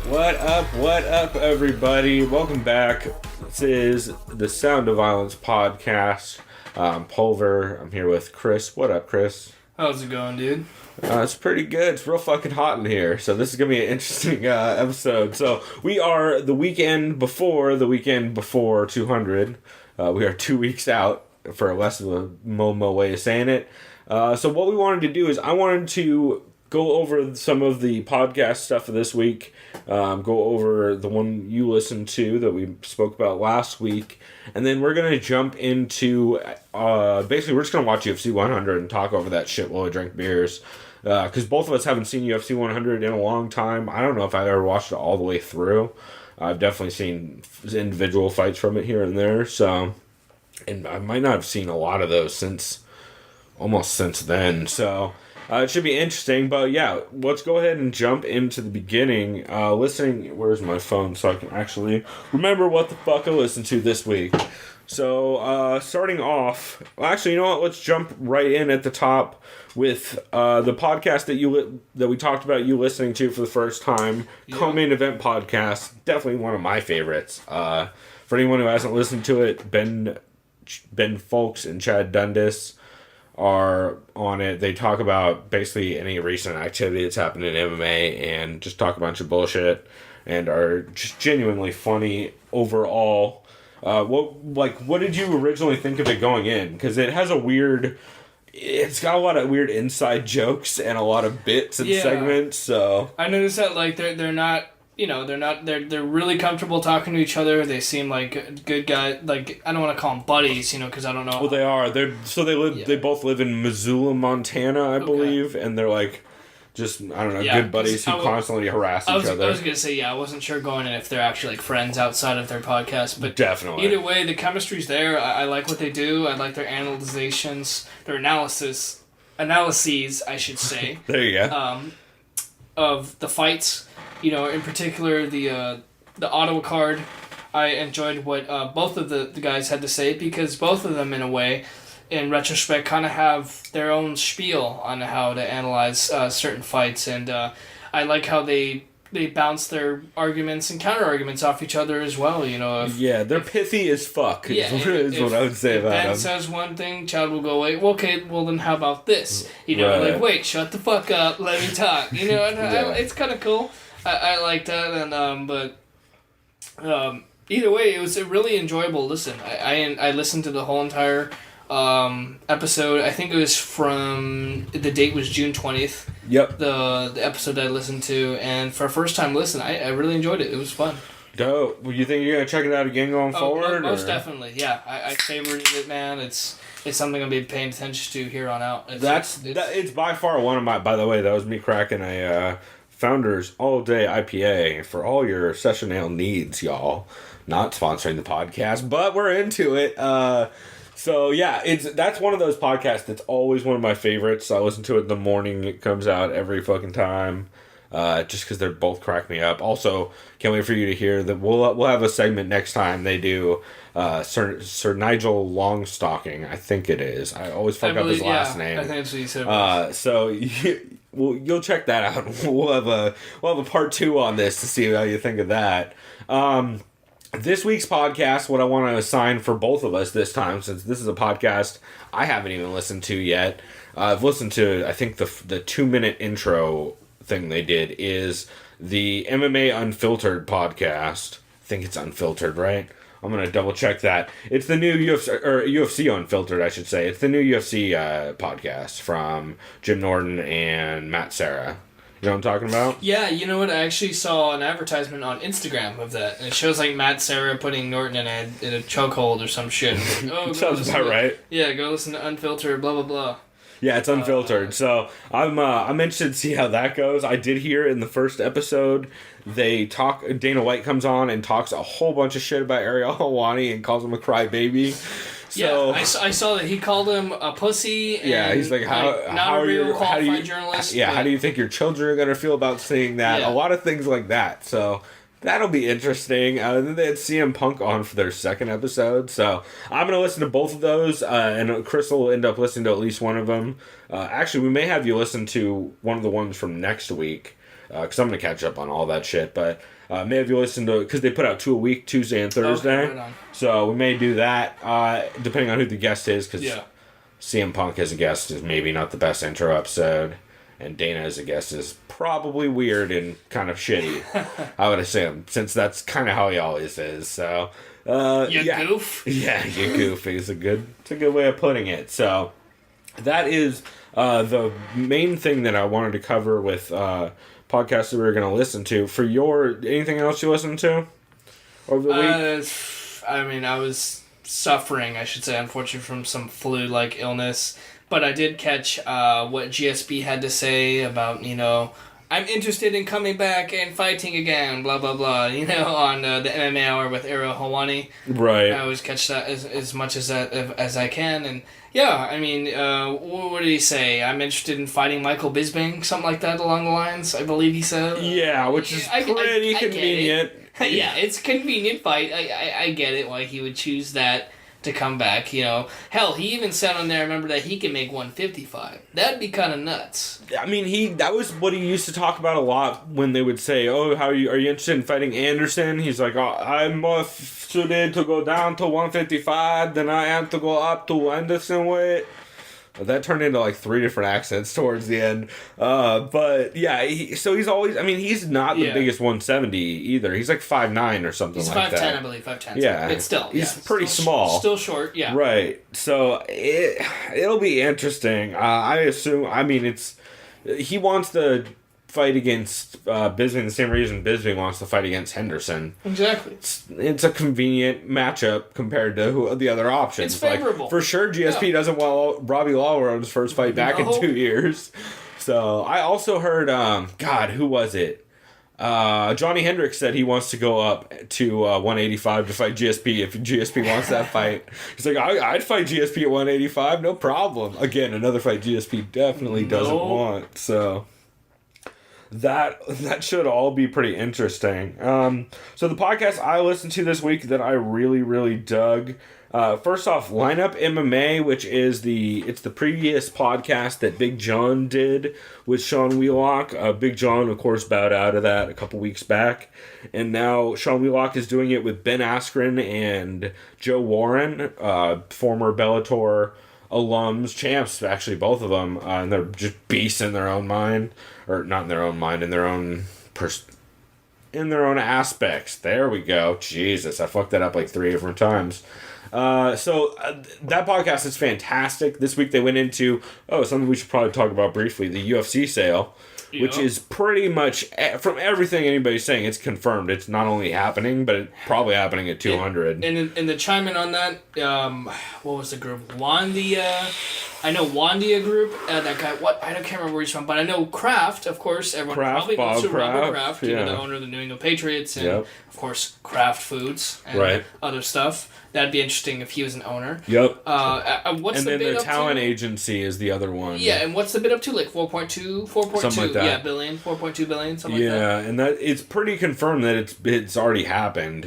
What up, everybody? Welcome back. This is the Sound of Violence podcast. I'm Pulver. I'm here with Chris. What up, Chris? How's it going, dude? It's pretty good. It's real fucking hot in here, so this is going to be an interesting episode. So, we are the weekend before 200. We are 2 weeks out, for less of a Momo way of saying it. So, what we wanted to do is I wanted to go over some of the podcast stuff of this week. Go over the one you listened to that we spoke about last week. And then we're going to jump into... basically, we're just going to watch UFC 100 and talk over that shit while we drink beers. Because both of us haven't seen UFC 100 in a long time. I don't know if I've ever watched it all the way through. I've definitely seen individual fights from it here and there. So, and I might not have seen a lot of those since then. So... it should be interesting, but yeah, let's go ahead and jump into the beginning. Where's my phone so I can actually remember what the fuck I listened to this week. So, starting off, actually, you know what? Let's jump right in at the top with the podcast that we talked about you listening to for the first time. Yeah. Co-Main Event podcast, definitely one of my favorites. For anyone who hasn't listened to it, Ben Folks and Chad Dundas are on it. They talk about basically any recent activity that's happened in MMA and just talk a bunch of bullshit and are just genuinely funny overall. What did you originally think of it going in? Because it's got a lot of weird inside jokes and a lot of bits and segments. So I noticed that they're not. They're really comfortable talking to each other. They seem like good guys. Like, I don't want to call them buddies, because I don't know. Well, they are. They both live in Missoula, Montana, I believe, and they're like, just, I don't know, good buddies who constantly harass each other. I was gonna say, I wasn't sure going in if they're actually like friends outside of their podcast, but definitely. Either way, the chemistry's there. I like what they do. I like their analyses, I should say. There you go. Of the fights. In particular, the Ottawa card, I enjoyed what both of the guys had to say, because both of them, in a way, in retrospect, kind of have their own spiel on how to analyze certain fights, and I like how they bounce their arguments and counter-arguments off each other as well, they're pithy as fuck, is what I would say about them. Ben says one thing, Chad will go, wait, well, okay, well then how about this? Right. Wait, shut the fuck up, let me talk, it's kind of cool. I like that, and but either way, it was a really enjoyable listen. I listened to the whole entire episode. I think it was the date was June 20th. Yep. The episode I listened to, and for a first time listen, I really enjoyed it. It was fun. Dope. Well, you think you're gonna check it out again going forward? Most definitely, yeah. I favorited it, man. It's something I'll be paying attention to here on out. It's by far one of my. By the way, that was me cracking a. Founders All Day IPA for all your session ale needs, y'all. Not sponsoring the podcast, but we're into it. So yeah, that's one of those podcasts that's always one of my favorites. I listen to it in the morning. It comes out every fucking time. Just because they're both crack me up. Also, can't wait for you to hear that we'll have a segment next time they do. Sir Nigel Longstocking, I think it is. I always fuck up his last name. I think that's what you said. So. You'll check that out. We'll have a part 2 on this to see how you think of that. This week's podcast, what I want to assign for both of us this time, since this is a podcast I haven't even listened to yet. I've listened to, I think the 2-minute intro thing they did is the MMA Unfiltered podcast. I think it's Unfiltered, right? I'm going to double check that. It's the new UFC Unfiltered, I should say. It's the new UFC podcast from Jim Norton and Matt Serra. You know what I'm talking about? Yeah, you know what? I actually saw an advertisement on Instagram of that. And it shows like Matt Serra putting Norton in a chokehold or some shit. Sounds about right. Yeah, go listen to Unfiltered, blah, blah, blah. Yeah, it's Unfiltered. So I'm interested to see how that goes. I did hear in the first episode Dana White comes on and talks a whole bunch of shit about Ariel Helwani and calls him a crybaby. So, I saw that he called him a pussy. And he's like, how do you think your children are gonna feel about seeing that? Yeah. A lot of things like that. So that'll be interesting. Then they had CM Punk on for their second episode. So I'm going to listen to both of those. And Chris will end up listening to at least one of them. Actually, we may have you listen to one of the ones from next week. Because I'm going to catch up on all that shit. But Maybe if you listen to, because they put out 2 a week, Tuesday and Thursday. Okay, right on. So we may do that, depending on who the guest is, because Yeah. CM Punk as a guest is maybe not the best intro episode, and Dana as a guest is probably weird and kind of shitty, I would assume, since that's kind of how he always is. So, Goof? Yeah, you goof it's a good way of putting it. So, that is the main thing that I wanted to cover with podcasts that we were going to listen to. For anything else you listened to over the week? I was suffering, I should say, unfortunately, from some flu-like illness. But I did catch what GSP had to say about, I'm interested in coming back and fighting again, blah, blah, blah, on the MMA Hour with Ariel Helwani. Right. I always catch that as much as I can. And, yeah, what did he say? I'm interested in fighting Michael Bisping, something like that along the lines, I believe he said. Yeah, which is pretty convenient. Yeah, it's a convenient fight. I get it, why he would choose that to come back, Hell, he even said on there, I remember, that he can make 155. That'd be kind of nuts. I mean, that was what he used to talk about a lot when they would say, "Oh, are you interested in fighting Anderson?" He's like, "Oh, I'm more suited to go down to 155 than I am to go up to Anderson weight." That turned into like 3 different accents towards the end. But yeah, he's always, he's not the biggest 170 either. He's like 5'9" or something like that. He's 5'10", I believe, 5'10". Yeah. It's still, he's pretty small. Still short, yeah. Right. So it'll be interesting. I assume, he wants to fight against Bisping the same reason Bisping wants to fight against Henderson. Exactly. It's a convenient matchup compared to the other options. It's favorable. Like, for sure, GSP doesn't want Robbie Lawler on his first fight back in 2 years. So I also heard, who was it? Johnny Hendricks said he wants to go up to 185 to fight GSP if GSP wants that fight. He's like, I'd fight GSP at 185, no problem. Again, another fight GSP definitely doesn't want. So that should all be pretty interesting. So the podcast I listened to this week that I really, really dug. First off, Lineup MMA, which is the previous podcast that Big John did with Sean Wheelock. Big John, of course, bowed out of that a couple weeks back. And now Sean Wheelock is doing it with Ben Askren and Joe Warren, former Bellator alums, champs, actually, both of them. And they're just beasts in their own mind. Or not in their own mind, in their own in their own aspects. There we go. Jesus, I fucked that up like 3 different times. So that podcast is fantastic. This week they went into, something we should probably talk about briefly, the UFC sale, which is pretty much, from everything anybody's saying, it's confirmed. It's not only happening, but it's probably happening at 200. And the chime in on that, what was the group? Wandia. I know Wandia group. That guy, I can't remember where he's from, but I know Kraft, of course. Everyone probably knows Robert Kraft, the owner of the New England Patriots, and of course Kraft Foods and other stuff. That'd be interesting if he was an owner. Yep. What's and the then bid the up talent to? Agency is the other one. Yeah, and what's the bid up to? Like 4.2 something like that. billion, 4.2 billion, something like that. Yeah, and that it's pretty confirmed that it's already happened.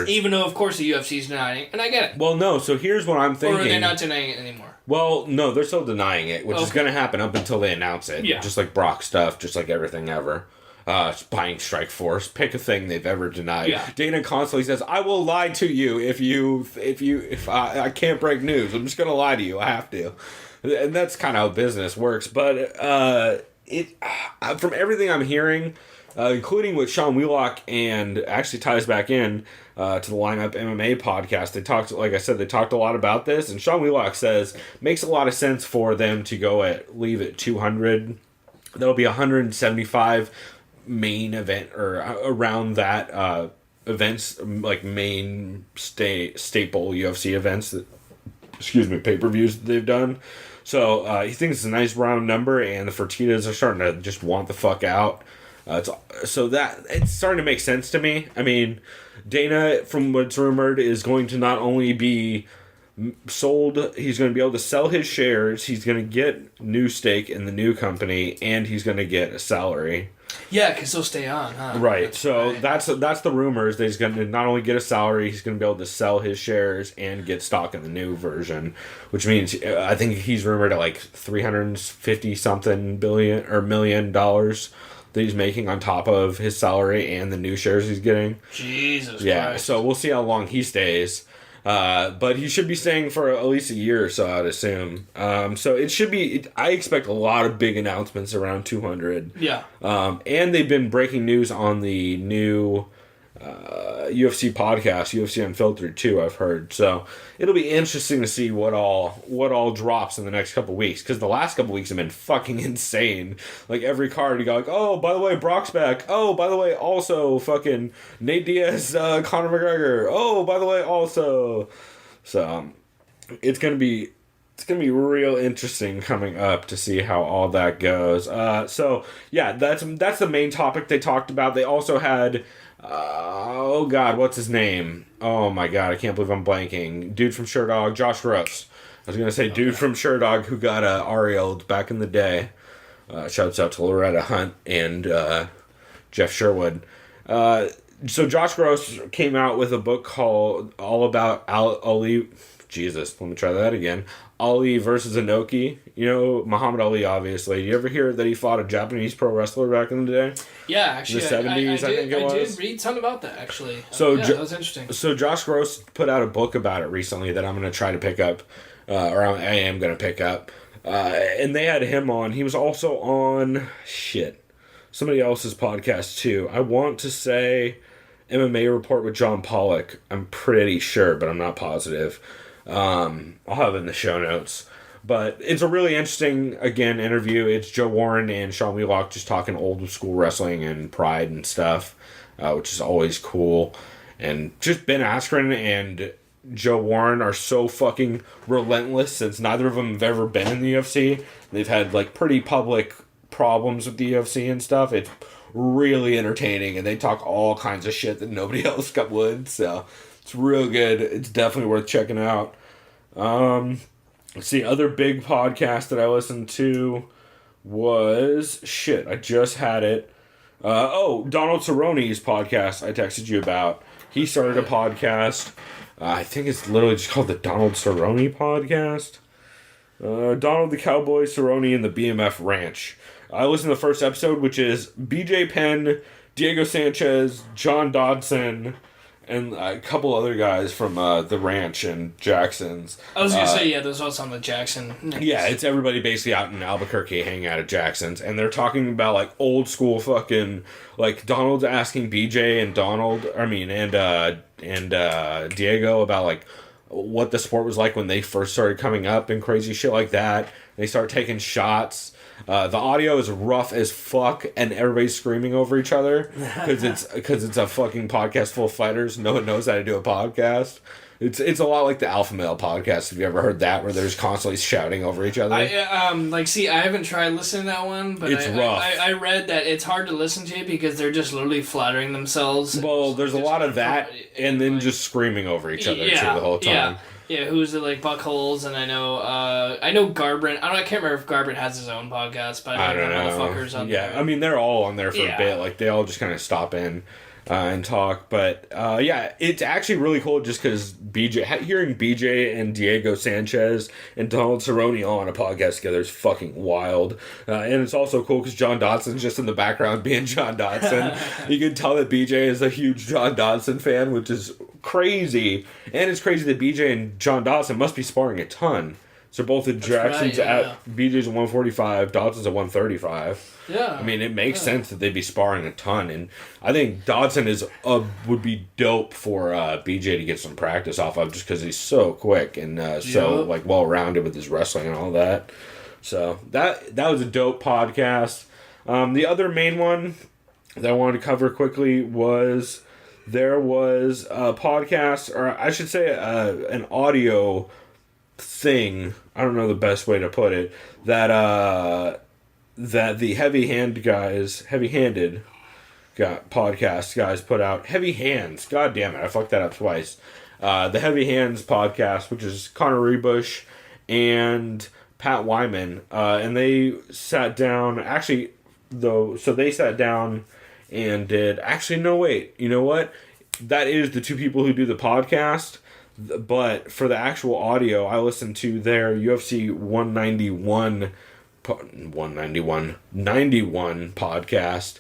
Even though, of course, the UFC's denying it, and I get it. Well, no. So here's what I'm thinking. Or are they not denying it anymore? Well, no, they're still denying it, which is going to happen up until they announce it. Yeah. Just like Brock stuff, just like everything ever. Buying Strikeforce, pick a thing they've ever denied. Yeah. Dana constantly says, "I will lie to you if I can't break news. I'm just going to lie to you. I have to," and that's kind of how business works. But from everything I'm hearing, including with Sean Wheelock, and actually ties back in to the Lineup MMA podcast. They talked a lot about this, and Sean Wheelock says makes a lot of sense for them to leave at 200. There'll be 175 main event or around that events, like main staple UFC events pay-per-views that they've done. So he thinks it's a nice round number, and the Fertittas are starting to just want the fuck out. It's starting to make sense to me. I mean, Dana, from what's rumored, is going to not only be sold, he's going to be able to sell his shares, he's going to get new stake in the new company, and he's going to get a salary. Yeah, because he'll stay on, huh? Right. That's the rumors that he's going to not only get a salary, he's going to be able to sell his shares and get stock in the new version, which means I think he's rumored at like $350 something billion or $1 million that he's making on top of his salary and the new shares he's getting. Jesus Yeah, Christ. so we'll see how long he stays. But he should be staying for at least a year or so, I'd assume. So it should be... I expect a lot of big announcements around 200. Yeah. And they've been breaking news on the new UFC podcast, UFC Unfiltered, too, I've heard. So it'll be interesting to see what all drops in the next couple weeks. Because the last couple weeks have been fucking insane. Like, every card, you go like, oh, by the way, Brock's back. Oh, by the way, also, fucking Nate Diaz, Conor McGregor. Oh, by the way, also... So, it's gonna be real interesting coming up to see how all that goes. So yeah, that's the main topic they talked about. They also had, oh god, what's his name? Oh my god, I can't believe I'm blanking. Dude from Sherdog, Josh Gross. I was gonna say dude from Sherdog who got Ariel'd back in the day. Shouts out to Loretta Hunt and Jeff Sherwood. So Josh Gross came out with a book called All About Ali. Jesus, let me try that again. Ali versus Inoki. You know, Muhammad Ali, obviously. You ever hear that he fought a Japanese pro wrestler back in the day? Yeah, actually. The 70s, I think it was. I did read something about that, actually. So that was interesting. So Josh Gross put out a book about it recently that I'm going to try to pick up, or I am going to pick up. And they had him on. He was also on, somebody else's podcast, too. I want to say MMA Report with John Pollock. I'm pretty sure, but I'm not positive. I'll have it in the show notes. But it's a really interesting, again, interview. It's Joe Warren and Sean Wheelock just talking old school wrestling and pride and stuff, which is always cool. And just Ben Askren and Joe Warren are so fucking relentless since neither of them have ever been in the UFC. They've had, like, pretty public problems with the UFC and stuff. It's really entertaining, and they talk all kinds of shit that nobody else would, so... It's real good. It's definitely worth checking out. Let's see, other big podcast that I listened to was... I just had it. Donald Cerrone's podcast I texted you about. He started a podcast. I think it's literally just called the Donald Cerrone Podcast. Donald the Cowboy Cerrone and the BMF Ranch. I listened to the first episode, which is BJ Penn, Diego Sanchez, John Dodson... and a couple other guys from the ranch and Jackson's. I was going to say, yeah, there's also on the Jackson. Yeah, it's everybody basically out in Albuquerque hanging out at Jackson's. And they're talking about, like, old school fucking... Like, Donald's asking BJ and Diego about, like, what the sport was like when they first started coming up and crazy shit like that. They start taking shots. The audio is rough as fuck, and everybody's screaming over each other because it's a fucking podcast full of fighters. No one knows how to do a podcast. It's a lot like the Alpha Male podcast. Have you ever heard that, where they're just constantly shouting over each other? I haven't tried listening to that one, but it's rough. I read that it's hard to listen to because they're just literally flattering themselves. Well, there's a lot of that, and then just screaming over each other too the whole time. Yeah, who's it, like Buckholes, and I know Garbrandt. I can't remember if Garbrandt has his own podcast, but I don't know. Motherfuckers on there. I mean, they're all on there for a bit. Like, they all just kind of stop in and talk. But it's actually really cool just because hearing BJ and Diego Sanchez and Donald Cerrone all on a podcast together is fucking wild. And it's also cool because John Dodson's just in the background being John Dodson. You can tell that BJ is a huge John Dodson fan, which is crazy. And it's crazy that BJ and John Dodson must be sparring a ton. So both the Jacksons at BJ's at 145, Dodson's at 135. Yeah. I mean, it makes sense that they'd be sparring a ton, and I think Dodson would be dope for BJ to get some practice off of, just because he's so quick and so like well rounded with his wrestling and all that. So that was a dope podcast. The other main one that I wanted to cover quickly was there was a podcast, or I should say an audio thing, I don't know the best way to put it, that the heavy-handed podcast guys put out. Heavy Hands, god damn it, I fucked that up twice. The Heavy Hands podcast, which is Connor Rebush and Pat Wyman, and they sat down, they sat down and did, you know what? That is the two people who do the podcast. But for the actual audio, I listened to their UFC 191 91 podcast,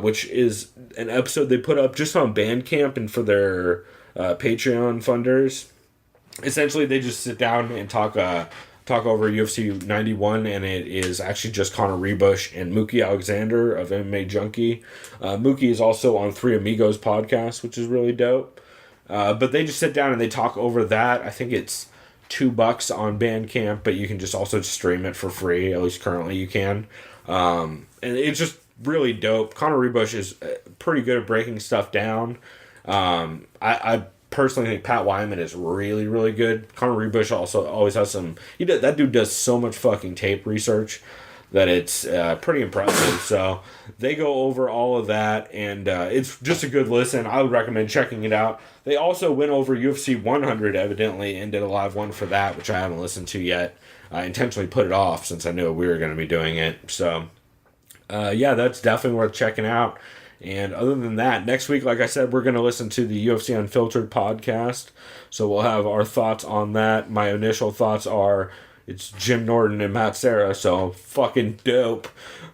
which is an episode they put up just on Bandcamp and for their Patreon funders. Essentially, they just sit down and talk over UFC 91, and it is actually just Conor Rebush and Mookie Alexander of MMA Junkie. Mookie is also on Three Amigos podcast, which is really dope. But they just sit down and they talk over that. I think it's $2 on Bandcamp, but you can just also stream it for free. At least currently you can. And it's just really dope. Conor Rebush is pretty good at breaking stuff down. I personally think Pat Wyman is really, really good. Conor Rebush also always has some... that dude does so much fucking tape research that it's pretty impressive. So they go over all of that, and it's just a good listen. I would recommend checking it out. They also went over UFC 100, evidently, and did a live one for that, which I haven't listened to yet. I intentionally put it off since I knew we were going to be doing it. So, that's definitely worth checking out. And other than that, next week, like I said, we're going to listen to the UFC Unfiltered podcast. So we'll have our thoughts on that. My initial thoughts are it's Jim Norton and Matt Serra, so fucking dope.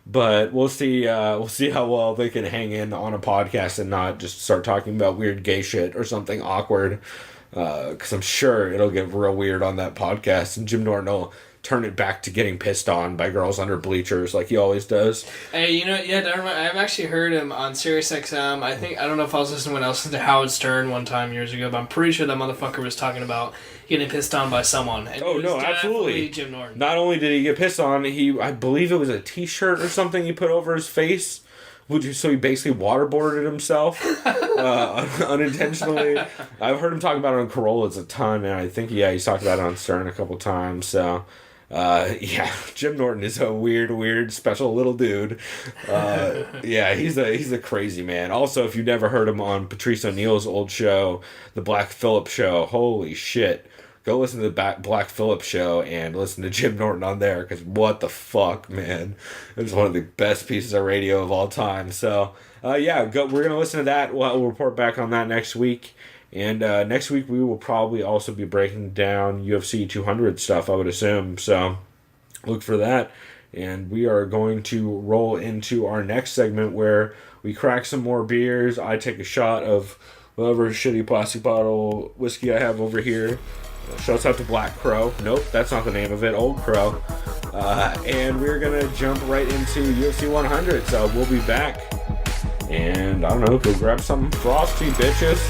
But we'll see how well they can hang in on a podcast and not just start talking about weird gay shit or something awkward. Because I'm sure it'll get real weird on that podcast, and Jim Norton will turn it back to getting pissed on by girls under bleachers like he always does. Hey, I've actually heard him on SiriusXM. I don't know if I was listening when I was listening to Howard Stern one time years ago, but I'm pretty sure that motherfucker was talking about getting pissed on by someone. And absolutely. Jim Norton. Not only did he get pissed on, I believe it was a t-shirt or something he put over his face. So he basically waterboarded himself unintentionally. I've heard him talk about it on Corollas a ton, and I think he's talked about it on Stern a couple times. So Jim Norton is a weird, special little dude. He's a crazy man. Also, if you've never heard him on Patrice O'Neal's old show, The Black Phillip Show, holy shit. Go listen to the Black Phillip Show and listen to Jim Norton on there, because what the fuck, man. It's one of the best pieces of radio of all time. So, we're going to listen to that. We'll report back on that next week. And next week we will probably also be breaking down UFC 200 stuff, I would assume. So, look for that. And we are going to roll into our next segment where we crack some more beers. I take a shot of whatever shitty plastic bottle whiskey I have over here. Shouts out to Black Crow. Nope, that's not the name of it. Old Crow. And we're going to jump right into UFC 100. So we'll be back. And I don't know, go grab some Frosty, bitches.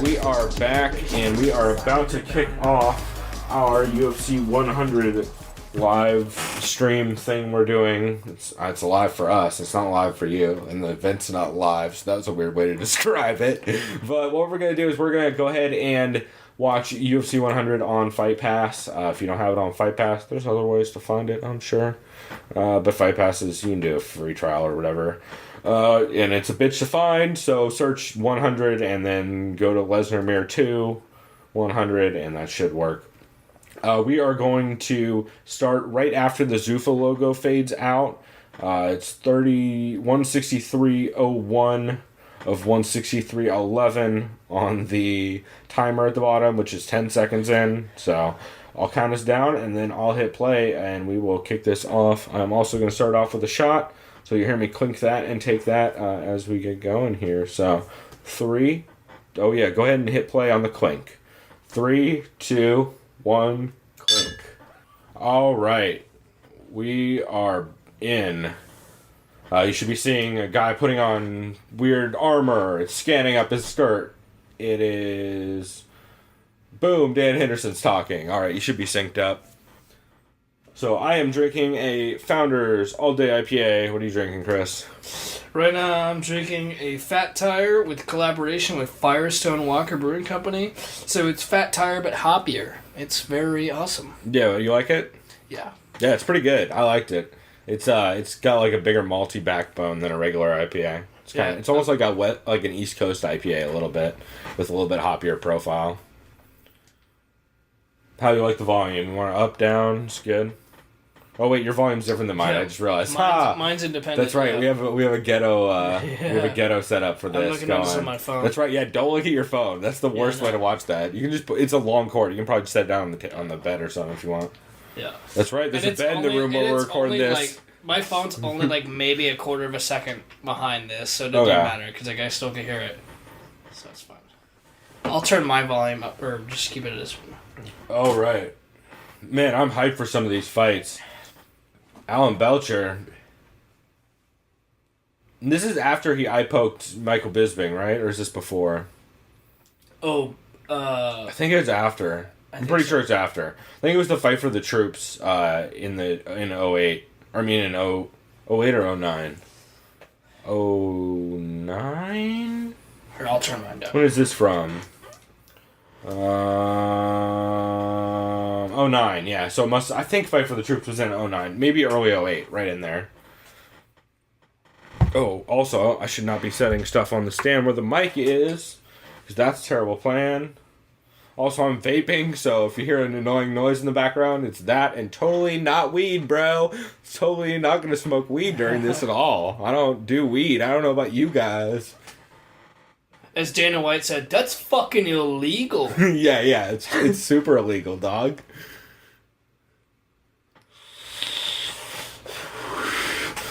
We are back, and we are about to kick off our UFC 100 live stream thing we're doing. It's live for us. It's not live for you, and the event's not live, so that was a weird way to describe it. But what we're going to do is we're going to go ahead and watch UFC 100 on Fightpass. If you don't have it on Fightpass, there's other ways to find it, I'm sure. But Fightpass is, you can do a free trial or whatever. And it's a bitch to find, so search 100 and then go to Lesnar Mirror 2 100, and that should work. We are going to start right after the Zuffa logo fades out. It's 163.01 of 163.11 on the timer at the bottom, which is 10 seconds in. So I'll count us down, and then I'll hit play, and we will kick this off. I'm also going to start off with a shot. So you hear me clink that and take that as we get going here. So 3. Oh yeah, go ahead and hit play on the clink. 3, 2, 1, clink. All right, we are in. You should be seeing a guy putting on weird armor. It's scanning up his skirt. It is. Boom, Dan Henderson's talking. All right, you should be synced up. So I am drinking a Founders All Day IPA. What are you drinking, Chris? Right now I'm drinking a Fat Tire with collaboration with Firestone Walker Brewing Company. So it's Fat Tire but hoppier. It's very awesome. Yeah, you like it? Yeah. Yeah, it's pretty good. I liked it. It's got like a bigger malty backbone than a regular IPA. It's almost like an East Coast IPA a little bit, with a little bit hoppier profile. How do you like the volume? You want it up, down? It's good. Oh wait, your volume's different than mine. I just realized. Mine's independent. That's right. Yeah. We have a ghetto we have a ghetto setup for this. I'm looking at this on my phone. That's right. Yeah, don't look at your phone. That's the worst way to watch that. You can just it's a long cord. You can probably just set it down on the bed or something if you want. Yeah. That's right. There's a bed in the room where we're recording this. Like, my phone's only like maybe a quarter of a second behind this, so it doesn't matter because like I still can hear it. So it's fine. I'll turn my volume up or just keep it as. Oh right. Man, I'm hyped for some of these fights. Alan Belcher. This is after he eye-poked Michael Bisping, right? Or is this before? I think it's after. I'm pretty sure it's after. I think it was the fight for the troops in 08. I mean in 08 or 09. 09? Here, I'll turn mine down. When is this from? 09, yeah. So I think Fight for the Troops was in 09. Maybe early 08, right in there. Oh, also, I should not be setting stuff on the stand where the mic is, because that's a terrible plan. Also, I'm vaping, so if you hear an annoying noise in the background, it's that and totally not weed, bro. Totally not going to smoke weed during this at all. I don't do weed. I don't know about you guys. As Dana White said, that's fucking illegal. yeah, it's super illegal, dog.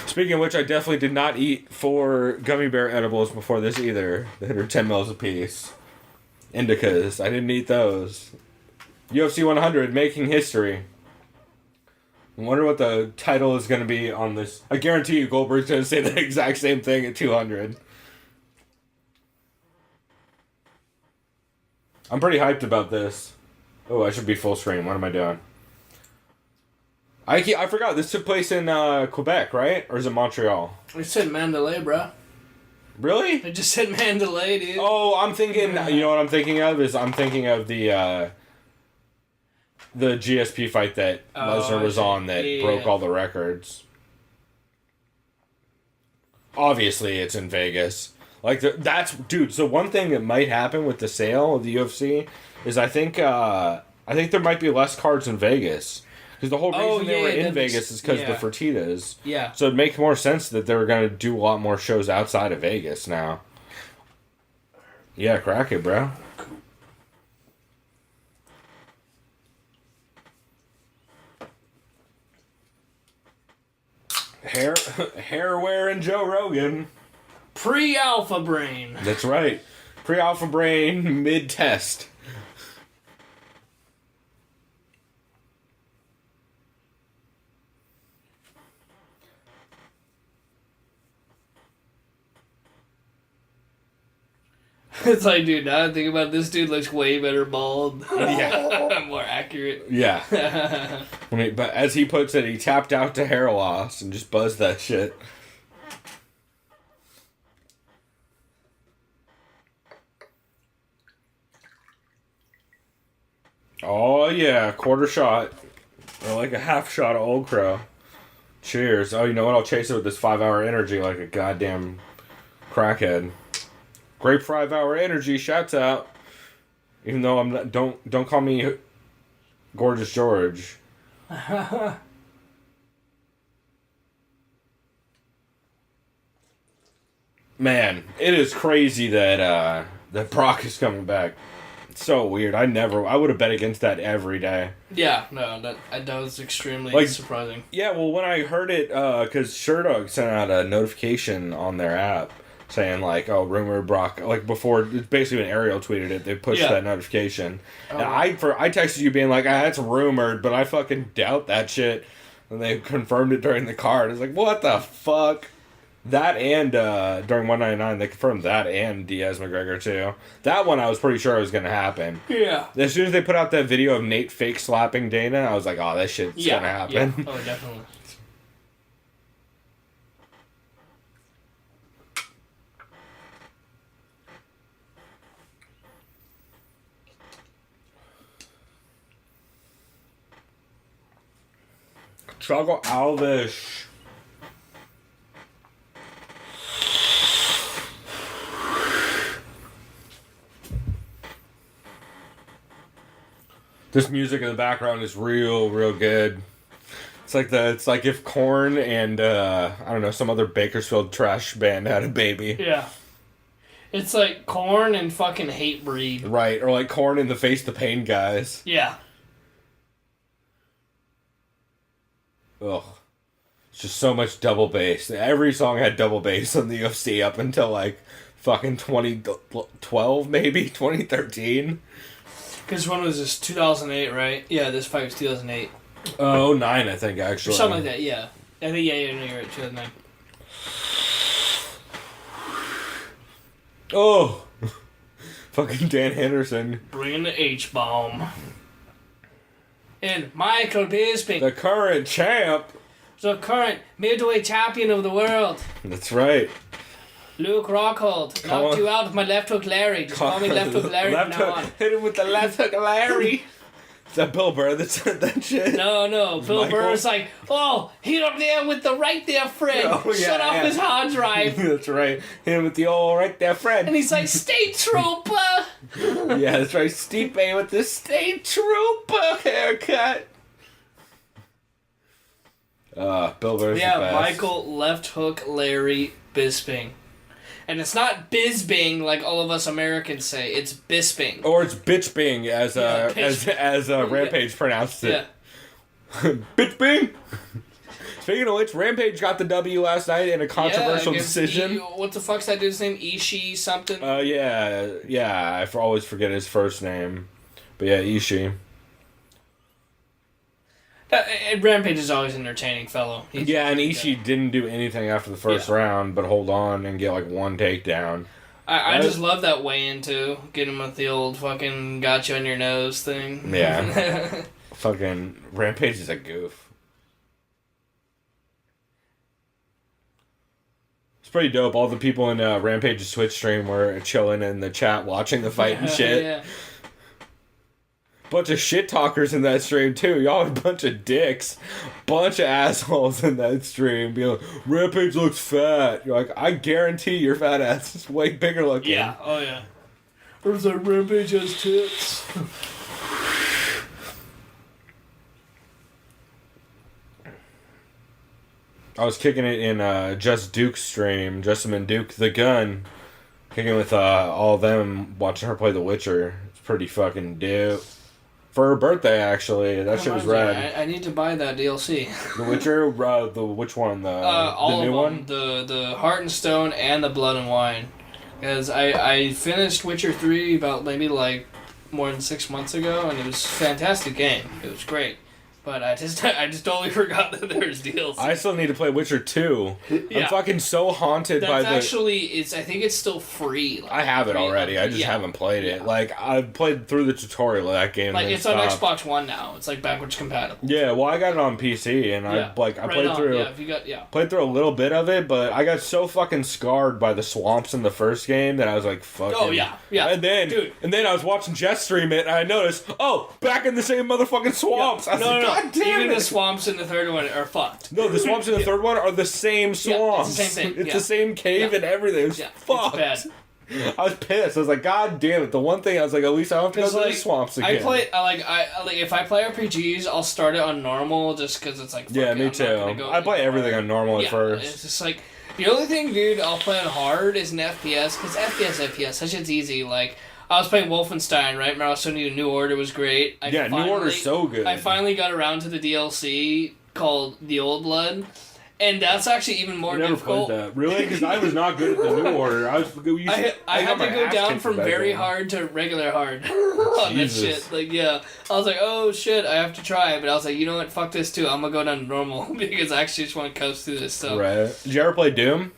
Speaking of which, I definitely did not eat 4 gummy bear edibles before this either. That are 10 mils apiece. Indicas. I didn't eat those. UFC 100, making history. I wonder what the title is going to be on this. I guarantee you Goldberg's going to say the exact same thing at 200. I'm pretty hyped about this. Oh, I should be full screen. What am I doing? I forgot. This took place in Quebec, right? Or is it Montreal? It said Mandalay, bro. Really? It just said Mandalay, dude. Oh, I'm thinking... You know what I'm thinking of? I'm thinking of the GSP fight that Lesnar was on that broke all the records. Obviously, it's in Vegas. Like, that's... Dude, so one thing that might happen with the sale of the UFC is I think there might be less cards in Vegas. Because the whole reason they were in Vegas is because the Fertitas. Yeah. So it'd make more sense that they were going to do a lot more shows outside of Vegas now. Yeah, crack it, bro. Hair wearing Joe Rogan. Pre-alpha brain. That's right. Pre-alpha brain, mid-test. It's like, dude, now I think about it, this dude looks way better bald. Yeah. More accurate. Yeah. But as he puts it, he tapped out to hair loss and just buzzed that shit. Oh, yeah. Quarter shot. Or like a half shot of Old Crow. Cheers. Oh, you know what? I'll chase it with this 5-hour energy like a goddamn crackhead. Grape 5-hour energy, shouts out. Even though I'm not, don't call me Gorgeous George. Man, it is crazy that Brock is coming back. It's so weird. I would have bet against that every day. Yeah, no, that was extremely surprising. Yeah, well, when I heard it, because Sherdog sent out a notification on their app saying, like, oh, rumor Brock, like, before, it's basically when Ariel tweeted it, they pushed that notification. And I texted you being like, that's rumored, but I fucking doubt that shit. And they confirmed it during the card. It's like, what the fuck? That and, during 199, they confirmed that and Diaz McGregor, too. That one I was pretty sure was going to happen. Yeah. As soon as they put out that video of Nate fake slapping Dana, I was like, oh, that shit's going to happen. Yeah. Oh, definitely. Thiago Alves. This music in the background is real good. It's like if Korn and I don't know, some other Bakersfield trash band had a baby. Yeah. It's like Korn and fucking Hatebreed. Right, or like Korn and the Face the Pain guys. Yeah. Ugh. It's just so much double bass. Every song had double bass on the UFC up until like fucking 2012 maybe, 2013. Because when was this? 2008, right? Yeah, this fight was 2008. 09, I think, actually. Something like that, yeah. I think, yeah, no, you're right, 2009. Oh! Fucking Dan Henderson. Bringing the H-bomb. And Michael Bisping. The current champ. The current middleweight champion of the world. That's right. Luke Rockhold. Knocked you out with my left hook Larry. Just call me left hook Larry from now on. Hit him with the left hook Larry. Is that Bill Burr that said that shit? No. Bill Burr's like, oh, hit him there with the right there, Fred. Shut off his hard drive. That's right. Hit him with the old right there, Fred. And he's like, State Trooper. Yeah, that's right. Stipe with the State Trooper haircut. Bill Burr's the best. Michael left hook Larry Bisping. And it's not Bisbing like all of us Americans say. It's Bisping. Or it's Bitchbing as Rampage pronounced it. Yeah. Bitchbing. Speaking of which, Rampage got the W last night in a controversial decision. What the fuck's that dude's name? Ishii something? Yeah. I always forget his first name. But yeah, Ishii. Rampage is always an entertaining fellow. And Ishii didn't do anything after the first round, but hold on and get like one takedown. I just love that weigh-in too. Get him with the old fucking got you on your nose thing. Yeah. Fucking Rampage is a goof. It's pretty dope. All the people in Rampage's Twitch stream were chilling in the chat watching the fight and shit. Yeah. Bunch of shit talkers in that stream too. Y'all are a bunch of dicks. Bunch of assholes in that stream. Being like, Rampage looks fat. You're like, I guarantee your fat ass is way bigger looking. Yeah, oh yeah. Or is that Rampage has tits? I was kicking it in Just Duke's stream. Jessamine Duke, the gun. Kicking with all of them, watching her play The Witcher. It's pretty fucking dope. For her birthday, actually. That shit was rad. I need to buy that DLC. The Witcher? Which one? All the new of them. one? The Heart and Stone and the Blood and Wine. Because I finished Witcher 3 about maybe like more than 6 months ago, and it was a fantastic game. It was great. But I just totally forgot that there's DLC. I still need to play Witcher 2. Yeah. I'm fucking so haunted by the... I think it's still free. I have it already. I just haven't played it. Like, I played through the tutorial of that game. Like, it's on Xbox One now. It's like backwards compatible. Yeah, well, I got it on PC, and I played through... Yeah, if you got, played through a little bit of it, but I got so fucking scarred by the swamps in the first game that I was like, fuck. Oh, yeah. And then I was watching Jess stream it, and I noticed, back in the same motherfucking swamps. Yeah. I was like, God damn Even it. the swamps in the third one are fucked. No, the swamps in the third one are the same swamps. It's the same thing. It's the same cave and everything. It was fucked. It's bad. I was pissed. I was like, God damn it. The one thing I was like, at least I don't have to go to the swamps again. If I play RPGs, I'll start it on normal just because it's like, yeah, me too. I play everything on normal at first. It's just like, the only thing, dude, I'll play on hard is an FPS, because FPS, that shit's easy. Like, I was playing Wolfenstein, right? Remember I was telling you New Order was great. New Order's so good. I finally got around to the DLC called The Old Blood, and that's actually even more difficult. Played that. Really? Because I was not good at the New Order. I had to go down from very hard to regular hard on that shit. Like, yeah. I was like, oh shit, I have to try it. But I was like, you know what? Fuck this too. I'm gonna go down to normal because I actually just want to coast through this stuff. Right. Did you ever play Doom?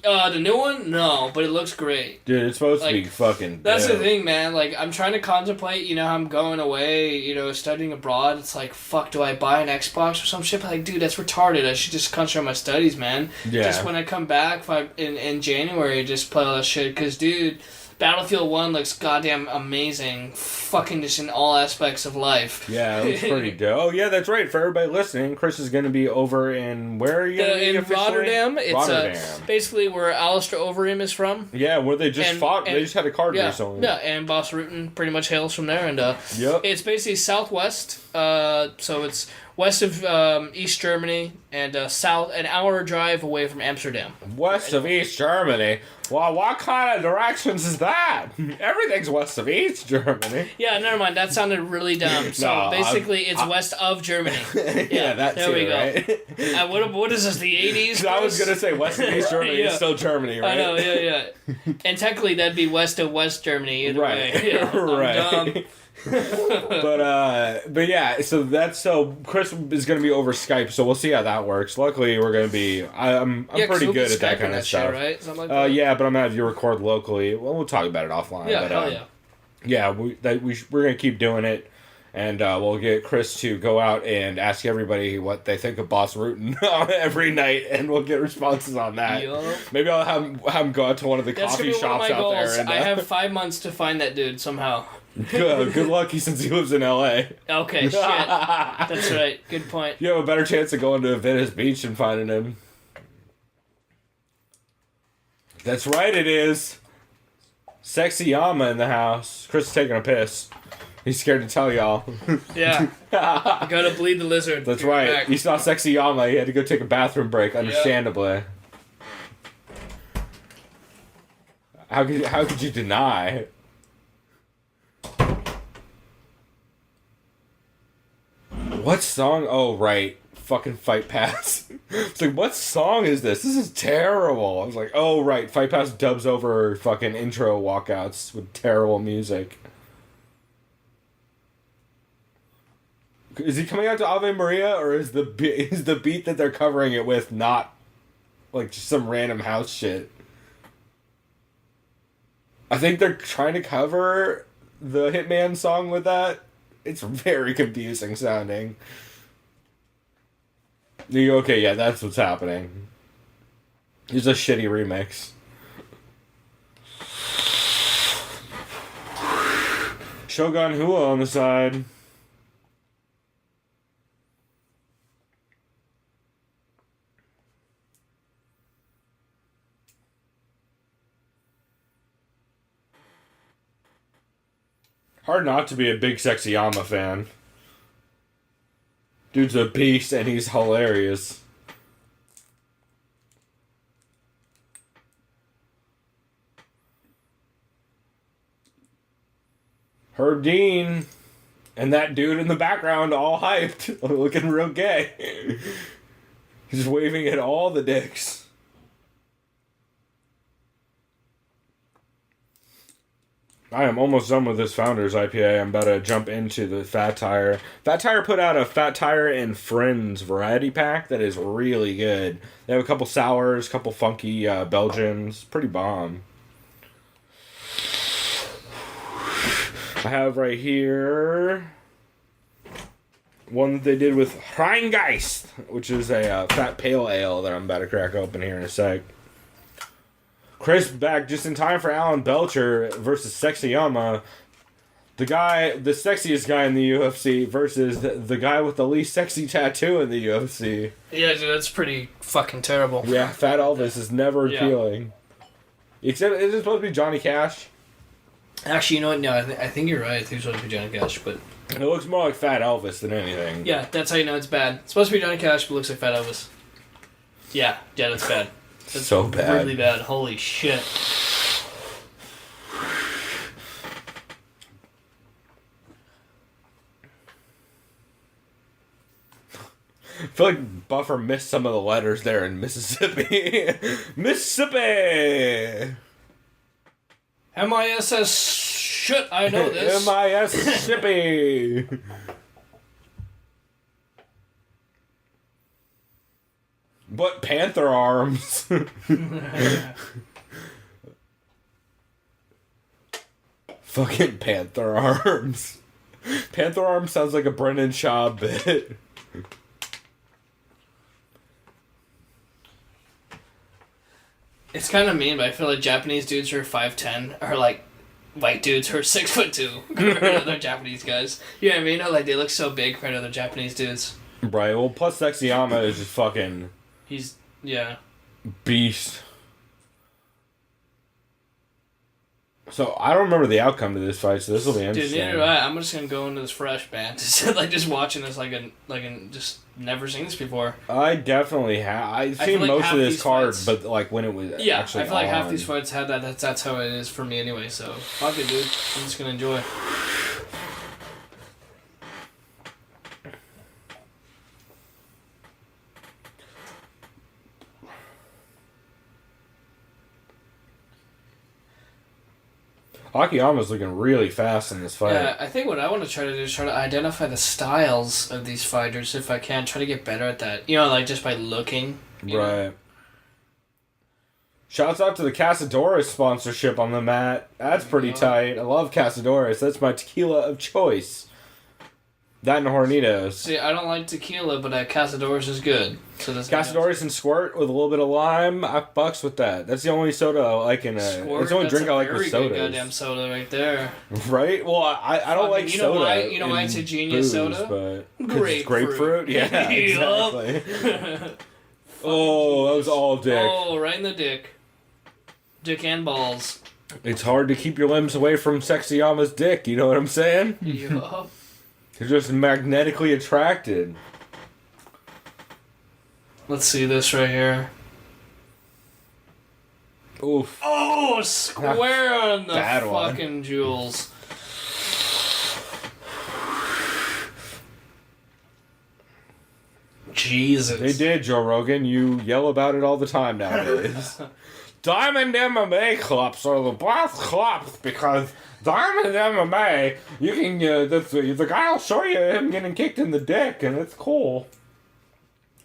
The new one? No, but it looks great. Dude, it's supposed to be fucking That's dope. the thing, man. Like, I'm trying to contemplate, how I'm going away, studying abroad. It's like, fuck, do I buy an Xbox or some shit? But like, dude, that's retarded. I should just concentrate on my studies, man. Yeah. Just when I come back in January, just play all that shit. Because, dude, Battlefield 1 looks goddamn amazing, fucking just in all aspects of life. Yeah, it looks pretty dope. Oh, yeah, that's right. For everybody listening, Chris is going to be over in, where are you going to be In officially? Rotterdam. It's Rotterdam. Basically where Alistair Overeem is from. Yeah, where they just fought. They just had a card recently. Yeah, and Boss Rutan pretty much hails from there. And yep. It's basically southwest, so it's west of East Germany and south, an hour drive away from Amsterdam. West of East Germany? Well, what kind of directions is that? Everything's west of East Germany. Yeah, never mind. That sounded really dumb. So basically, it's west of Germany. Yeah, that there too, we go. Right? What is this, the 80s? I was going to say west of East Germany is still Germany, right? I know, yeah. And technically, that'd be west of West Germany. Either way. Yeah, right. I'm dumb. but yeah, so Chris is going to be over Skype, so we'll see how that works. Luckily, we're going to be I'm pretty good at that kind of stuff, shit, right? Something like that. Yeah, but I'm gonna have you record locally. Well, we'll talk about it offline. Yeah, but, hell yeah. Yeah, we're gonna keep doing it, and we'll get Chris to go out and ask everybody what they think of Boss Rutan every night, and we'll get responses on that. Yep. Maybe I'll have him go out to one of the coffee shops out there. And, I have 5 months to find that dude somehow. Good luck, since he lives in L.A. Okay, shit. That's right. Good point. You have a better chance of going to Venice Beach and finding him. That's right, it is. Sexy Yama in the house. Chris is taking a piss. He's scared to tell y'all. Yeah. You gotta bleed the lizard. That's right. Back. You saw Sexy Yama. He had to go take a bathroom break, understandably. Yep. How could you deny? What song? Oh, right. Fucking Fightpass. It's like, what song is this? This is terrible. I was like, oh, right. Fightpass dubs over fucking intro walkouts with terrible music. Is he coming out to Ave Maria, or is the beat that they're covering it with not like just some random house shit? I think they're trying to cover the Hitman song with that. It's very confusing sounding. Okay, yeah, that's what's happening. It's a shitty remix. Shogun Hua on the side. Hard not to be a big Sexy Yama fan. Dude's a beast and he's hilarious. Herb Dean and that dude in the background all hyped, looking real gay. He's waving at all the dicks. I am almost done with this Founders IPA. I'm about to jump into the Fat Tire. Fat Tire put out a Fat Tire and Friends variety pack that is really good. They have a couple sours, a couple funky Belgians. Pretty bomb. I have right here one that they did with Rheingeist, which is a fat pale ale that I'm about to crack open here in a sec. Chris back just in time for Alan Belcher versus Sexy Yama. The sexiest guy in the UFC versus the guy with the least sexy tattoo in the UFC. Yeah, dude, that's pretty fucking terrible. Yeah, Fat Elvis is never appealing. Except, is it supposed to be Johnny Cash? Actually, you know what? No, I think you're right. I think it's supposed to be Johnny Cash, but... It looks more like Fat Elvis than anything. Yeah, that's how you know it's bad. It's supposed to be Johnny Cash, but it looks like Fat Elvis. Yeah, that's bad. That's so bad. Really bad. Holy shit. I feel like Buffer missed some of the letters there in Mississippi. Mississippi! MISS shit, I know this. Mississippi! But Panther arms. Fucking Panther arms. Panther arms sounds like a Brendan Shaw bit. It's kind of mean, but I feel like Japanese dudes who are 5'10" are like white dudes who are 6'2" compared to other Japanese guys. You know what I mean? Like, they look so big compared to other Japanese dudes. Right, well, plus Sexyama is just fucking... He's, yeah. Beast. So, I don't remember the outcome to this fight, so this will be interesting. Dude, neither do I. I'm just gonna go into this fresh, man. Just watching this just never seen this before. I definitely have. I've seen like most of this card, fights, but like when it was actually I feel like on. half these fights had that. That's how it is for me anyway. So fuck it, dude. I'm just gonna enjoy. Akiyama's looking really fast in this fight. Yeah, I think what I want to try to do is try to identify the styles of these fighters if I can. Try to get better at that. You know, like just by looking. Right. Know? Shouts out to the Casadores sponsorship on the mat. That's pretty tight. I love Casadores. That's my tequila of choice. That and Hornitos. See, I don't like tequila, but Casadores is good. So Casadores and Squirt with a little bit of lime. I fucks with that. That's the only soda I like in a... Squirt, it's the only drink I like with very sodas. good goddamn soda right there. Right? Well, I don't like soda. You know why it's a genius soda? But Grapefruit. Yeah, exactly. Oh, that was all dick. Oh, right in the dick. Dick and balls. It's hard to keep your limbs away from Sexyama's dick, you know what I'm saying? Yup. You're just magnetically attracted. Let's see this right here. Oof. Oh, square on the fucking one. jewels. Jesus. They did, Joe Rogan. You yell about it all the time nowadays. Diamond MMA clubs are the best clubs because Diamond MMA, you can, the guy will show you him getting kicked in the dick, and it's cool.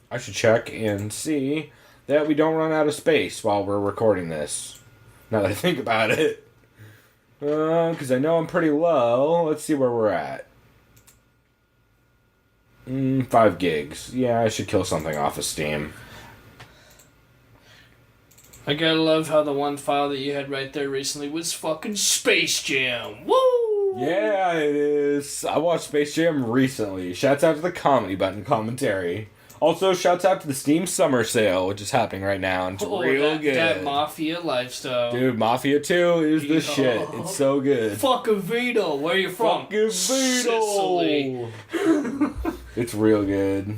I should check and see that we don't run out of space while we're recording this. Now that I think about it. Because I know I'm pretty low. Let's see where we're at. 5 gigs. Yeah, I should kill something off of Steam. I gotta love how the one file that you had right there recently was fucking Space Jam. Woo! Yeah, it is. I watched Space Jam recently. Shouts out to the Comedy Button commentary. Also, shouts out to the Steam Summer Sale, which is happening right now, and it's real good. That Mafia lifestyle. Dude, Mafia 2 is the shit. It's so good. Fucking Vito. Where you from? Fucking Vito. Sicily. It's real good.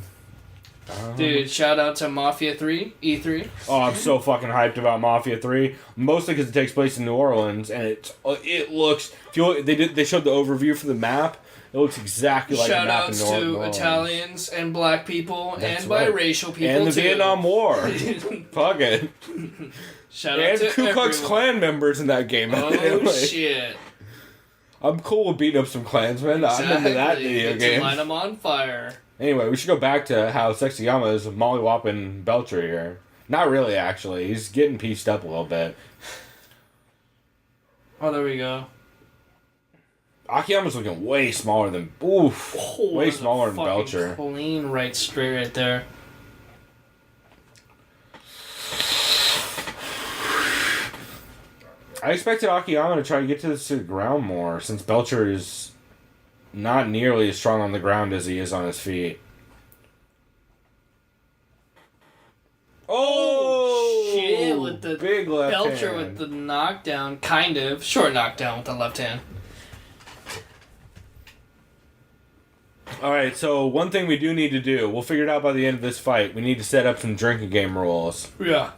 Dude, shout out to Mafia 3, E3. Oh, I'm so fucking hyped about Mafia 3. Mostly because it takes place in New Orleans, and it looks... If you look, they showed the overview for the map. It looks exactly like the map in New Orleans. Shout outs to Italians and black people That's and right. biracial people and the too. Vietnam War. Fuck it. Shout out and to Ku Klux everyone. Klan members in that game. Oh shit. I'm cool with beating up some Klansmen. Exactly. I'm into that video Get game. to light them on fire. Anyway, we should go back to how Sexyama is mollywopping Belcher here. Not really, actually. He's getting pieced up a little bit. Oh, there we go. Akiyama's looking way smaller than... Oof. Oh, way smaller than Belcher. Clean right straight right there. I expected Akiyama to try to get to the ground more, since Belcher is not nearly as strong on the ground as he is on his feet. Oh! Shit, with the big left Belcher hand. with the knockdown, kind of. Short knockdown with the left hand. Alright, so one thing we do need to do, we'll figure it out by the end of this fight, we need to set up some drinking game rules. Yeah.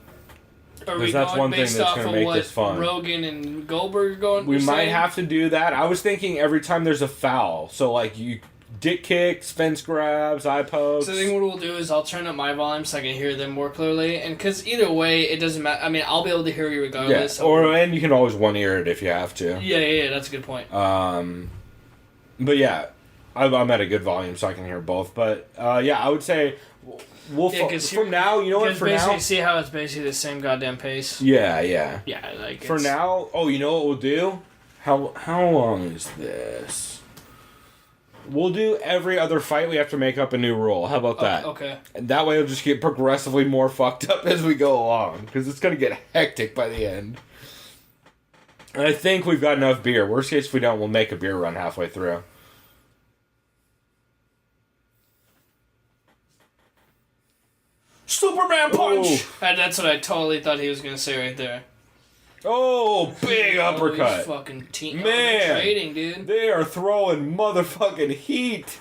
Are we that's going one thing based that's off gonna of make what this fun. Rogan and Goldberg are going? We might saying? have to do that. I was thinking every time there's a foul. So, like, you dick kicks, fence grabs, eye pokes. So I think what we'll do is I'll turn up my volume so I can hear them more clearly. And because either way, it doesn't matter. I mean, I'll be able to hear you regardless. Yeah, and you can always one-ear it if you have to. Yeah, that's a good point. But yeah, I'm at a good volume so I can hear both. But yeah, I would say from now, you know what? For now, see how it's basically the same goddamn pace. Yeah. Yeah, like for now. Oh, you know what we'll do? How long is this? We'll do every other fight. We have to make up a new rule. How about that? Okay. And that way, it'll just get progressively more fucked up as we go along because it's gonna get hectic by the end. And I think we've got enough beer. Worst case, if we don't, we'll make a beer run halfway through. Superman punch! And that's what I totally thought he was going to say right there. Oh, big uppercut. Fucking team. Man, trading, dude. They are throwing motherfucking heat.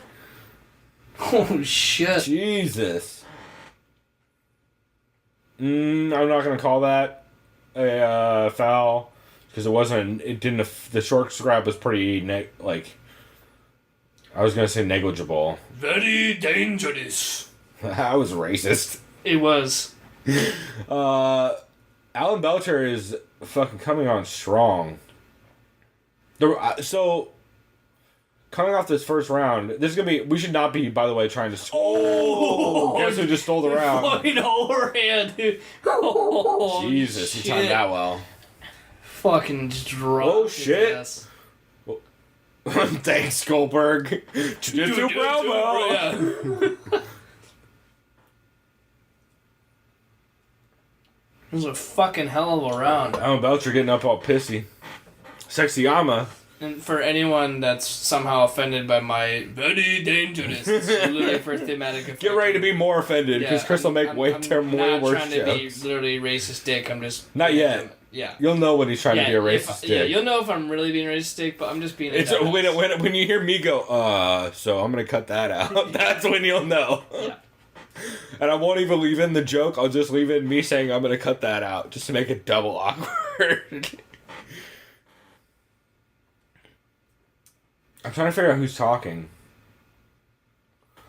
Oh, shit. Jesus. I'm not going to call that a foul. Because the short grab was pretty, I was going to say negligible. Very dangerous. That was racist. It was. Alan Belcher is fucking coming on strong. So, coming off this first round, we should not be, by the way, trying to... Oh! Guess who just stole the round? Fucking overhand, dude. Oh, Jesus, he timed that well. Fucking drunk. Oh, shit. Thanks, Goldberg. Jiu-Jitsu promo. Yeah. It was a fucking hell of a round. Alan Belcher getting up all pissy. Sexyama. And for anyone that's somehow offended by my very dangerous, it's literally for thematic effect. Get ready to be more offended, because Chris will make way worse jokes. I'm not trying to be literally racist dick, I'm just... Not yet. Yeah. You'll know when he's trying to be a racist dick. Yeah, you'll know if I'm really being racist dick, but I'm just being when you hear me go, so I'm going to cut that out, that's when you'll know. Yeah. And I won't even leave in the joke, I'll just leave in me saying I'm going to cut that out, just to make it double awkward. I'm trying to figure out who's talking.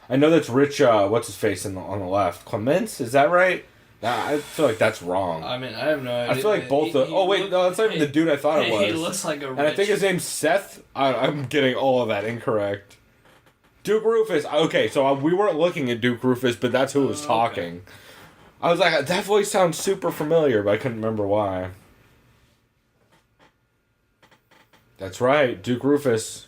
I know that's Rich, what's-his-face on the left. Clements? Is that right? Nah, I feel like that's wrong. I mean, I have no idea. I feel like both that's not even the dude I thought it was. He looks like a Rich. And I think his name's Seth. I'm getting all of that incorrect. Duke Rufus. Okay, so we weren't looking at Duke Rufus, but that's who was talking. Okay. I was like, that voice sounds super familiar, but I couldn't remember why. That's right, Duke Rufus.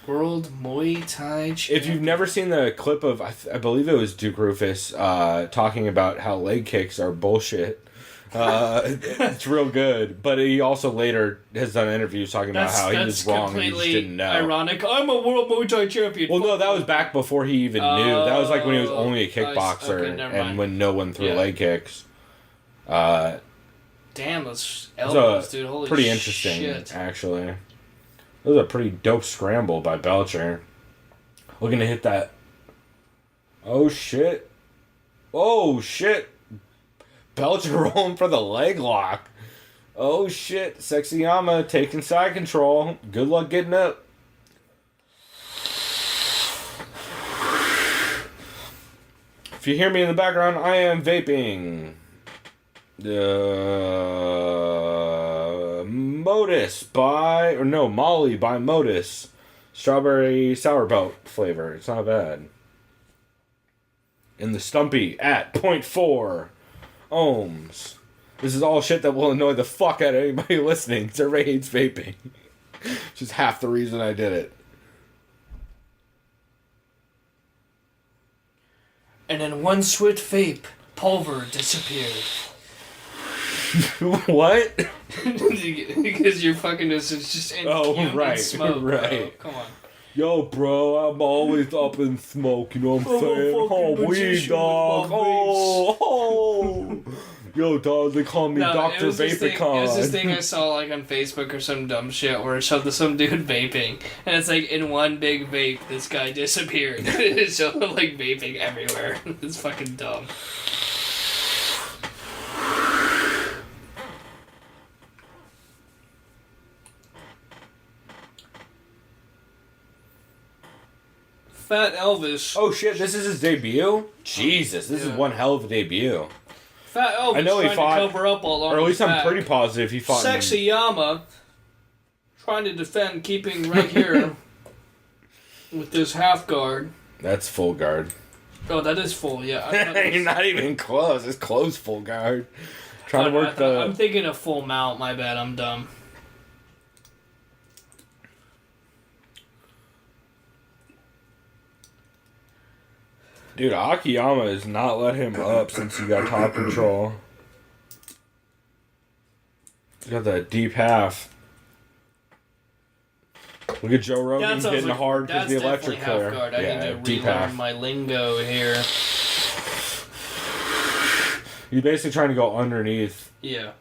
World Muay Thai champion. If you've never seen the clip of, I believe it was Duke Rufus talking about how leg kicks are bullshit. It's real good. But he also later has done interviews talking about how he was wrong and he just didn't know. Ironic. I'm a World Muay Thai champion. Well, no, that was back before he even knew. That was like when he was only a kickboxer and when no one threw leg kicks. Damn, those elbows, dude. Holy shit. Pretty interesting, actually. That was a pretty dope scramble by Belcher. Looking to hit that. Oh, shit. Oh, shit. Belcher rolling for the leg lock. Oh, shit. Sexyama taking side control. Good luck getting up. If you hear me in the background, I am vaping. Molly by Modus. Strawberry sourdough flavor. It's not bad. And the Stumpy at 0.4 ohms. This is all shit that will annoy the fuck out of anybody listening. Survey hates vaping. Which is half the reason I did it. And in one swift vape, Pulver disappeared. What? Because you're fucking just right, smoke, right. Bro. Come on. Yo, bro, I'm always up in smoke, you know what I'm saying? Oh, weed, dog. Oh. Yo, dog, they call me Dr. Vapicon. It was this thing I saw like on Facebook or some dumb shit where it showed some dude vaping. And it's like, in one big vape, this guy disappeared. It showed him like vaping everywhere. It's fucking dumb. Fat Elvis. Oh shit, this is his debut? Jesus, this is one hell of a debut. Fat Elvis I know he fought, to cover up all on or at least his I'm back. pretty positive he fought. Sexyama trying to defend, keeping right here with this half guard. That's full guard. Oh, that is full, yeah. You're not even close. It's close full guard. Trying to work I'm thinking of full mount, my bad, I'm dumb. Dude, Akiyama has not let him up since he got top control. He's got that deep half. Look at Joe Rogan sounds getting like- hard because that's the electric definitely clear. half guard. I need to deep relearn half. my lingo here. He's basically trying to go underneath Yeah.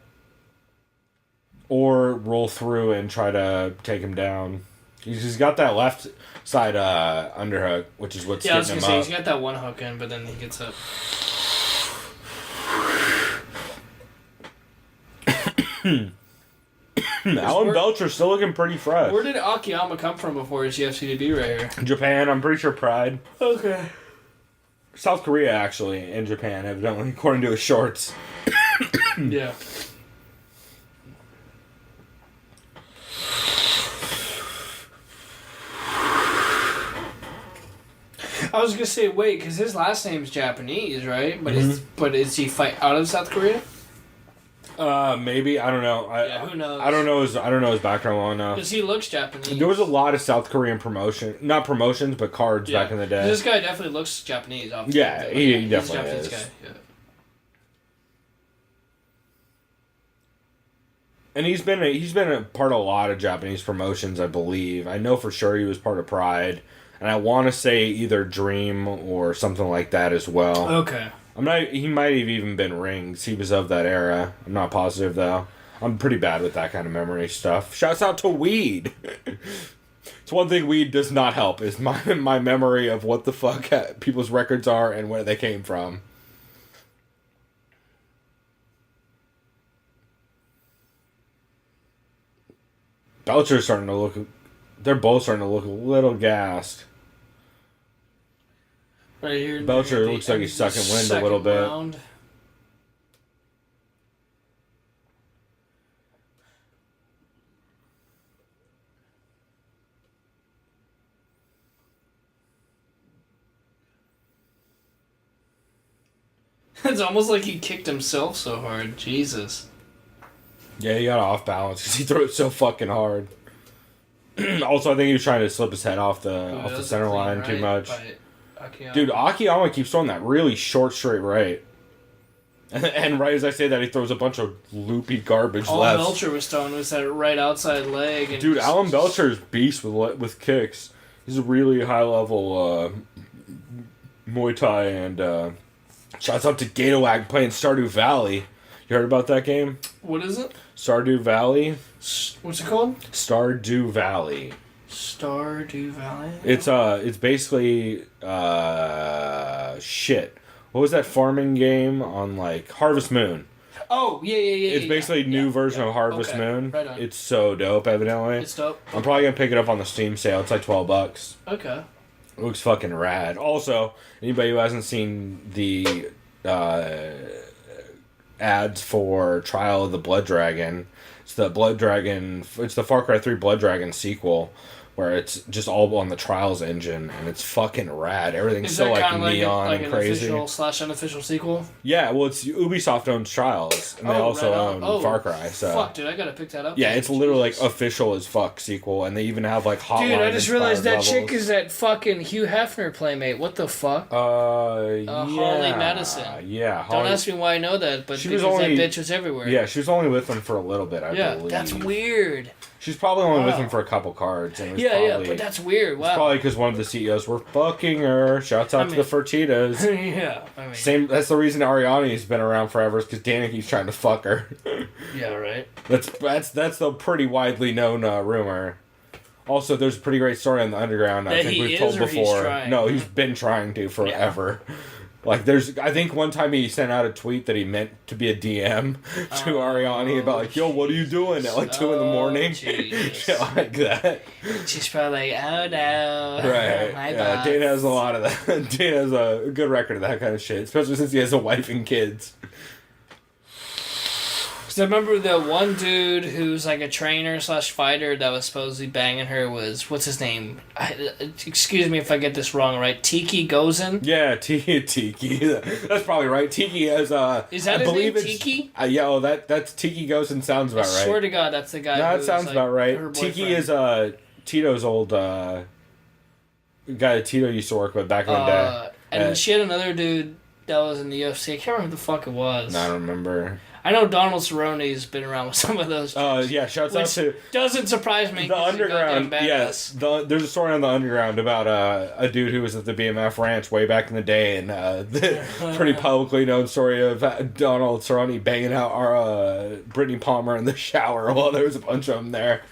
or roll through and try to take him down. He's got that left side underhook, which is what's Yeah, I was getting gonna him say up. he's got that one hook in, but then he gets up. Alan Belcher's still looking pretty fresh. Where did Akiyama come from before his UFC debut right here? Japan, I'm pretty sure Pride. Okay. South Korea, actually, and Japan, evidently, according to his shorts. Yeah. I was gonna say wait, because his last name's Japanese, right? But but is he fight out of South Korea? Maybe, I don't know. Who knows? I don't know his background long enough. Because he looks Japanese. There was a lot of South Korean not promotions, but cards back in the day. This guy definitely looks Japanese. Obviously. Yeah, he definitely He's a Japanese is. guy. Yeah. And he's been a part of a lot of Japanese promotions, I believe. I know for sure he was part of Pride, and I want to say either Dream or something like that as well. Okay. He might have even been Rings. He was of that era. I'm not positive though. I'm pretty bad with that kind of memory stuff. Shouts out to weed. It's one thing weed does not help is my memory of what the fuck people's records are and where they came from. Belcher's starting to look. They're both starting to look a little gassed. Right here. Belcher looks like he's sucking wind a little bit. Round. It's almost like he kicked himself so hard. Jesus. Yeah, he got off balance because he threw it so fucking hard. Also, I think he was trying to slip his head off the center line too much. Dude, Akiyama keeps throwing that really short straight right. And right as I say that, he throws a bunch of loopy garbage All left. Belcher was throwing was that right outside leg. And Dude, Alan Belcher's beast with kicks. He's a really high level Muay Thai, and shouts out to Gatowag playing Stardew Valley. You heard about that game? What is it? Stardew Valley? What's it called? Stardew Valley. Stardew Valley? It's basically shit. What was that farming game on like Harvest Moon? Oh, yeah. It's basically a new version of Harvest Moon. Right on. It's so dope, evidently. It's dope. I'm probably gonna pick it up on the Steam sale. It's like $12. Okay. It looks fucking rad. Also, anybody who hasn't seen the ads for Trial of the Blood Dragon, it's the Far Cry 3 Blood Dragon sequel, where it's just all on the Trials engine, and it's fucking rad. Everything's so like neon and crazy. An official/unofficial sequel? Yeah, well, it's Ubisoft owns Trials, and they also own Far Cry. So fuck, dude, I gotta pick that up. yeah, it's literally like official as fuck sequel, and they even have like hotline. Dude, I just realized that levels. chick is that fucking Hugh Hefner playmate. What the fuck? Holly Madison. Yeah, Don't ask me why I know that, but because that bitch was everywhere. Yeah, she was only with him for a little bit, I believe. That's weird. She's probably only with him for a couple cards. And But that's weird. Wow. It's probably because one of the CEOs were fucking her. Shouts out to the Fertitas. Yeah, I mean. Same. That's the reason Ariani's been around forever, is because Daniki's trying to fuck her. Yeah, right. That's the pretty widely known rumor. Also, there's a pretty great story on the underground. I think we've told before. No, he's been trying to forever. Yeah. Like, I think one time he sent out a tweet that he meant to be a DM to Ariani about, like, yo, what are you doing at, like, 2 in the morning? Shit like that. She's probably like, oh, no. Right. Yeah, Dana has a lot of that. Dana has a good record of that kind of shit, especially since he has a wife and kids. I remember the one dude who's like a trainer/fighter that was supposedly banging her was, what's his name? Excuse me if I get this wrong, right? Tiki Gozen? Yeah, Tiki. That's probably right. Tiki has is that his name, Tiki? Yeah, that's Tiki Gozen sounds about right. I swear to God, that's the guy. No, that sounds about right. Tiki is Tito's old guy that Tito used to work with back in the day. And she had another dude that was in the UFC. I can't remember who the fuck it was. I don't remember. I know Donald Cerrone's been around with some of those. Yeah, shouts out to... Doesn't surprise me. The Underground, yes. There's a story on the Underground about a dude who was at the BMF ranch way back in the day, and the pretty publicly known story of Donald Cerrone banging out our Brittany Palmer in the shower while there was a bunch of them there.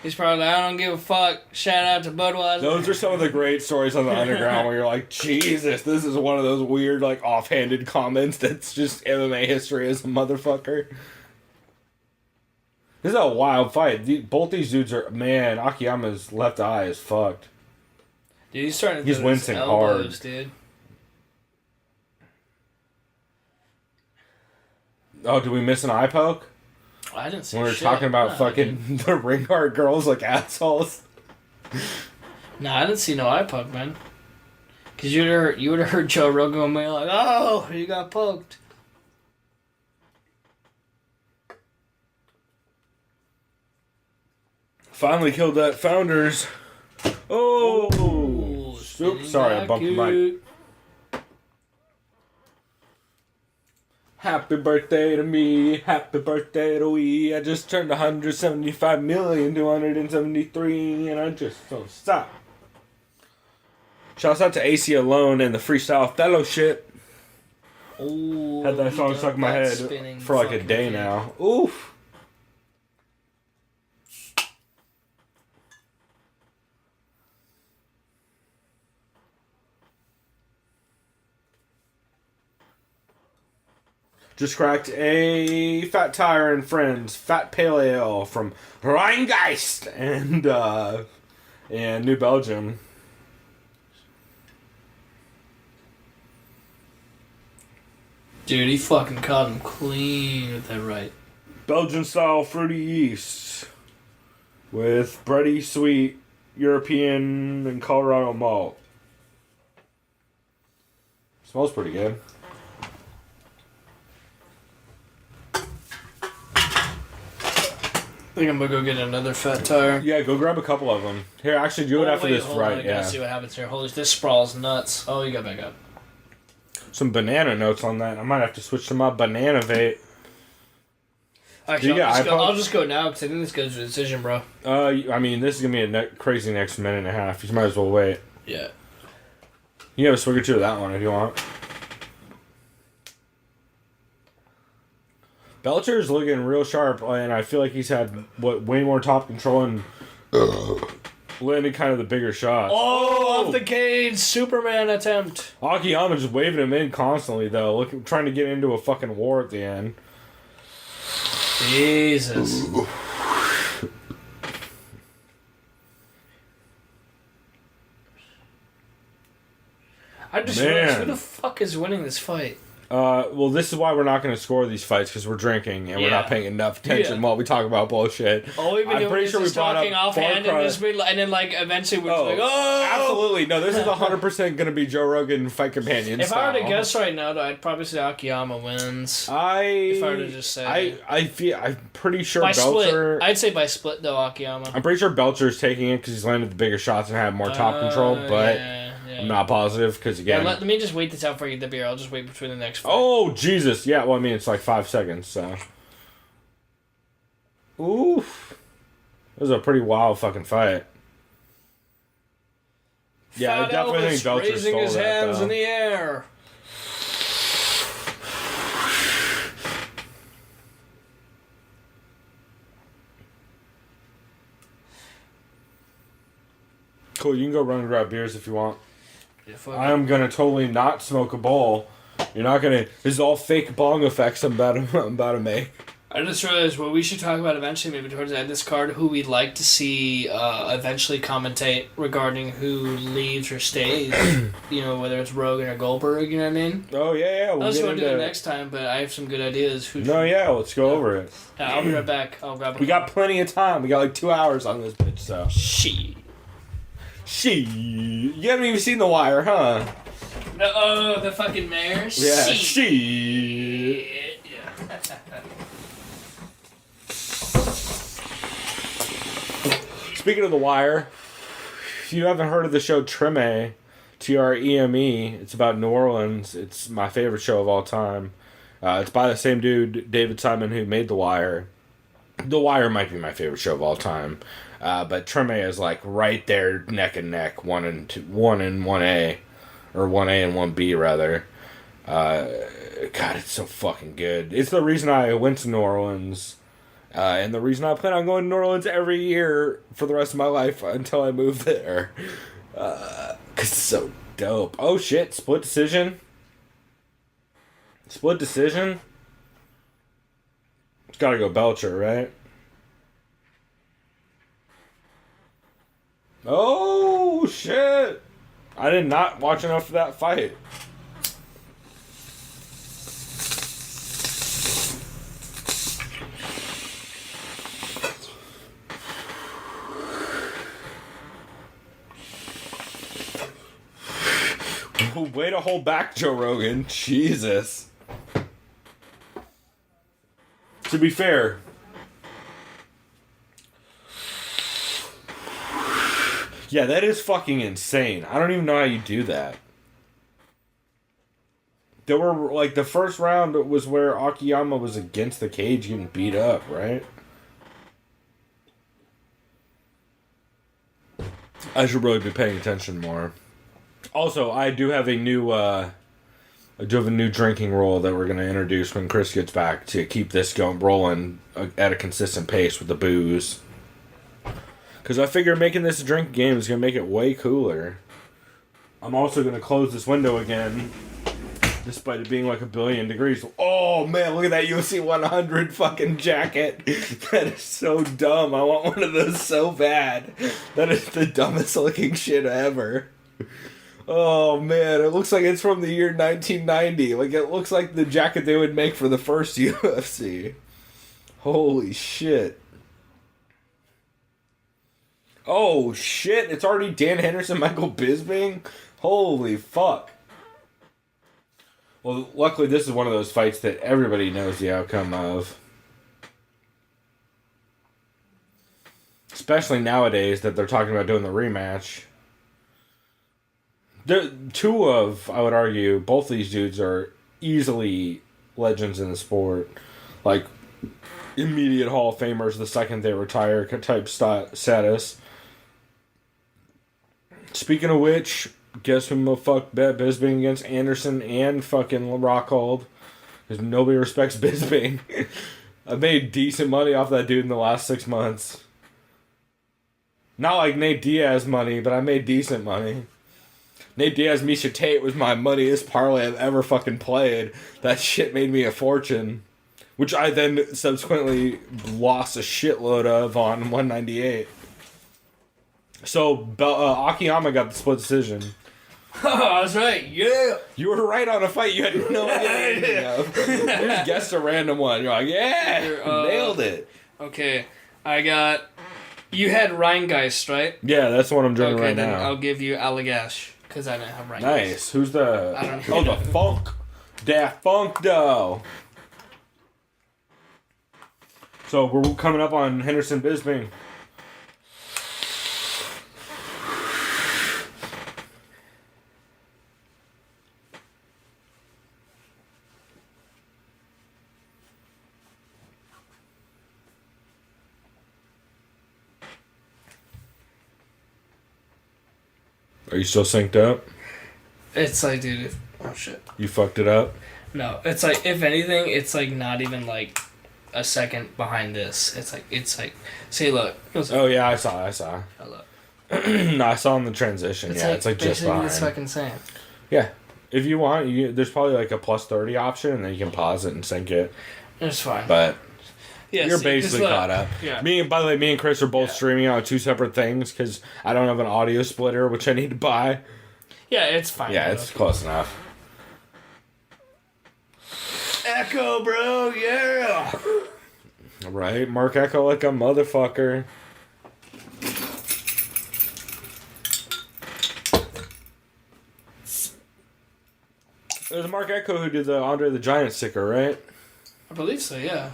He's probably like, I don't give a fuck. Shout out to Budweiser. Those are some of the great stories on the Underground where you're like, Jesus, this is one of those weird, like, offhanded comments that's just MMA history as a motherfucker. This is a wild fight. Both these dudes are... Man, Akiyama's left eye is fucked. Dude, he's starting to He's wincing elbows, hard. Dude. Oh, did we miss an eye poke? I didn't see When we were shit. talking about No, fucking the ring guard girls like assholes. No, I didn't see no eye poke, man. Because you would have heard Joe Rogan on me like, oh, you got poked. Finally killed that Founders. Oh! Oops, sorry, I bumped the mic. Happy birthday to me, happy birthday to we. I just turned 175,273 and I just don't stop. Shouts out to AC Alone and the Freestyle Fellowship. Oh, Had that song stuck in my head for like a day now. Oof. Just cracked a Fat Tire and Friends Fat Pale Ale from Rheingeist and New Belgium. Dude, he fucking caught him clean with that right. Belgian style fruity yeast with bready sweet European and Colorado malt. Smells pretty good. I think I'm gonna go get another Fat Tire. Yeah, go grab a couple of them. Here, actually, do it after this, right? I gotta see what happens here. Holy, this sprawl's nuts. Oh, you got back up. Some banana notes on that. I might have to switch to my banana vape. Actually, I'll just go now because I think this goes to decision, bro. I mean, this is gonna be a crazy next minute and a half. You might as well wait. Yeah. You have a swig or two of that one if you want. Belcher's looking real sharp, and I feel like he's had way more top control and landed kind of the bigger shots. Oh, off the cage, Superman attempt. Akiyama just waving him in constantly, though, trying to get into a fucking war at the end. Jesus. I just realized, who the fuck is winning this fight? Well, this is why we're not going to score these fights, because we're drinking and we're not paying enough attention while we talk about bullshit. All we've been doing is just talking offhand and then like eventually we're just like, oh! Absolutely. No, this is 100% going to be Joe Rogan Fight Companion If style. I were to guess right now, though, I'd probably say Akiyama wins. If I were to just say... I'm pretty sure by Belcher... split. I'd say by split, though, Akiyama. I'm pretty sure Belcher's taking it because he's landed the bigger shots and had more top control, but... Yeah. I'm not positive because again. Let me just wait this out for you, the beer. I'll just wait between the next fight. Oh Jesus! Yeah, well I mean it's like 5 seconds. So. Oof. It was a pretty wild fucking fight. Yeah, I definitely think Belcher raising stole his that, hands though. in the air. Cool. You can go run and grab beers if you want. Yeah, I'm gonna totally not smoke a bowl. You're not gonna. This is all fake bong effects I'm about to make. I just realized what we should talk about eventually, maybe towards the end of this card, who we'd like to see eventually commentate regarding who leaves or stays. You know, whether it's Rogan or Goldberg. You know what I mean? Oh yeah. We'll just want to do it next time, but I have some good ideas. Let's go over it. I'll be right back. I'll grab. We got plenty of time. We got like 2 hours on this bitch. So. You haven't even seen The Wire, huh? The fucking mayor? Yeah, Speaking of The Wire, if you haven't heard of the show Treme, Treme. It's about New Orleans. It's my favorite show of all time. It's by the same dude, David Simon, who made The Wire. The Wire might be my favorite show of all time. But Treme is like right there, neck and neck, 1 and 1A, or 1A and 1B rather. God, it's so fucking good. It's the reason I went to New Orleans, and the reason I plan on going to New Orleans every year for the rest of my life until I move there. Cause it's so dope. Oh shit! Split decision. Split decision. It's gotta go Belcher, right? Oh shit! I did not watch enough of that fight. Way to hold back, Joe Rogan. Jesus. To be fair, yeah, that is fucking insane. I don't even know how you do that. There were, like, the first round was where Akiyama was against the cage getting beat up, right? I should really be paying attention more. Also, I do have a new drinking rule that we're gonna introduce when Chris gets back to keep this going rolling at a consistent pace with the booze. Because I figure making this a drink game is gonna make it way cooler. I'm also gonna close this window again, despite it being like 1,000,000,000 degrees. Oh man, look at that UFC 100 fucking jacket. That is so dumb. I want one of those so bad. That is the dumbest looking shit ever. Oh man, it looks like it's from the year 1990. Like, it looks like the jacket they would make for the first UFC. Holy shit. Oh shit, it's already Dan Henderson, Michael Bisping? Holy fuck. Well, luckily this is one of those fights that everybody knows the outcome of. Especially nowadays that they're talking about doing the rematch. Two of, I would argue, both these dudes are easily legends in the sport. Like, immediate Hall of Famers the second they retire type status. Speaking of which, guess who the fuck bet Bisping against Anderson and fucking Rockhold? Because nobody respects Bisping. I made decent money off that dude in the last 6 months. Not like Nate Diaz money, but I made decent money. Nate Diaz, Miesha Tate was my moneyest parlay I've ever fucking played. That shit made me a fortune. Which I then subsequently lost a shitload of on 198. So, Akiyama got the split decision. Oh, I was right. Yeah. You were right on a fight you had no idea anything of. You just guessed a random one. You're like, yeah, nailed it. Okay, I got... You had Rheingeist, right? Yeah, that's what I'm drinking right then now. I'll give you Allagash, because I didn't have Rheingeist. Nice. Who's the... I don't know. Oh, the Funk. Daft Funk, though. So, we're coming up on Henderson Bisping. Are you still synced up? It's like, dude, oh shit. You fucked it up? No, it's like, if anything, it's like not even like a second behind this. It's like, see, look. Oh yeah, I saw. Oh, look. No, I saw in the transition. It's it's like just behind. It's fucking same. Yeah. If you want, there's probably like a plus 30 option, and then you can pause it and sync it. It's fine. But yeah, you're basically caught up. Yeah. By the way, me and Chris are both streaming out 2 separate things because I don't have an audio splitter, which I need to buy. Yeah, it's fine. Yeah, it's close enough. Echo, bro, yeah. Right, Mark Echo like a motherfucker. It was Mark Echo who did the Andre the Giant sticker, right? I believe so, yeah.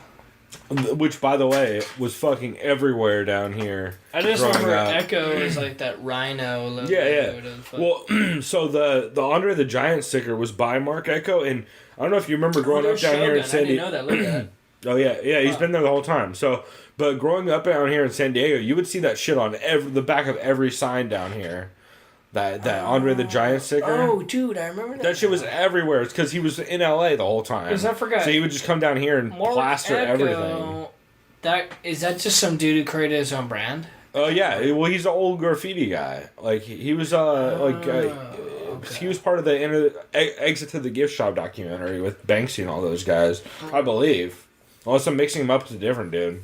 which, by the way, was fucking everywhere down here. I just growing remember up. Echo is like that rhino logo. Yeah. Well, so the Andre the Giant sticker was by Mark Echo, and I don't know if you remember growing up down here in San Diego. I didn't know that. Look at that. Oh yeah, he's been there the whole time. So, but growing up down here in San Diego, you would see that shit on the back of every sign down here. That Andre the Giant sticker. Oh, dude, I remember that. That shit was everywhere. It's because he was in LA the whole time. Because I forgot. So he would just come down here and plaster everything. Is that just some dude who created his own brand? Oh yeah, well he's an old graffiti guy. Like he was he was part of the Exit to the Gift Shop documentary with Banksy and all those guys, I believe. Unless I'm mixing him up with a different dude.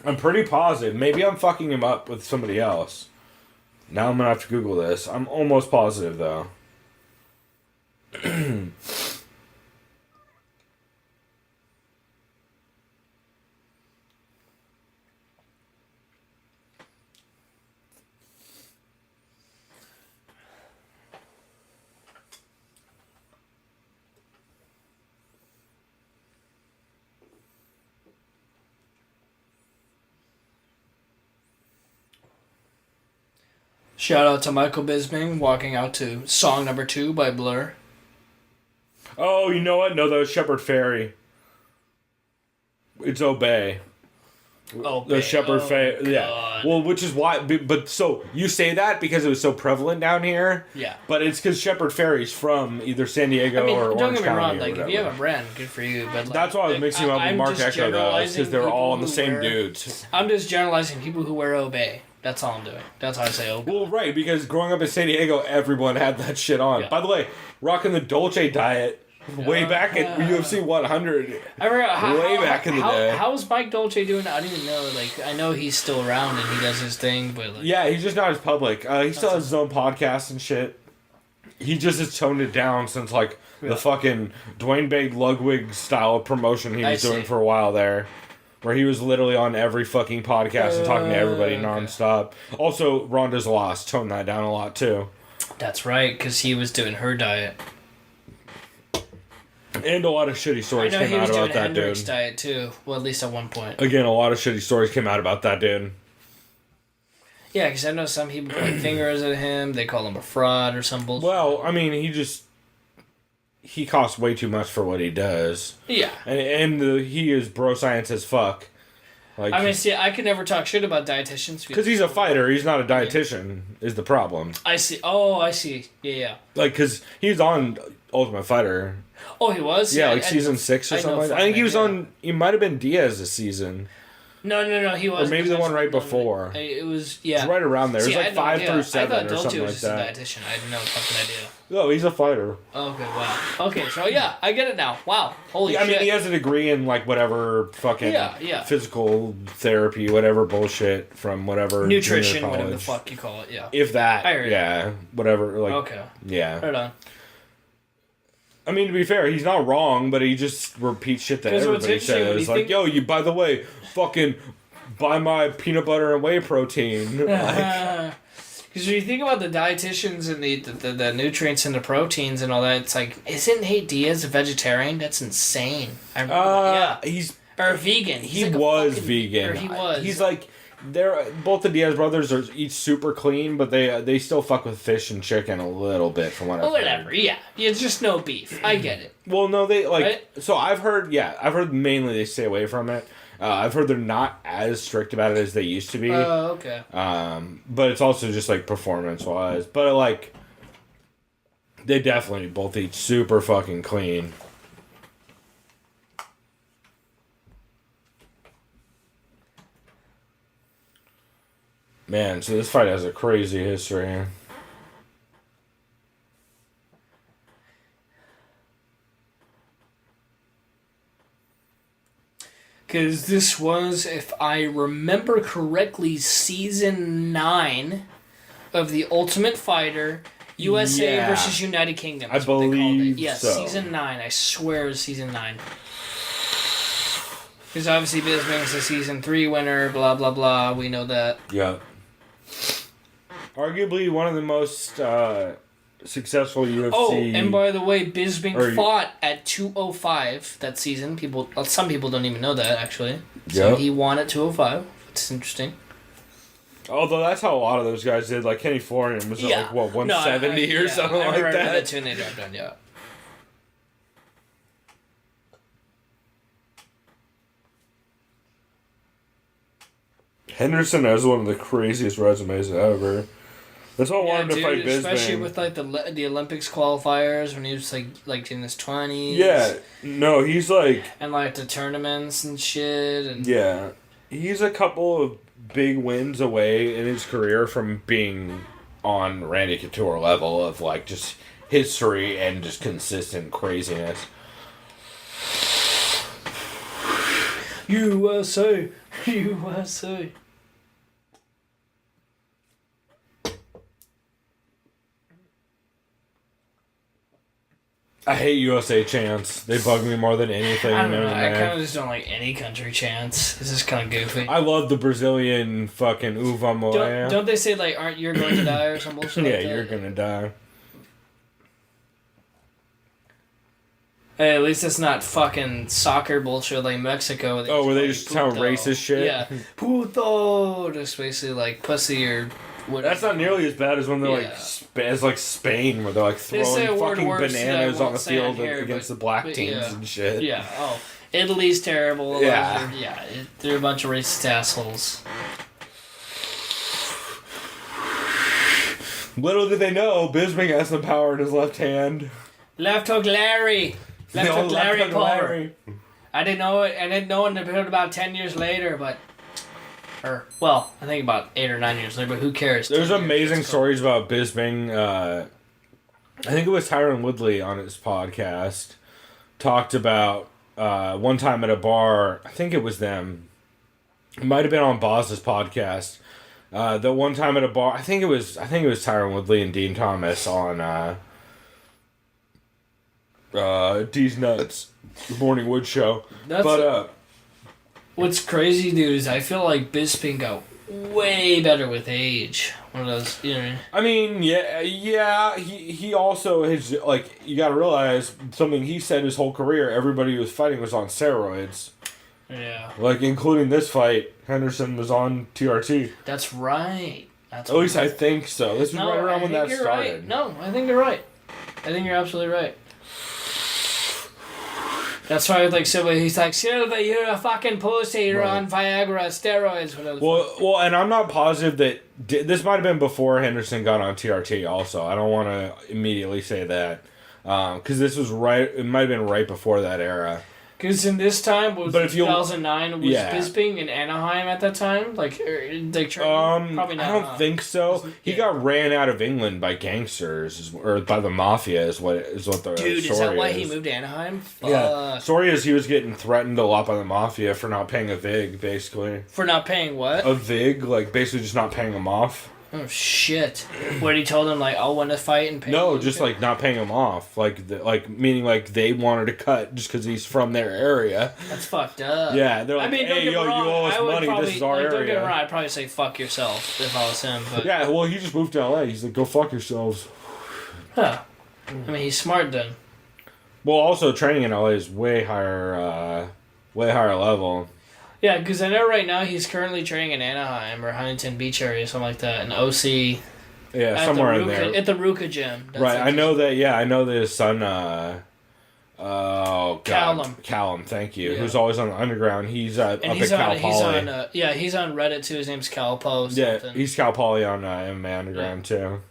I'm pretty positive. Maybe I'm fucking him up with somebody else. Now I'm gonna have to Google this. I'm almost positive though. Shout out to Michael Bisping walking out to song number 2 by Blur. Oh, you know what? No, that was Shepherd Ferry. It's Obey. The Shepherd Ferry. Yeah. Well, which is why. But so you say that because it was so prevalent down here. Yeah. But it's because Shepherd Ferry's from either San Diego or Orange County. Don't get me wrong. Like, if you have a brand, good for you. But like, that's why I was mixing up with Mark Echo though, because they're all the same dudes. I'm just generalizing people who wear Obey. That's all I'm doing. That's how I say Obey. Well, right, because growing up in San Diego, everyone had that shit on. Yeah. By the way, rocking the Dolce diet. Way back at UFC 100. I forgot way back in the day. How's Mike Dolce doing? I don't even know. Like, I know he's still around and he does his thing, but like, yeah, he's just not as public. He still has his own podcast and shit. He just has toned it down since like the fucking Dwayne Bade Ludwig style of promotion he was doing for a while there, where he was literally on every fucking podcast and talking to everybody nonstop. Also, Ronda's Lost toned that down a lot too. That's right, because he was doing her diet. And a lot of shitty stories came out about that dude. Hendrix diet too. Well, at least at one point. Again, a lot of shitty stories came out about that dude. Yeah, because I know some people point fingers at him. They call him a fraud or some bullshit. Well, I mean, he costs way too much for what he does. Yeah. And he is bro science as fuck. Like, I mean, see, I could never talk shit about dietitians. Because he's a fighter. He's not a dietitian, is the problem. I see. Oh, I see. Yeah. Like, because he's on Ultimate Fighter. Oh, he was? Yeah, like season 6 or something like that. I think he was on... He might have been Diaz's season. No, he was. Or maybe the one right before. It was, yeah. It was right around there. See, it was like 5 through 7 or something like that. I thought Dolce was just a dietitian. I had no fucking idea. No, he's a fighter. Okay, wow. Okay, so yeah, I get it now. Wow. Holy shit. I mean, he has a degree in like whatever fucking physical therapy, whatever bullshit from whatever nutrition, whatever the fuck you call it. Yeah. If that, I heard yeah, whatever. Like, okay. Yeah. Right on. I mean, to be fair, he's not wrong, but he just repeats shit that everybody says. Like, yo, you, by the way, fucking buy my peanut butter and whey protein. Like, because when you think about the dietitians and the nutrients and the proteins and all that, it's like, isn't Nate Diaz a vegetarian? That's insane. He's or a vegan. He was vegan. Or he was. He's like, both the Diaz brothers are each super clean, but they still fuck with fish and chicken a little bit from what I've whatever. heard. Yeah, it's just no beef. I get it. Well, no, they like. Right? So I've heard mainly they stay away from it. I've heard they're not as strict about it as they used to be. Oh, okay. But it's also just like performance-wise. But like, they definitely both eat super fucking clean. Man, so this fight has a crazy history. Because this was, if I remember correctly, season 9 of The Ultimate Fighter, USA versus United Kingdom. I believe Yes, so. season 9. I swear it was season 9. Because obviously Bisping's a season 3 winner, blah, blah, blah. We know that. Yeah. Arguably one of the most successful UFC. Oh, and by the way, Bisping fought at 205 that season. Some people don't even know that, actually. So he won at 205. It's interesting. Although that's how a lot of those guys did. Like Kenny Florian was at 170 or something like that. I that too, and they dropped down, yeah. Henderson has one of the craziest resumes ever. That's why I wanted to fight Bisping. Especially with like the Olympics qualifiers when he was like in his 20s. Yeah, no, he's like and like the tournaments and shit. And yeah, he's a couple of big wins away in his career from being on Randy Couture level of like just history and just consistent craziness. USA, USA. I hate USA chants. They bug me more than anything. I don't know. I kind of just don't like any country chants. It's just kind of goofy. I love the Brazilian fucking Uva Moya. Don't they say like, aren't you going to die or some bullshit like that? Yeah, you're gonna die. Hey, at least it's not fucking soccer bullshit like Mexico. Where they just sound racist shit? Yeah. Puto! Just basically like pussy or whatever. That's not nearly as bad as when they're like Spain, where they're like throwing fucking bananas on the field against the black teams and shit. Yeah, Italy's terrible. Yeah. They're a bunch of racist assholes. Little did they know, Bisping has some power in his left hand. Left hook Larry! Left hook Larry Power. I didn't know it. I didn't know it until about 10 years later, but... I think about 8 or 9 years later, but who cares? There's amazing stories about Bisping. I think it was Tyron Woodley on his podcast talked about one time at a bar. I think it was them. It might have been on Boz's podcast. The one time at a bar. I think it was Tyron Woodley and Dean Thomas on D's Nuts, the Morning Wood Show. What's crazy, dude, is I feel like Bisping got way better with age. One of those, you know. I mean, yeah. He also has, like, you got to realize something he said his whole career. Everybody he was fighting was on steroids. Yeah. Like, including this fight, Henderson was on TRT. That's right. At least I think so. This was right around when that started. Right. No, I think you're right. I think you're absolutely right. That's why, like, Silva, he's like, Silva, you're a fucking pussy, you're on Viagra, steroids, whatever. Well, and I'm not positive that... This might have been before Henderson got on TRT also. I don't want to immediately say that. Because this was right... It might have been right before that era. Because in this time, was 2009, was Bisping in Anaheim at that time? Like training? Probably not. I don't think so. He got ran out of England by gangsters, or by the mafia, is what the Dude, story is that why he moved to Anaheim? Yeah. Story is he was getting threatened a lot by the mafia for not paying a VIG, basically. For not paying what? A VIG, like basically just not paying them off. Oh shit! What he told him, like, I'll win a fight and pay. No, just like not paying him off, meaning like they wanted to cut just because he's from their area. That's fucked up. Yeah, they're like, hey, you owe us money. This is our area. Don't get me wrong. I'd probably say fuck yourself if I was him. But yeah, well, he just moved to LA. He's like, go fuck yourselves. Huh? I mean, he's smart then. Well, also training in LA is way higher level. Yeah, because I know right now he's currently training in Anaheim or Huntington Beach area, or something like that, in OC. Yeah, somewhere in there. At the Ruka gym. That's right, I know that, I know that his son, Callum, thank you, who's always on the underground. He's up at Cal Poly. He's on Reddit too, his name's Cal Po. Yeah, he's Cal Poly on MMA Underground too.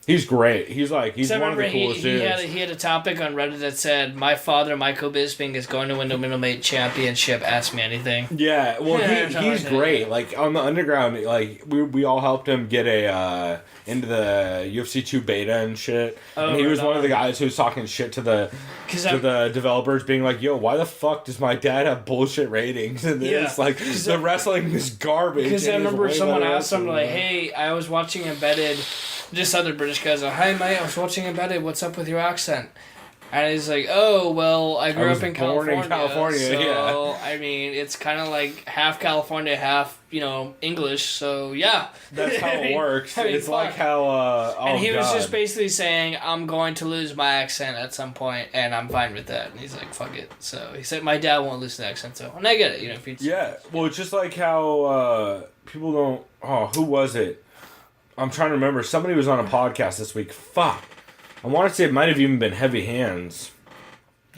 He's great. He's one of the coolest dudes. He had a topic on Reddit that said, "My father, Michael Bisping, is going to win the middleweight championship. Ask me anything." Yeah, well, he's great. Like on the underground, like we all helped him get into the UFC 2 beta and shit. And he was one of the guys who was talking shit to the developers, being like, "Yo, why the fuck does my dad have bullshit ratings?" And it's like the wrestling is garbage. Because I remember someone asked him like, "Hey, I was watching Embedded." Just other British guys are, "Hi mate, I was watching Embedded, what's up with your accent?" And he's like, oh, well, I grew up in California. So, yeah. I mean, it's kind of like half California, half, English. So, yeah. That's how it works. I mean, it's like how, and he was just basically saying, I'm going to lose my accent at some point, and I'm fine with that. And he's like, fuck it. So, he said, my dad won't lose the accent, so, and I get it, if he's... Yeah, well, it's just like how, people don't... Oh, who was it? I'm trying to remember. Somebody was on a podcast this week. Fuck. I want to say it might have even been Heavy Hands.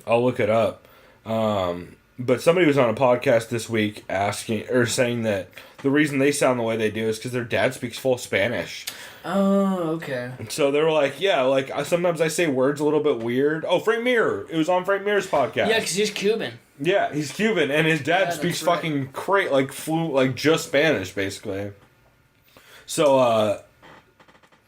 I'll look it up. But somebody was on a podcast this week saying that the reason they sound the way they do is because their dad speaks full Spanish. Oh, okay. So they were like, yeah, like sometimes I say words a little bit weird. Oh, Frank Mir. It was on Frank Mir's podcast. Yeah, because he's Cuban. Yeah, he's Cuban, and his dad speaks fucking just Spanish, basically.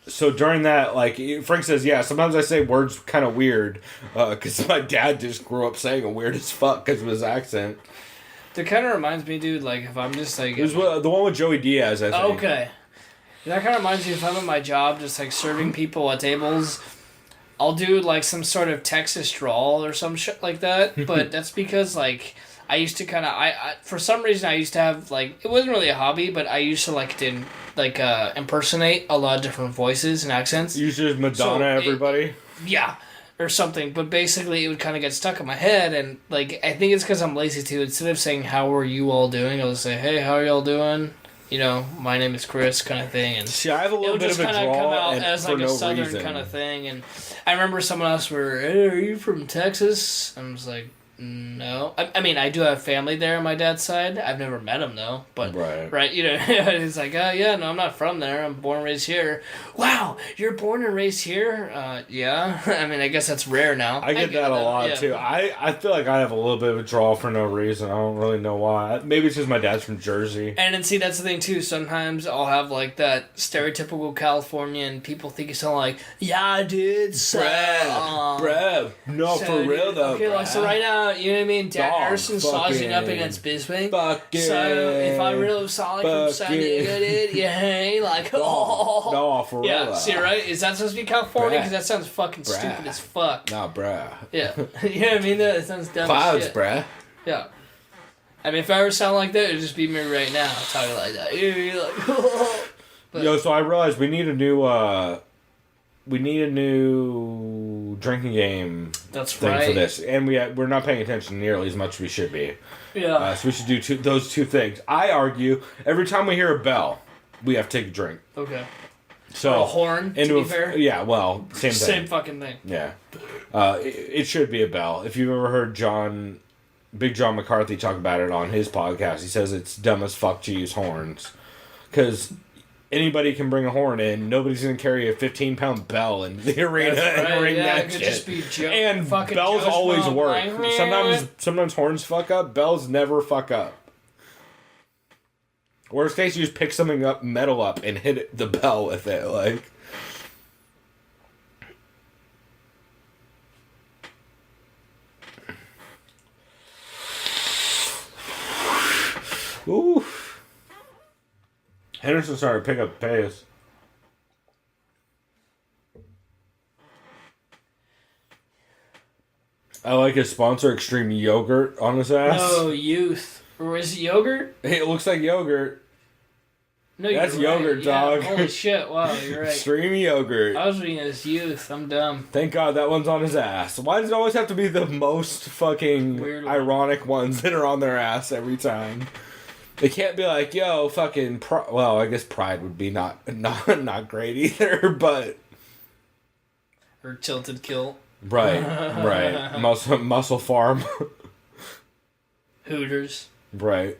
So during that, like, Frank says, yeah, sometimes I say words kind of weird, because my dad just grew up saying them weird as fuck because of his accent. That kind of reminds me, dude, like, if I'm just, like... It was the one with Joey Diaz, I think. Okay. That kind of reminds me, if I'm at my job, just, like, serving people at tables, I'll do, like, some sort of Texas drawl or some shit like that, but that's because, like... I used to kind of, I for some reason I used to have, like, it wasn't really a hobby, but I used to, like, impersonate a lot of different voices and accents. You just Madonna everybody? Yeah, or something, but basically it would kind of get stuck in my head, and, like, I think it's because I'm lazy too. Instead of saying, how are you all doing, I'll say, hey, how are y'all doing? My name is Chris, kind of thing. And see, I have a little bit of a draw, come out as like a southern kind of thing. And I remember someone else hey, are you from Texas? I was like, no. I mean, I do have family there on my dad's side. I've never met him, though. But, right, he's like, yeah, no, I'm not from there. I'm born and raised here. Wow, you're born and raised here? Yeah. I mean, I guess that's rare now. I get that a lot, too. I feel like I have a little bit of a draw for no reason. I don't really know why. Maybe it's just my dad's from Jersey. And then, see, that's the thing, too. Sometimes I'll have, like, that stereotypical Californian, people think you sound like, yeah, dude, so... Bruh. No, so, for real, though, okay, like, so right now, you know what I mean? Dan Harrison's sloshing up against Bisbee. So if I really sound like from San Diego, dude, yeah, like, oh. No, for real. Yeah, see, right? Is that supposed to be California? Because that sounds fucking stupid as fuck. Nah, bruh. Yeah. You know what I mean? That sounds dumb Clouds, as shit. Bruh. Yeah. I mean, if I ever sound like that, it'd just be me right now, talking like that. You'd be like, oh. Yo, so I realized we need a new drinking game thing for this. And we're not paying attention nearly as much as we should be. Yeah. So we should do those two things. I argue, every time we hear a bell, we have to take a drink. Okay. So or a horn, to be fair? Yeah, well, same thing. Same fucking thing. Yeah. It should be a bell. If you've ever heard Big John McCarthy talk about it on his podcast, he says it's dumb as fuck to use horns. Because... anybody can bring a horn in. Nobody's gonna carry a 15-pound bell in the arena and ring that shit. Just be and bells always work. Sometimes horns fuck up. Bells never fuck up. Worst case, you just pick something up, metal up, and hit the bell with it. Like, ooh. Henderson started to pick up the pace. I like his sponsor, Extreme Yogurt, on his ass. No, Youth. Or is it yogurt? Hey, it looks like yogurt. No, that's yogurt, dog. Yeah, holy shit, wow, you're right. Extreme Yogurt. I was reading his Youth. I'm dumb. Thank God that one's on his ass. Why does it always have to be the most fucking weird ironic ones that are on their ass every time? They can't be like, yo, fucking... well, I guess Pride would be not great either, but... or Tilted Kilt. Right. Muscle Farm. Hooters. Right.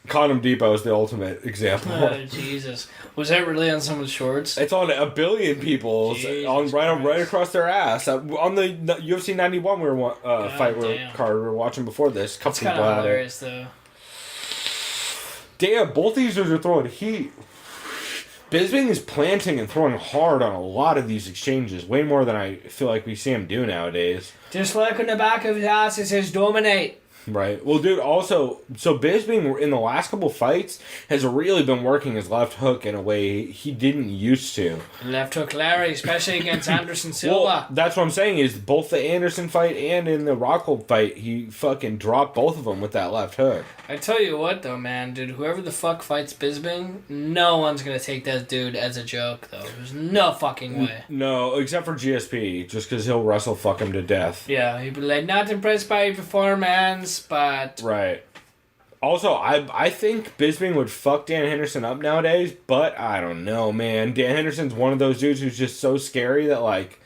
Condom Depot is the ultimate example. Oh, Jesus. Was that really on someone's shorts? It's on a billion people's. Right across their ass. On the UFC 91 card we were watching before this. That's kind of hilarious, though. Damn, both these dudes are throwing heat. Bisping is planting and throwing hard on a lot of these exchanges. Way more than I feel like we see him do nowadays. Just look in the back of his ass, it says dominate. Right. Well, dude, also, so Bisping in the last couple fights has really been working his left hook in a way he didn't used to. Left hook Larry, especially against Anderson Silva. Well, that's what I'm saying is both the Anderson fight and in the Rockhold fight, he fucking dropped both of them with that left hook. I tell you what, though, man, dude, whoever the fuck fights Bisping, no one's gonna take that dude as a joke, though. There's no fucking way. No, except for GSP, just because he'll wrestle fuck him to death. Yeah, he'd be like, not impressed by your performance, but... Right. Also, I think Bisping would fuck Dan Henderson up nowadays, but I don't know, man. Dan Henderson's one of those dudes who's just so scary that, like,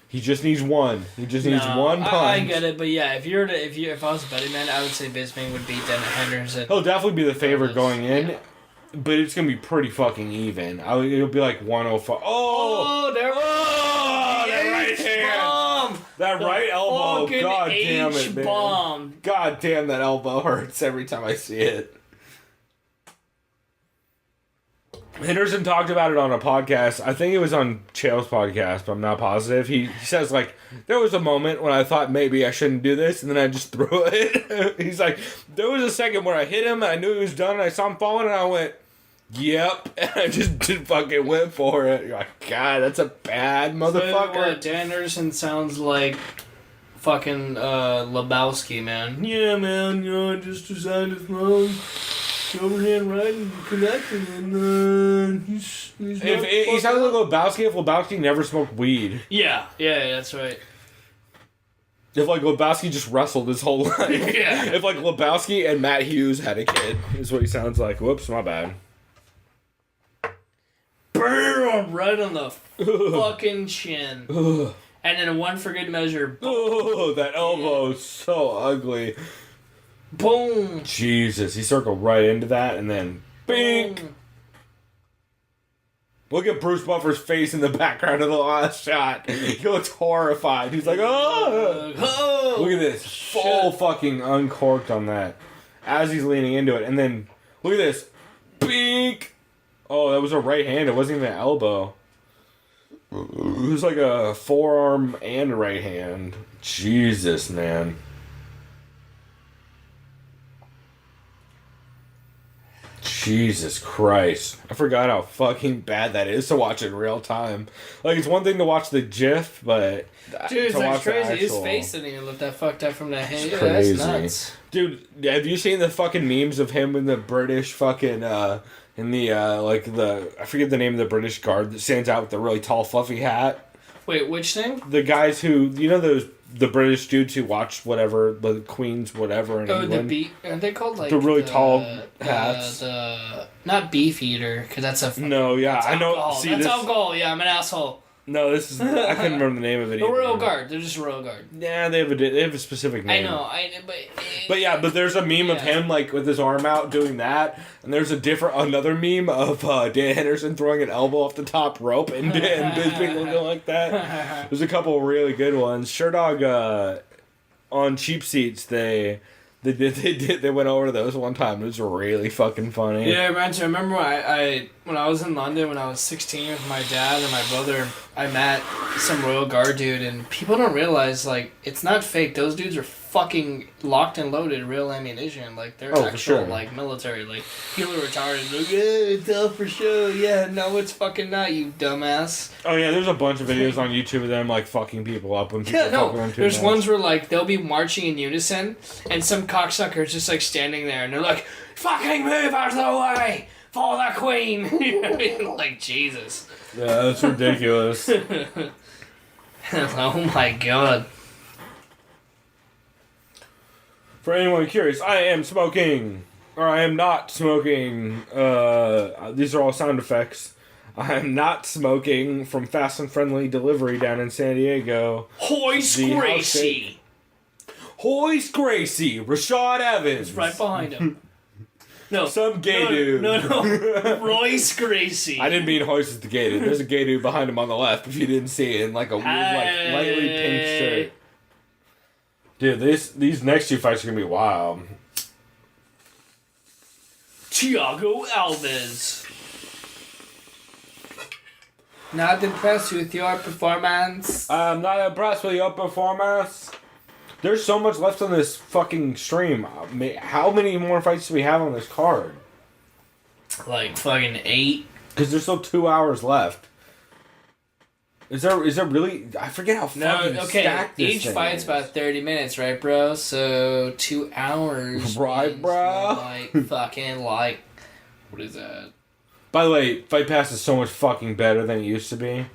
he just needs one. He just needs one punch. I get it, but yeah, if I was a betting man, I would say Bisping would beat Dan Henderson. He'll definitely be the favorite going in, yeah. But it's gonna be pretty fucking even. It'll be like 105. Oh, there! Oh, that right hand, that right elbow. God damn it, man! Bomb. God damn, that elbow hurts every time I see it. Henderson talked about it on a podcast. I think it was on Chael's podcast, but I'm not positive. He says, like, there was a moment when I thought maybe I shouldn't do this, and then I just threw it. He's like, there was a second where I hit him, and I knew he was done, and I saw him falling, and I went, yep. And I just fucking went for it. You're like, God, that's a bad motherfucker. So what, Dan Henderson sounds like fucking Lebowski, man. Yeah, man, I just decided to throw overhand right and connecting, and he's he sounds like Lebowski if Lebowski never smoked weed. Yeah, that's right. If, like, Lebowski just wrestled his whole life. Yeah. If, like, Lebowski and Matt Hughes had a kid, is what he sounds like. Whoops, my bad. Burn right on the fucking chin. And then one for good measure. Oh, that elbow is so ugly. Boom. Jesus, he circled right into that and then bink. Boom. Look at Bruce Buffer's face in the background of the last shot. He looks horrified. He's like, oh! Look at this. Full fucking uncorked on that. As he's leaning into it. And then, look at this. Bink! Oh, that was a right hand. It wasn't even an elbow. It was like a forearm and a right hand. Jesus, man. Jesus Christ. I forgot how fucking bad that is to watch in real time. Like, it's one thing to watch the GIF, but... Dude, it's like crazy. His face didn't even look that fucked up from that hand. Yeah, crazy. That's nuts. Dude, have you seen the fucking memes of him in the British fucking, in the, I forget the name of the British guard that stands out with the really tall, fluffy hat? Wait, which thing? The guys who, you know the British dudes who watch whatever, the Queen's whatever in England? Aren't they called, like... The really tall hats? Not Beefeater, because that's a... No, yeah, I know... Alcohol. See, that's alcohol, yeah, I'm an asshole. No, this is... I couldn't remember the name of it either. The Royal Guard. They're just Royal Guard. Yeah, they have a specific name. I know, but there's a meme of him, like, with his arm out doing that, and there's another meme of Dan Henderson throwing an elbow off the top rope and Bisping looking like that. There's a couple of really good ones. Sherdog, on Cheap Seats, they went over to those one time. It was really fucking funny. Yeah, man. I remember when I was in London when I was 16 with my dad and my brother, I met some Royal Guard dude, and people don't realize, like, it's not fake. Those dudes are fucking locked and loaded real ammunition. Like, they're actual, like, military. Like, people are retarded. Like, yeah, it's all for show. Yeah, no, it's fucking not, you dumbass. Oh, yeah, there's a bunch of videos on YouTube of them, like, fucking people up when people fuck them too There's much. Ones where, like, they'll be marching in unison, and some cocksucker's just, like, standing there, and they're like, fucking move out of the way for the Queen. You know what I mean? Like, Jesus. Yeah, that's ridiculous. Oh, my God. For anyone curious, I am smoking. Or I am not smoking. These are all sound effects. I am not smoking from Fast and Friendly Delivery down in San Diego. Hoist Gracie! Hoist Gracie! Rashad Evans! It's right behind him. No. Some gay dude. No. Royce Gracie. I didn't mean Hoist is the gay dude. There's a gay dude behind him on the left if you didn't see it in like a weird, like lightly pink shirt. Dude, these next two fights are gonna be wild. Thiago Alves. Not impressed with your performance. I'm not impressed with your performance. There's so much left on this fucking stream. How many more fights do we have on this card? Like fucking 8. Because there's still 2 hours left. Is there really? I forget how fucking stacked this each thing fight's is. about 30 minutes, right, bro? So 2 hours. Right, bro? Like, fucking, like, what is that? By the way, Fight Pass is so much fucking better than it used to be.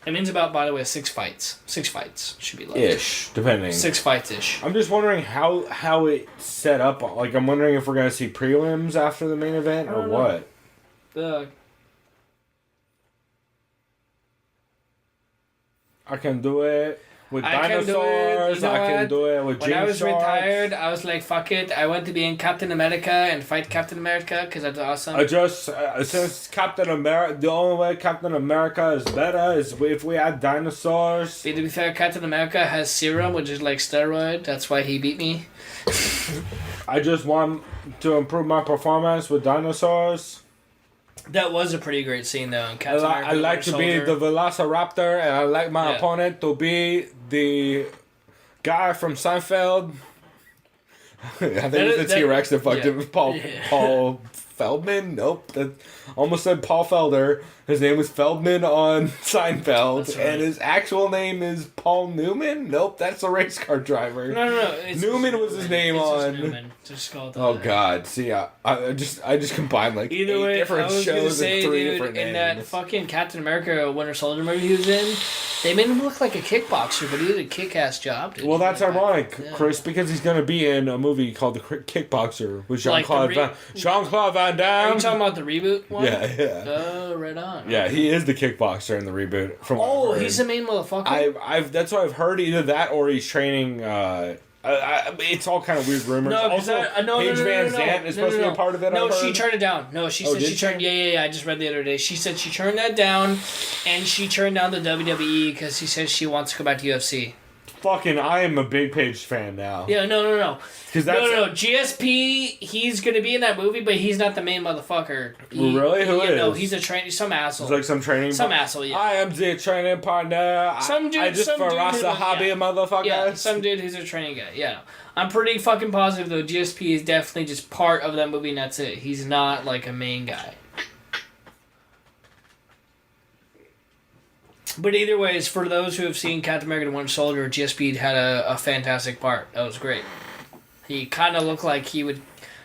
That means about, by the way, 6 fights. 6 fights should be like. Ish, depending. 6 fights-ish. I'm just wondering how it set up. Like, I'm wondering if we're going to see prelims after the main event or what. I can do it with dinosaurs. I can do it with When I was retired, I was like, fuck it. I want to be in Captain America and fight Captain America because that's awesome. Since Captain America, the only way Captain America is better is if we had dinosaurs. To be fair, Captain America has serum, which is like steroid. That's why he beat me. I just want to improve my performance with dinosaurs. That was a pretty great scene, though. I like to be the Velociraptor, and I like my opponent to be the guy from Seinfeld. I think it's the T-Rex that fucked him. Paul Feldman? Nope. That almost said Paul Felder. His name was Feldman on Seinfeld, and his actual name is Paul Newman? Nope, that's a race car driver. No. Newman was his name on. Just Newman. Just called Oh God! See, I just combined like either 8 way, different shows and 3 different in names. that fucking Captain America Winter Soldier movie he was in, they made him look like a kickboxer, but he did a kick-ass job, dude. Well, that's ironic, Chris, because he's going to be in a movie called The Kickboxer with Jean-Claude Van Damme. Are you talking about the reboot one? Yeah. Oh, right on. Yeah, he is the kickboxer in the reboot. He's the main motherfucker? That's what I've heard, either that or he's training... it's all kind of weird rumors. No, Paige Van Zandt is supposed to be a part of it. No, she turned it down. No, she said she turned. Yeah. I just read the other day. She said she turned that down, and she turned down the WWE because she says she wants to go back to UFC. Fucking, I am a big Paige fan now. Yeah, no. No. GSP, he's gonna be in that movie, but he's not the main motherfucker. Really? Who is? No, he's a some asshole. He's like some training. Some asshole. Yeah. I am the training partner. Some dude. I just for us a hobby, motherfucker. Yeah, some dude who's a training guy. Yeah, I'm pretty fucking positive though. GSP is definitely just part of that movie, and that's it. He's not like a main guy. But either way, for those who have seen Captain America: The Winter Soldier, GSP had a fantastic part. That was great. He kind of looked like he would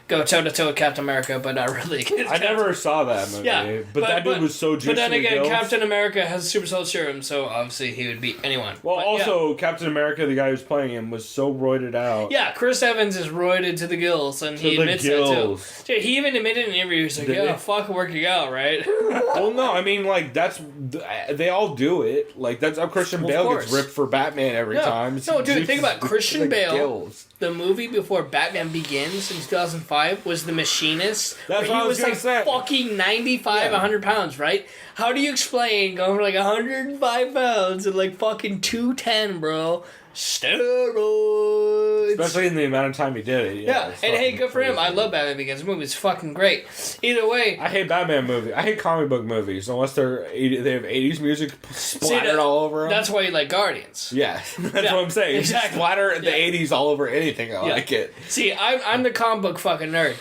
go toe-to-toe with Captain America, but not really. I never saw that movie. Yeah, but that dude was so juicy. But then again, Captain America has a super solid serum, so obviously he would beat anyone. Well, but also, Captain America, the guy who's playing him, was so roided out. Yeah, Chris Evans is roided to the gills, and he admits that too. Dude, he even admitted in an interview, he's like, fuck working out, right? Well, no, I mean, like, they all do it. Like, that's how Christian Bale gets ripped for Batman every time. No, dude, think about Christian Bale. Gills. The movie before Batman Begins in 2005 was The Machinist. That's what I was like fucking 95, 100 pounds, right? How do you explain going from like 105 pounds and like fucking 210, bro? Steroids. Especially in the amount of time he did it. Yeah, and hey, good for him. I love Batman Begins. The movie's fucking great. Either way. I hate Batman movies. I hate comic book movies unless they have 80s music splattered all over them. That's why you like Guardians. Yeah, that's what I'm saying. Exactly. Splatter the 80s all over anything. I like it. See, I'm the comic book fucking nerd.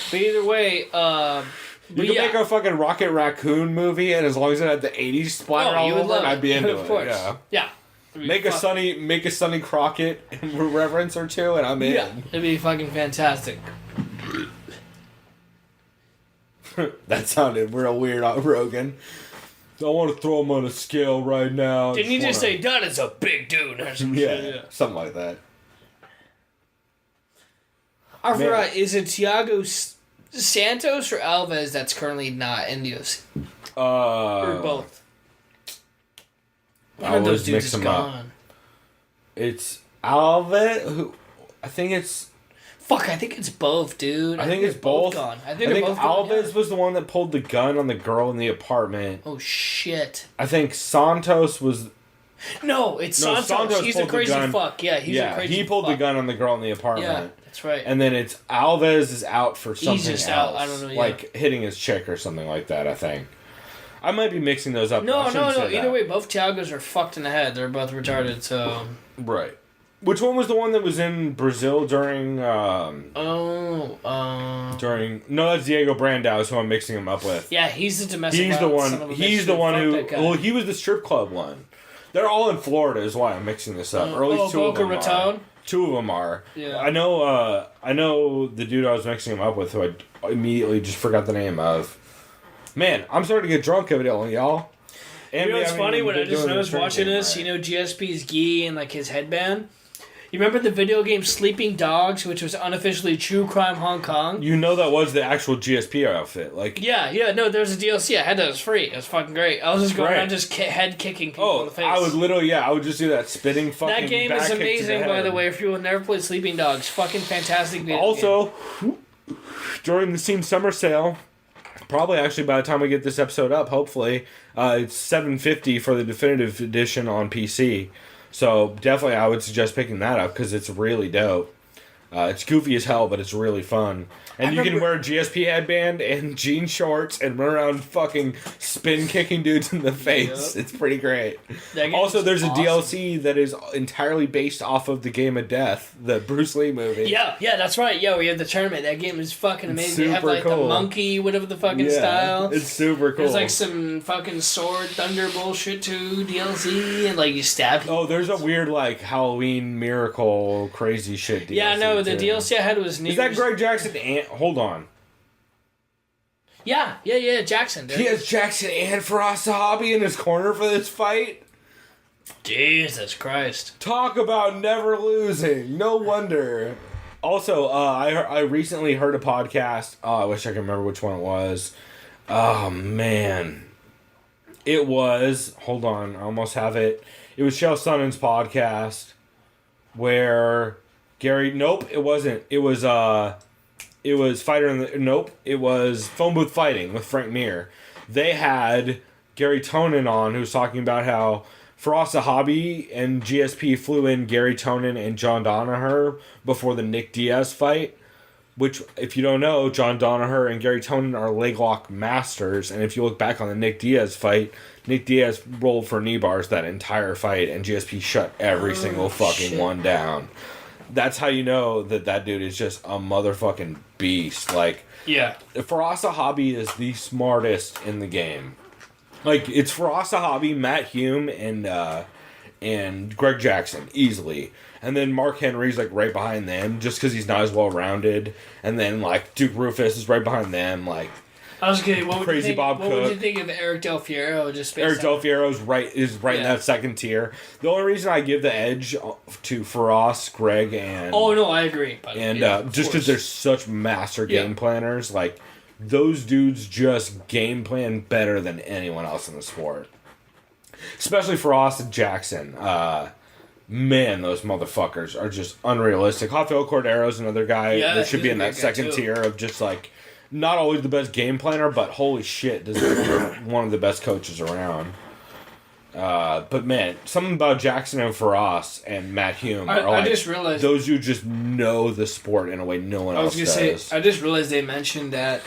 But either way, you could make a fucking Rocket Raccoon movie, and as long as it had the 80s splatter all over it, I'd be into it. Of course. Yeah. Make a Sonny Crockett reference or two, and I'm in. Yeah, it'd be fucking fantastic. That sounded real weird on Rogan. I want to throw him on a scale right now. Didn't you just say, that is a big dude? Or some shit? Something like that. I forgot, is it Thiago Santos or Alves that's currently not in the UFC? Or both? One of those dudes is gone. It's Alves, who... I think it's... Fuck, I think it's both, dude. I think it's both. Gone. I think both Alves gone, was the one that pulled the gun on the girl in the apartment. Oh, shit. I think Santos was... No, it's Santos. He's a crazy fuck. Yeah, he's a crazy fuck. He pulled the gun on the girl in the apartment. Yeah, that's right. And then it's Alves is out for something else. He's just out. I don't know. Like hitting his chick or something like that, I think. I might be mixing those up. No. Either way, both Thiagos are fucked in the head. They're both retarded, so... Right. Which one was the one that was in Brazil during? No, that's Diego Brandao, who I'm mixing him up with. Yeah, he's the domestic. He's the violence son one. of a He's bitch, the dude. one Fuck who. that guy. Well, he was the strip club one. They're all in Florida, is why I'm mixing this up. Or at least two of Boca them Raton? are. Two of them are. Yeah. I know the dude I was mixing him up with, who I immediately just forgot the name of. Man, I'm starting to get drunk evidently, y'all. And You know what's funny? When I just doing was watching this, right? you know GSP's gi and like his headband. You remember the video game Sleeping Dogs, which was unofficially True Crime Hong Kong? You know that was the actual GSP outfit, like. Yeah, no, there was a DLC. I had that. It was free. It was fucking great. I was just going around just head kicking people in the face. I would literally, I would just do that spinning fucking. That game back is kick to the amazing, by head. the way. If you have never played Sleeping Dogs, fucking fantastic video game. Also, during the Steam Summer Sale, probably actually by the time we get this episode up, hopefully, it's $7.50 for the definitive edition on PC. So definitely, I would suggest picking that up because it's really dope. It's goofy as hell, but it's really fun. And you can wear a GSP headband and jean shorts and run around fucking spin kicking dudes in the face. Yep. It's pretty great. Also, there's awesome. A DLC that is entirely based off of the Game of Death, the Bruce Lee movie. Yeah, that's right. Yeah, we have the tournament. That game is fucking amazing. They have like cool. the monkey, whatever the fucking style. It's super cool. There's like some fucking sword thunder bullshit too, DLC, and like you stab people. Oh, there's a weird like Halloween miracle crazy shit DLC. Yeah, no, the DLC I had was New Is that Greg Jackson and hold on. Yeah, Jackson. Dude. He has Jackson and Faraz Sahabi in his corner for this fight? Jesus Christ. Talk about never losing. No wonder. Also, I recently heard a podcast. Oh, I wish I could remember which one it was. Oh, man. It was... Hold on. I almost have it. It was Chael Sonnen's podcast where Gary... Nope, it wasn't. It was Fighter in the... Nope. It was Phone Booth Fighting with Frank Mir. They had Gary Tonin on, who was talking about how Faraz Sahabi and GSP flew in Gary Tonin and John Danaher before the Nick Diaz fight. Which, if you don't know, John Danaher and Gary Tonin are leg lock masters. And if you look back on the Nick Diaz fight, Nick Diaz rolled for knee bars that entire fight, and GSP shut every single fucking one down. That's how you know that dude is just a motherfucking beast. Like, yeah, Faraz Sahabi is the smartest in the game. Like, it's Faraz Sahabi, Matt Hume, and Greg Jackson easily. And then Mark Henry's like right behind them, just because he's not as well rounded. And then like Duke Rufus is right behind them. Like, I was kidding. What would you think of Eric Del Fiero? Eric Del Fiero's right in that second tier. The only reason I give the edge to Faraz, Greg, and oh no, I agree. Just because they're such master game planners, like those dudes just game plan better than anyone else in the sport. Especially Faraz and Jackson. Man, those motherfuckers are just unrealistic. Rafael Cordero's another guy that should be in that second tier of just like not always the best game planner, but holy shit, this is one of the best coaches around. But man, something about Jackson and Faraz and Matt Hume are like, I just realized those who just know the sport in a way no one else does. I just realized they mentioned that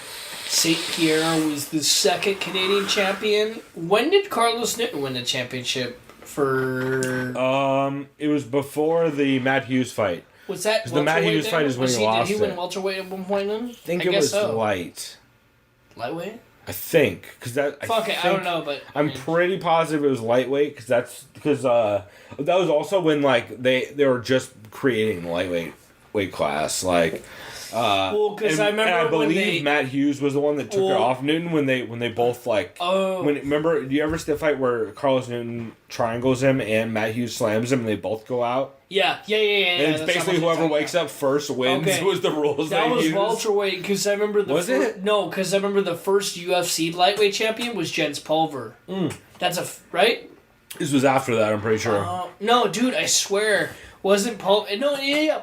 St. Pierre was the second Canadian champion. When did Carlos Newton win the championship for... It was before the Matt Hughes fight. Was that the Matt Hughes fight is when he lost it. Did he win welterweight at one point then? I think it was light. Lightweight? I think. I don't know, but... I'm pretty positive it was lightweight, because that was also when, like, they were just creating the lightweight weight class, like... because I remember I believe Matt Hughes was the one that took it off Newton when they both like. Oh. Remember? Do you ever see the fight where Carlos Newton triangles him and Matt Hughes slams him and they both go out? Yeah. And it's basically whoever wakes up first wins. Okay. Was the rules that was used. welterweight because I remember because I remember the first UFC lightweight champion was Jens Pulver. That's right. This was after that, I'm pretty sure. No, dude, I swear. Wasn't Pulver... No,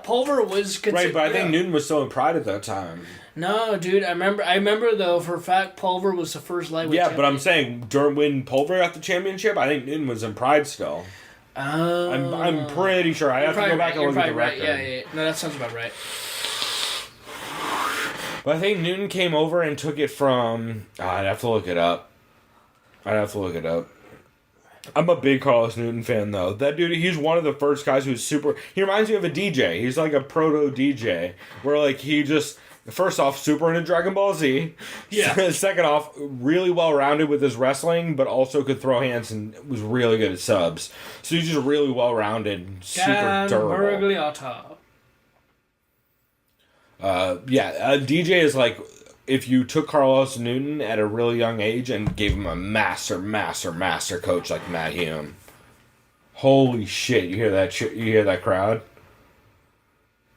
Pulver was... Right, but I think Newton was still in Pride at that time. No, dude, I remember, though, for a fact, Pulver was the first lightweight champion. But I'm saying, when Pulver got the championship, I think Newton was in Pride still. I'm pretty sure. I have to go back and look at the record. Yeah. No, that sounds about right. But I think Newton came over and took it from... I'd have to look it up. I'm a big Carlos Newton fan, though. That dude, he's one of the first guys who's super... He reminds me of a DJ. He's like a proto-DJ. Where, like, he just... First off, super into Dragon Ball Z. Yeah. Second off, really well-rounded with his wrestling, but also could throw hands and was really good at subs. So he's just really well-rounded, super durable. Muragliata. DJ is like... If you took Carlos Newton at a really young age and gave him a master coach like Matt Hume, holy shit! You hear that shit? You hear that crowd?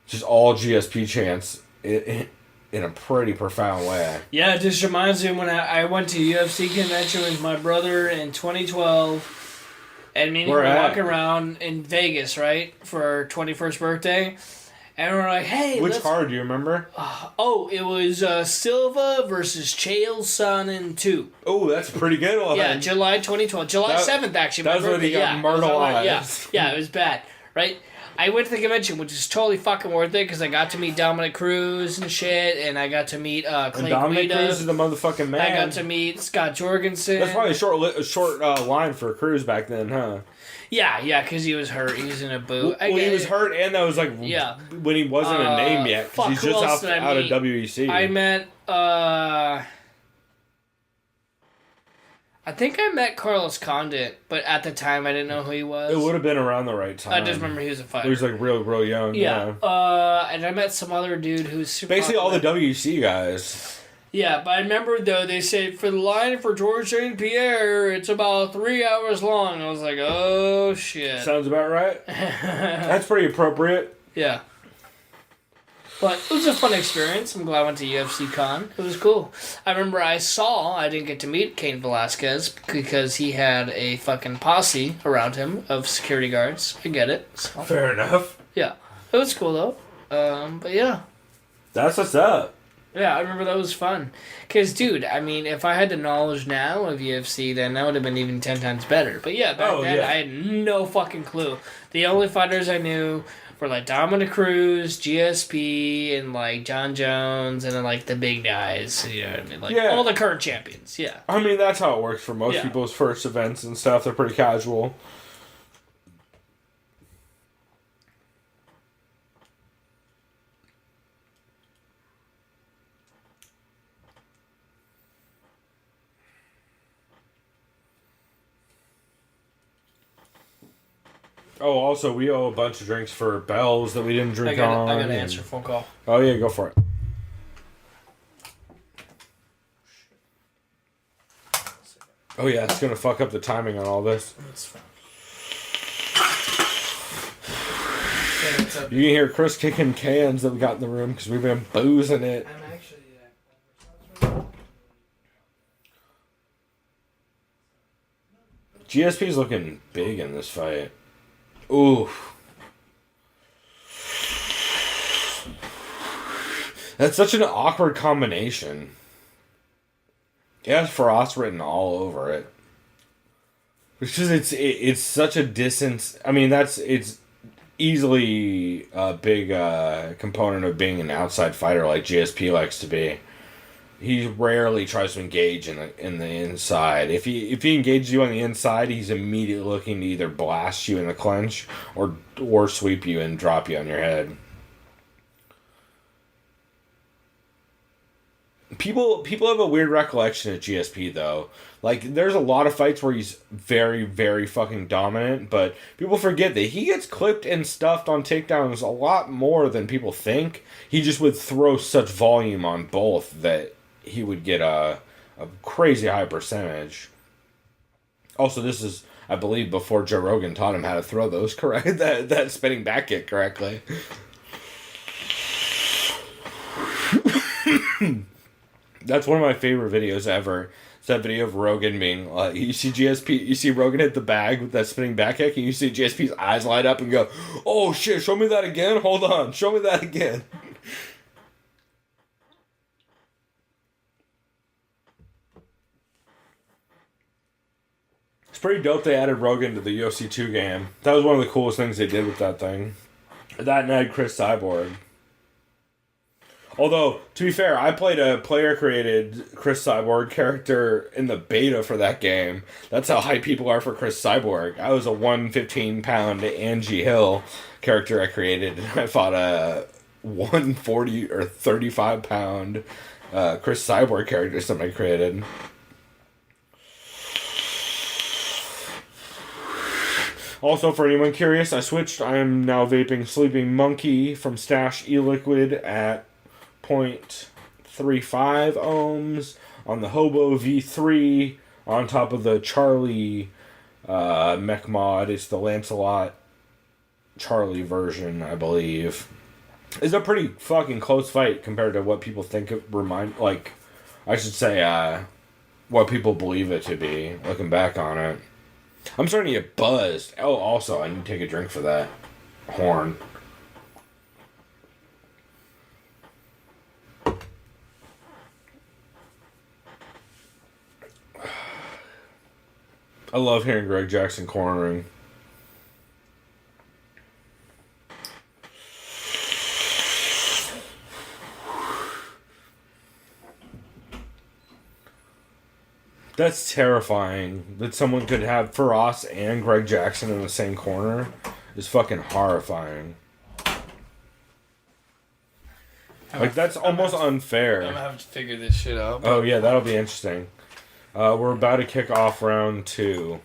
Just all GSP chants in a pretty profound way. Yeah, it just reminds me when I went to UFC convention with my brother in 2012, and me and him were walking around in Vegas, right, for our 21st birthday. And we're like, hey, which card do you remember? It was Silva versus Chael Sonnen 2. Oh, that's a pretty good one. Yeah, July 2012. July 7th, actually. That was when he got myrtleized. Yeah, it was bad, right? I went to the convention, which is totally fucking worth it, because I got to meet Dominic Cruz and shit, and I got to meet Clay Dominic Guida. Cruz is the motherfucking man. I got to meet Scott Jorgensen. That's probably a short line for Cruz back then, huh? Yeah, because he was hurt. He was in a boot. Well, he was hurt, and that was like when he wasn't a name yet. Because he's just out of WEC. I met, I think I met Carlos Condit, but at the time I didn't know who he was. It would have been around the right time. I just remember he was a fighter. He was like real young. Yeah. And I met some other dude who's super basically popular. all the WEC guys. Yeah, but I remember, though, they said for the line for Georges St. Pierre, it's about 3 hours long. I was like, oh, shit. Sounds about right. That's pretty appropriate. Yeah. But it was a fun experience. I'm glad I went to UFC Con. It was cool. I remember I didn't get to meet Cain Velasquez because he had a fucking posse around him of security guards. I get it. So. Fair enough. Yeah. It was cool, though. But yeah. That's what's up. Yeah, I remember that was fun. Because, dude, I mean, if I had the knowledge now of UFC, then that would have been even 10 times better. But yeah, back then, I had no fucking clue. The only fighters I knew were, like, Dominic Cruz, GSP, and, like, John Jones, and then, like, the big guys. You know what I mean? Like, all the current champions, yeah. I mean, that's how it works for most people's first events and stuff. They're pretty casual. Oh, also, we owe a bunch of drinks for Bells that we didn't drink on. I got to answer a phone call. Oh, yeah, go for it. Oh, yeah, it's going to fuck up the timing on all this. That's fine. You can hear Chris kicking cans that we got in the room because we've been boozing it. I'm actually... GSP's looking big in this fight. Ooh. That's such an awkward combination. It has Frost written all over it. Because it's such a distance. I mean, it's easily a big component of being an outside fighter like GSP likes to be. He rarely tries to engage in the inside. If he engages you on the inside, he's immediately looking to either blast you in the clinch or sweep you and drop you on your head. People have a weird recollection of GSP though. Like there's a lot of fights where he's very, very fucking dominant, but people forget that he gets clipped and stuffed on takedowns a lot more than people think. He just would throw such volume on both that he would get a crazy high percentage. Also, this is, I believe, before Joe Rogan taught him how to throw those correct that spinning back kick correctly. That's one of my favorite videos ever. It's that video of Rogan being you see Rogan hit the bag with that spinning back kick, and you see GSP's eyes light up and go, "Oh shit, show me that again. Hold on, show me that again." It's pretty dope they added Rogan to the UFC 2 game. That was one of the coolest things they did with that thing. That and I had Chris Cyborg. Although, to be fair, I played a player-created Chris Cyborg character in the beta for that game. That's how hype people are for Chris Cyborg. I was a 115-pound Angie Hill character I created. I fought a 140 or 35-pound Chris Cyborg character somebody created. Also, for anyone curious, I switched. I am now vaping Sleeping Monkey from Stash E-Liquid at 0.35 ohms on the Hobo V3 on top of the Charlie mech mod. It's the Lancelot Charlie version, I believe. It's a pretty fucking close fight compared to what people think it what people believe it to be, looking back on it. I'm starting to get buzzed. Oh, also, I need to take a drink for that horn. I love hearing Greg Jackson cornering. That's terrifying that someone could have Faraz and Greg Jackson in the same corner. Is fucking horrifying. Like, that's almost unfair. I'm gonna have to figure this shit out. Oh, yeah, that'll be interesting. We're about to kick off round 2.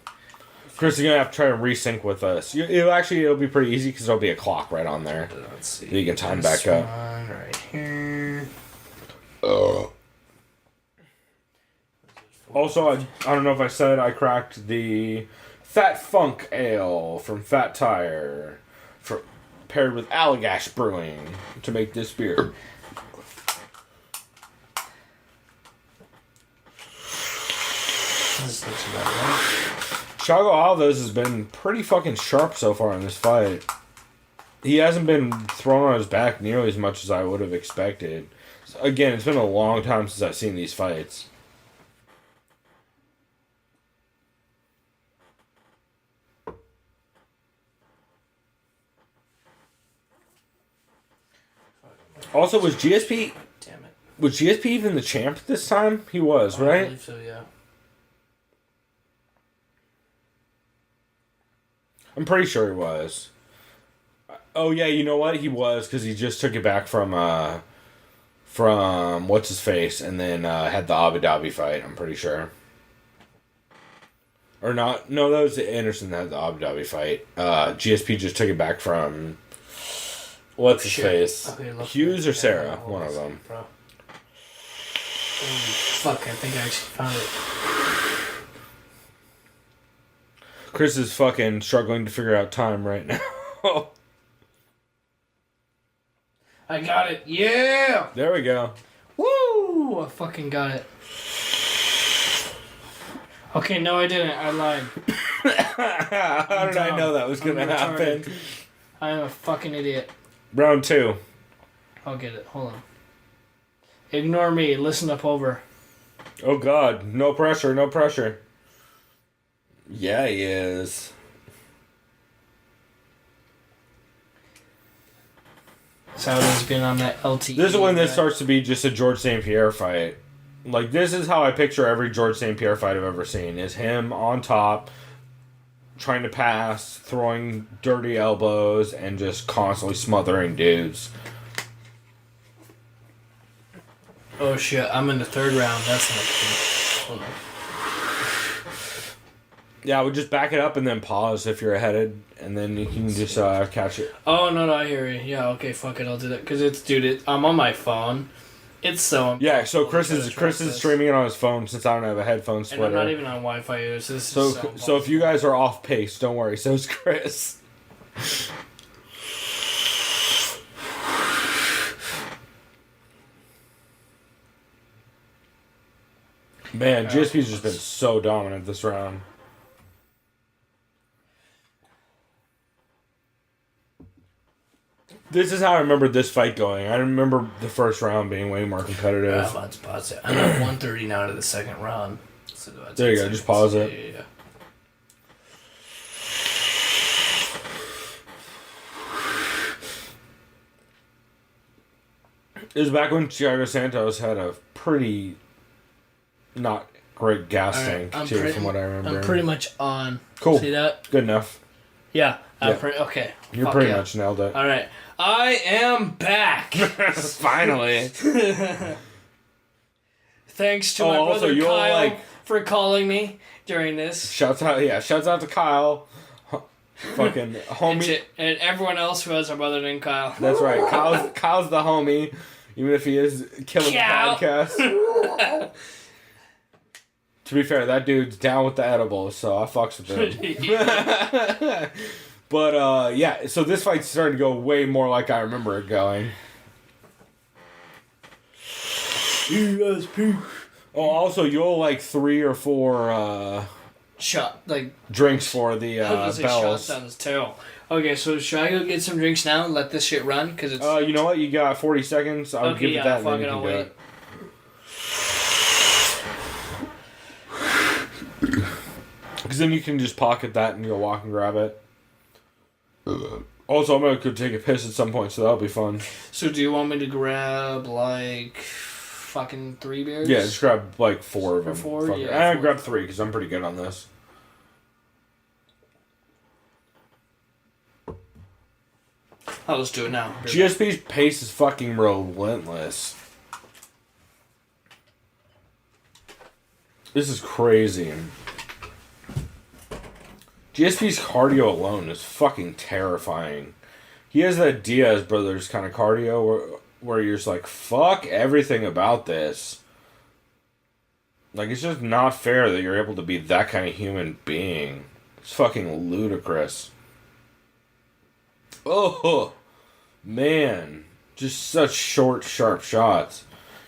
Chris is gonna have to try and resync with us. It'll be pretty easy because there'll be a clock right on there. Let's see. You can time back up. One right here. Also, I don't know if I said I cracked the Fat Funk Ale from Fat Tire, paired with Allagash Brewing to make this beer. This looks about right. Thiago Alves has been pretty fucking sharp so far in this fight. He hasn't been thrown on his back nearly as much as I would have expected. Again, it's been a long time since I've seen these fights. Also, was GSP... Damn it. Was GSP even the champ this time? He was, right? I believe so, yeah. I'm pretty sure he was. Oh, yeah, you know what? He was, because he just took it back from what's-his-face, and then had the Abu Dhabi fight, I'm pretty sure. Or not. No, that was Anderson that had the Abu Dhabi fight. GSP just took it back from... What's his face? Okay, Hughes or Sarah? One of them. Bro. Fuck, I think I actually found it. Chris is fucking struggling to figure out time right now. I got it. Yeah! There we go. Woo! I fucking got it. Okay, no, I didn't. I lied. How did I know that was going to happen? I am a fucking idiot. Round 2. I'll get it. Hold on. Ignore me. Listen up over. Oh, God. No pressure. No pressure. Yeah, he is. Saudin's been on that LTE. This is when this starts to be just a George St. Pierre fight. Like, this is how I picture every George St. Pierre fight I've ever seen. Is him on top, trying to pass, throwing dirty elbows, and just constantly smothering dudes. Oh shit, I'm in the 3rd round. That's not good. Hold on. Yeah, I would just back it up and then pause if you're ahead, and then you can just catch it. Oh, no, I hear you. Yeah, okay, fuck it, I'll do that. Because I'm on my phone. It's so... Yeah, so Chris is streaming it on his phone since I don't have a headphone splitter. And I'm not even on Wi-Fi either, so this is so if you guys are off pace, don't worry, so's Chris. Man, GSP's just been so dominant this round. This is how I remember this fight going. I remember the first round being way more competitive. I'm about to pause it. I'm at 1:30 now to the 2nd round. So there you go. Just pause it. Yeah. It was back when Thiago Santos had a pretty not great gas tank, too, from what I remember. I'm pretty much on. Cool. See that? Good enough. Yeah. Yeah. Okay. You're pretty much nailed it. All right. I am back. Finally. Thanks to my brother Kyle for calling me during this. Shouts out to Kyle. Fucking homie. And everyone else who has a brother named Kyle. That's right. Kyle's the homie, even if he is killing the podcast. To be fair, that dude's down with the edibles, so I fucks with him. But, yeah, so this fight's starting to go way more like I remember it going. ESP. Oh, also, you'll like 3 or 4, drinks for the, bells. Shot sounds terrible. Okay, so should I go get some drinks now and let this shit run? Cause it's... you know what? You got 40 seconds. I'll give you that and then you can do it. Because then you can just pocket that and go walk and grab it. Also, I'm going to go take a piss at some point, so that'll be fun. So do you want me to grab, like, fucking 3 beers? Yeah, just grab, like, 4 of them. 4? Yeah. Grab 3, because I'm pretty good on this. Oh, let's do it now. GSP's pace is fucking relentless. This is crazy. GSP's cardio alone is fucking terrifying. He has that Diaz brothers kind of cardio where you're just like, fuck everything about this. Like, it's just not fair that you're able to be that kind of human being. It's fucking ludicrous. Oh, man. Just such short, sharp shots.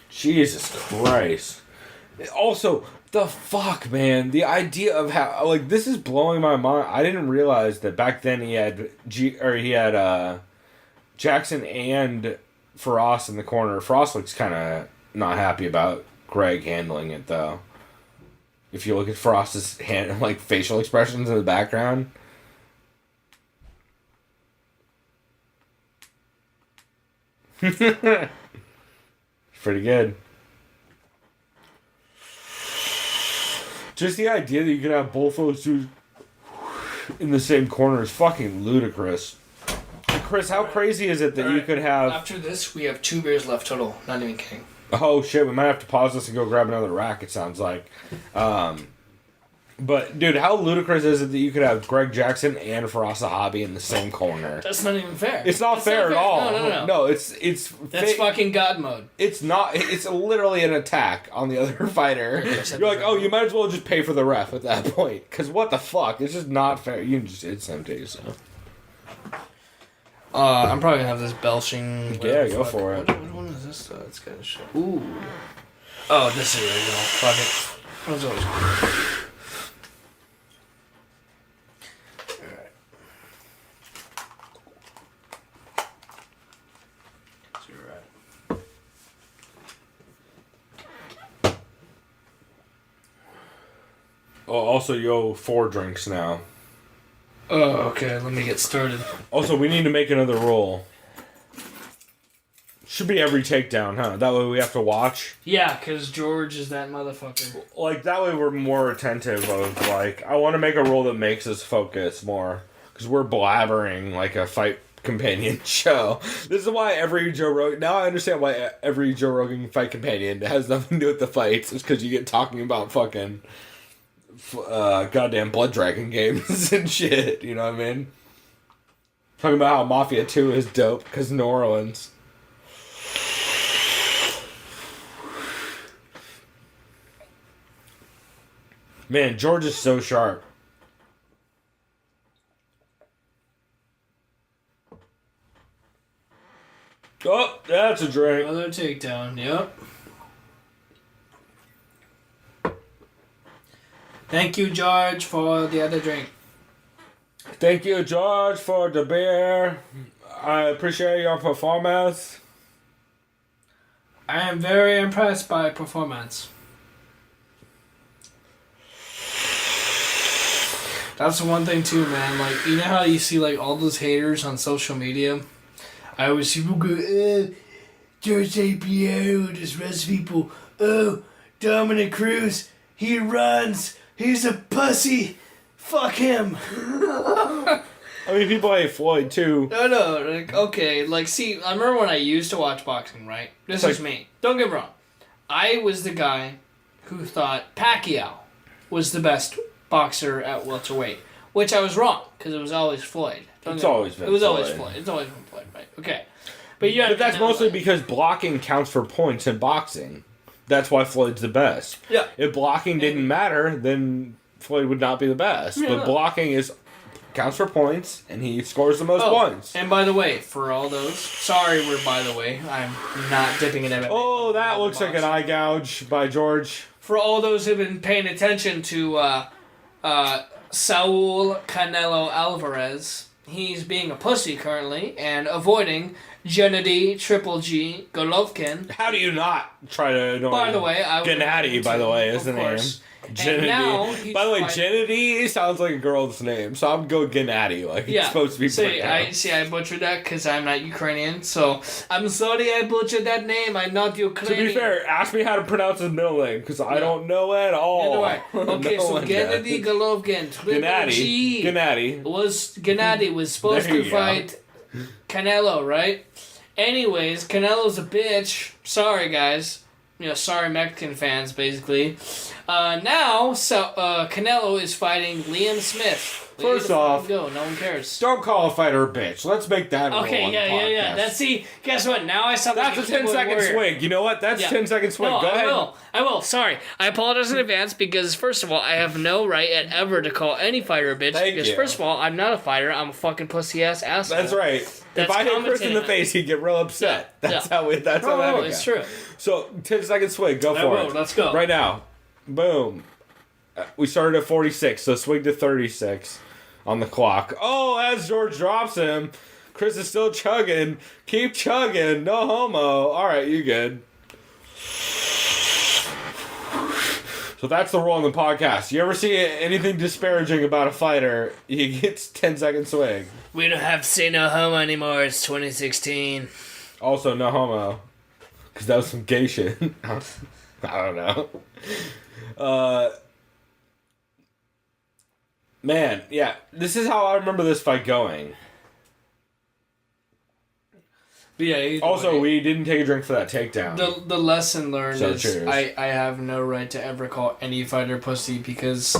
Jesus Christ. Also, the fuck, man. The idea of how, like, this is blowing my mind. I didn't realize that back then he had Jackson and Frost in the corner. Frost looks kind of not happy about Greg handling it, though. If you look at Frost's facial expressions in the background. Pretty good. Just the idea that you could have both those two in the same corner is fucking ludicrous. Chris, how crazy is it that you could have... After this, we have 2 beers left total. Not even kidding. Oh, shit. We might have to pause this and go grab another rack, it sounds like. But, dude, how ludicrous is it that you could have Greg Jackson and Faraz Zahabi in the same corner? That's not even fair. It's not fair at all. No. No, it's That's fucking God mode. It's not. It's literally an attack on the other fighter. You're like, oh, you might as well just pay for the ref at that point. Because what the fuck? It's just not fair. You can just it's empty. So. I'm probably gonna have this belching. Yeah, go for it. What one is this? It's kind of shit. Ooh. Oh, this is original. Fuck it. That was always. Oh, also, you owe 4 drinks now. Oh, okay. Let me get started. Also, we need to make another roll. Should be every takedown, huh? That way we have to watch. Yeah, because George is that motherfucker. Like, that way we're more attentive of, like... I want to make a roll that makes us focus more. Because we're blabbering like a fight companion show. This is why every Joe Rogan... Now I understand why every Joe Rogan fight companion has nothing to do with the fights. It's because you get talking about fucking... goddamn Blood Dragon games and shit, you know what I mean? Talking about how Mafia 2 is dope because New Orleans. Man, George is so sharp. Oh, that's a drink. Another takedown, yep. Thank you, George, for the other drink. Thank you, George, for the beer. I appreciate your performance. I am very impressed by performance. That's the one thing too, man. Like, you know how you see like all those haters on social media? I always see people go, George St. Pierre just arrests people. Oh, Dominic Cruz, he runs. He's a pussy. Fuck him. I mean, people hate Floyd, too. No, like, okay, like, see, I remember when I used to watch boxing, right? This is me. Don't get me wrong. I was the guy who thought Pacquiao was the best boxer at welterweight, which I was wrong, because it was always Floyd. It's always been Floyd. It's always been Floyd, right? Okay. But that's mostly because blocking counts for points in boxing. That's why Floyd's the best. Yeah. If blocking didn't matter, then Floyd would not be the best. Yeah, but blocking counts for points, and he scores the most points. And by the way, for all those, sorry, by the way, I'm not dipping in MMA. Oh, that looks like an eye gouge by George. For all those who've been paying attention to Saul Canelo Alvarez, he's being a pussy currently and avoiding Gennady Triple G Golovkin. How do you not try to annoy By the way, Gennady, by the way, is the name. Gennady. By the way, Gennady sounds like a girl's name, so I'm going Gennady. Like, it's supposed to be pronounced. I butchered that because I'm not Ukrainian, so I'm sorry I butchered that name. I'm not Ukrainian. To be fair, ask me how to pronounce his middle name, because I don't know at all. Okay, so Gennady Golovkin, Gennady was supposed to fight Canelo, right? Anyways, Canelo's a bitch. Sorry, guys. Sorry Mexican fans, basically. Now, Canelo is fighting Liam Smith. First off, no one cares. Don't call a fighter a bitch. Let's make that okay. Yeah. Guess what? Now I sound like a 10-second swing. You know what? That's 10-second swing. No, Go ahead. I will. Sorry. I apologize in advance because, first of all, I have no right ever to call any fighter a bitch. Thank you. First of all, I'm not a fighter. I'm a fucking pussy-ass asshole. That's right. If I hit Chris in the face, he'd get real upset. That's how that would go. It's true. So, 10-second swing. Go for it. Let's go. Right now. Boom. We started at 46, so swing to 36 on the clock. Oh, as George drops him, Chris is still chugging. Keep chugging. No homo. All right, you good. So that's the rule on the podcast. You ever see anything disparaging about a fighter, he gets 10-second swing. We don't have to say no homo anymore. It's 2016. Also, no homo. Because that was some gay shit. I don't know. Man, yeah. This is how I remember this fight going. But yeah. Also, we didn't take a drink for that takedown. The lesson learned is cheers. I have no right to ever call any fighter pussy because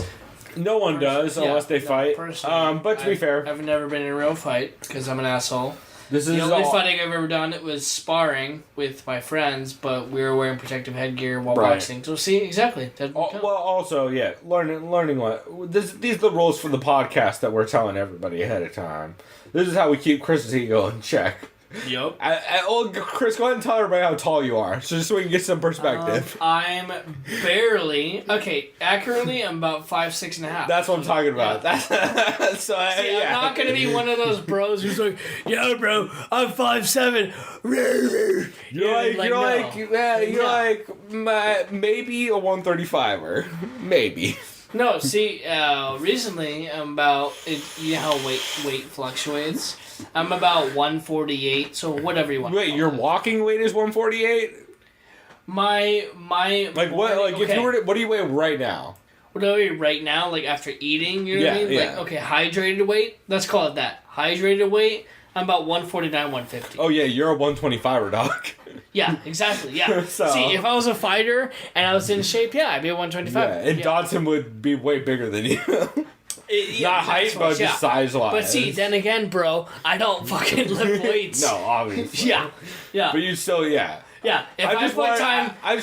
no one does unless they fight. But to be fair, I've never been in a real fight because I'm an asshole. The only fighting I've ever done was sparring with my friends, but we were wearing protective headgear while boxing. So see, exactly. Well, also, yeah, learning what these are the rules for the podcast that we're telling everybody ahead of time. This is how we keep Chris's ego in check. Yep. Chris, go ahead and tell everybody how tall you are, just so we can get some perspective. I'm barely accurately. I'm about 5'6.5". That's what I'm talking about. Yeah. I'm not gonna be one of those bros who's like, "Yo, bro, I'm 5'7". You're like maybe a 135er, maybe. No, see, recently I'm about you know how weight fluctuates. I'm about 148, so whatever you want. Wait, your walking weight is 148? My like what? Like if you were to, what do you weigh right now? What do I weigh right now? Like after eating, you know what I mean? Yeah. Like hydrated weight. Let's call it that. Hydrated weight. I'm about 149, 150. Oh yeah, you're a 125er, dog. Yeah, exactly. Yeah. See, if I was a fighter and I was in shape, I'd be a 125. Yeah, and Dodson would be way bigger than you. Not height, but just size-wise. But see, then again, bro, I don't fucking lift weights. No, obviously. Yeah. But you still, Yeah. If I just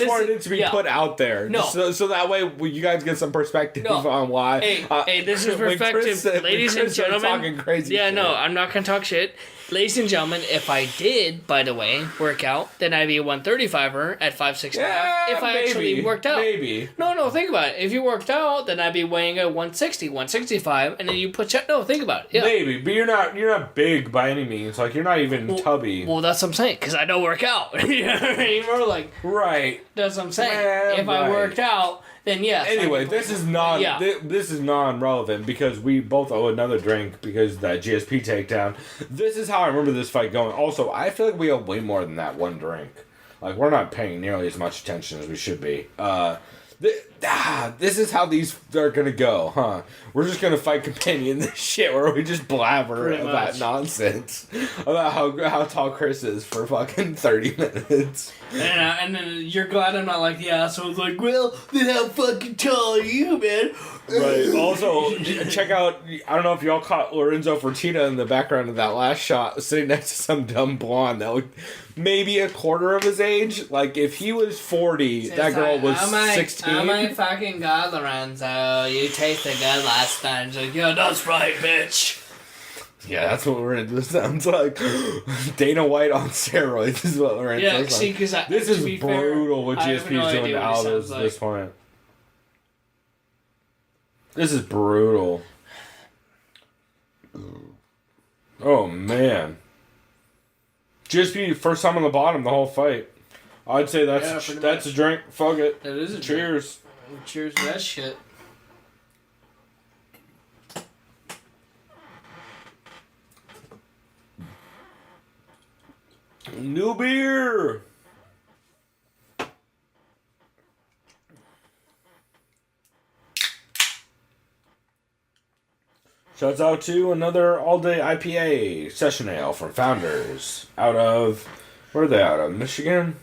wanted it to be put out there. No. So that way you guys get some perspective on why. Hey, this is perspective. Ladies and gentlemen. Talking crazy shit. No, I'm not going to talk shit. Ladies and gentlemen, if I did, by the way, work out, then I'd be a 135er at 5'6.5". If I actually worked out. Maybe. No, think about it. If you worked out, then I'd be weighing a 160, 165, and then you put no, think about it. Yeah. Maybe, but you're not big by any means. Like you're not even tubby. Well, that's what I'm saying, because I don't work out. You know what I mean? More like right. That's what I'm saying. If I worked out, then yes. Anyway, this is non-relevant because we both owe another drink because that GSP takedown. This is how I remember this fight going. Also, I feel like we owe way more than that one drink. Like, we're not paying nearly as much attention as we should be. This is how these are gonna go, huh? We're just gonna fight companion this shit where we just blabber Pretty about much. nonsense about how tall Chris is for fucking 30 minutes. And then you're glad I'm not like the assholes like, well, then how fucking tall are you, man? Right. Also, check out, I don't know if y'all caught Lorenzo Fertitta in the background of that last shot, sitting next to some dumb blonde that looked maybe a quarter of his age. Like, if he was 40, that girl was 16. Oh my fucking god, Lorenzo, you tasted good last time. She's like, yeah, that's right, bitch. Yeah, that's what Lorenzo sounds like. Dana White on steroids is what Lorenzo sounds like. See, because This is brutal what GSP is doing to Aldo's at this point. This is brutal. Oh, man. GSP, first time on the bottom the whole fight. I'd say that's a drink. Fuck it. That is a Cheers. drink. Cheers to that shit. New beer. Shouts out to another all-day IPA session ale from Founders out of, where are they out of? Michigan?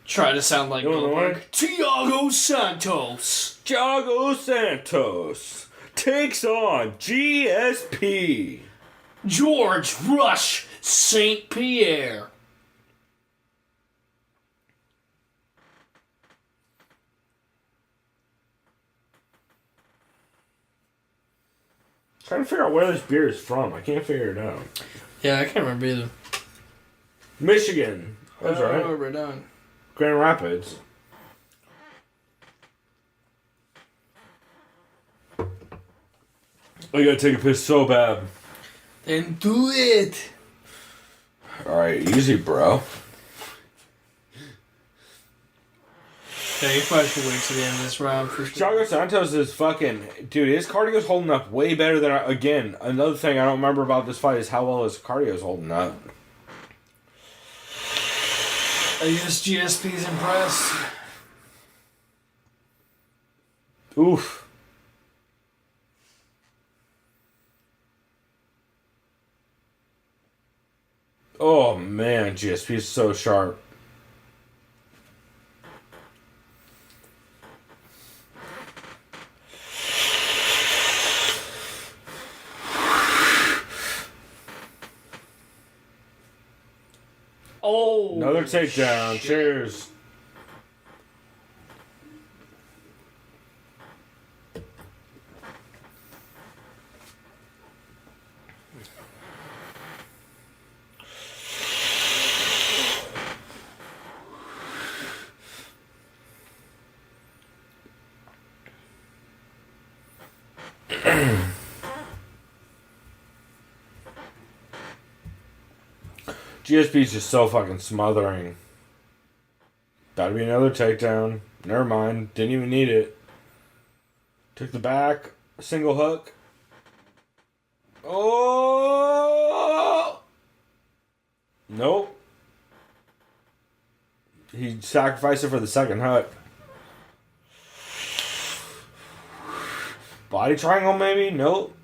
Try to sound like Illinois? Goldberg. Thiago Santos. Thiago Santos takes on GSP. George Rush St. Pierre. Trying to figure out where this beer is from. I can't figure it out. Yeah, I can't remember either. Michigan. That's right. We're done. Grand Rapids. I gotta take a piss so bad. Then do it. Alright, easy, bro. Yeah, you probably should wait till the end of this round for sure. Thiago Santos is fucking... Dude, his cardio's holding up way better than... Again, another thing I don't remember about this fight is how well his cardio's holding up. I guess GSP's impressed. Oof. Oh, man, GSP is so sharp. Oh! Another takedown. Shit. Cheers. GSP's just so fucking smothering. Gotta be another takedown. Never mind. Didn't even need it. Took the back. Single hook. Oh! Nope. He sacrificed it for the second hook. Body triangle maybe? Nope.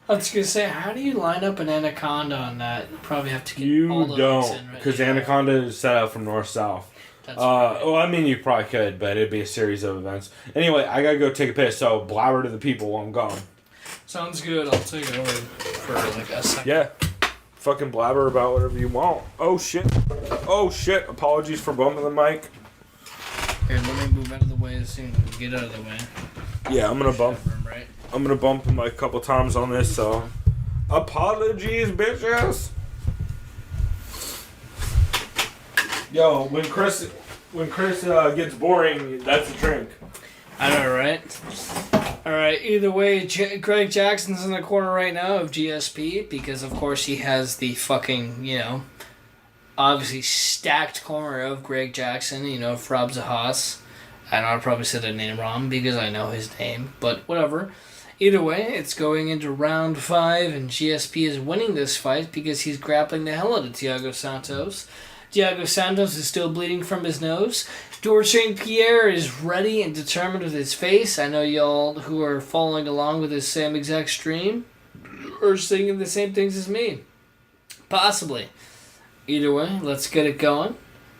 I was gonna say, how do you line up an anaconda on that? You probably have to get You all the hooks don't, in, right? because Yeah, Anaconda is set up from north-south. That's right. Well, I mean, you probably could, but it'd be a series of events. Anyway, I gotta go take a piss, so blabber to the people while I'm gone. Sounds good. I'll take it over for like a second. Yeah. Fucking blabber about whatever you want. Oh, shit. Oh, shit. Apologies for bumping the mic. Here, let me move out of the way as soon as we get out of the way. Yeah, I'm gonna bump. Right? I'm gonna bump him like a couple times on this, so... Apologies, bitches! Yo, when Chris gets boring, that's a drink. I know, right? Alright, either way, Greg Jackson's in the corner right now of GSP because, of course, he has the fucking, obviously stacked corner of Greg Jackson, Frab Zahas. I know I probably said that name wrong because I know his name, but whatever. Either way, it's going into round 5, and GSP is winning this fight because he's grappling the hell out of Thiago Santos. Thiago Santos is still bleeding from his nose. George St. Pierre is ready and determined with his face. I know y'all who are following along with this same exact stream are singing the same things as me. Possibly. Either way, let's get it going.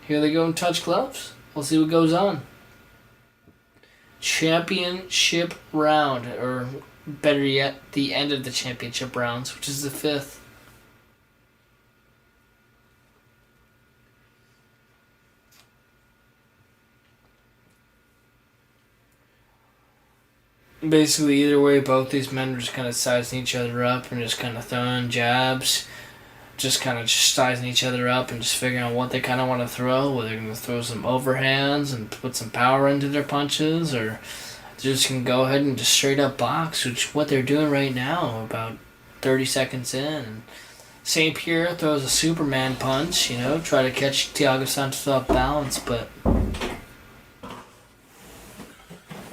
Here they go in touch gloves. We'll see what goes on. Championship round, or better yet, the end of the championship rounds, which is the 5th. Basically, either way, both these men are just kind of sizing each other up and just kind of throwing jabs. Just kind of sizing each other up and just figuring out what they kind of want to throw. Whether they're going to throw some overhands and put some power into their punches, or they're just going to go ahead and just straight up box, which is what they're doing right now, about 30 seconds in. And St. Pierre throws a Superman punch, try to catch Thiago Santos off balance, but...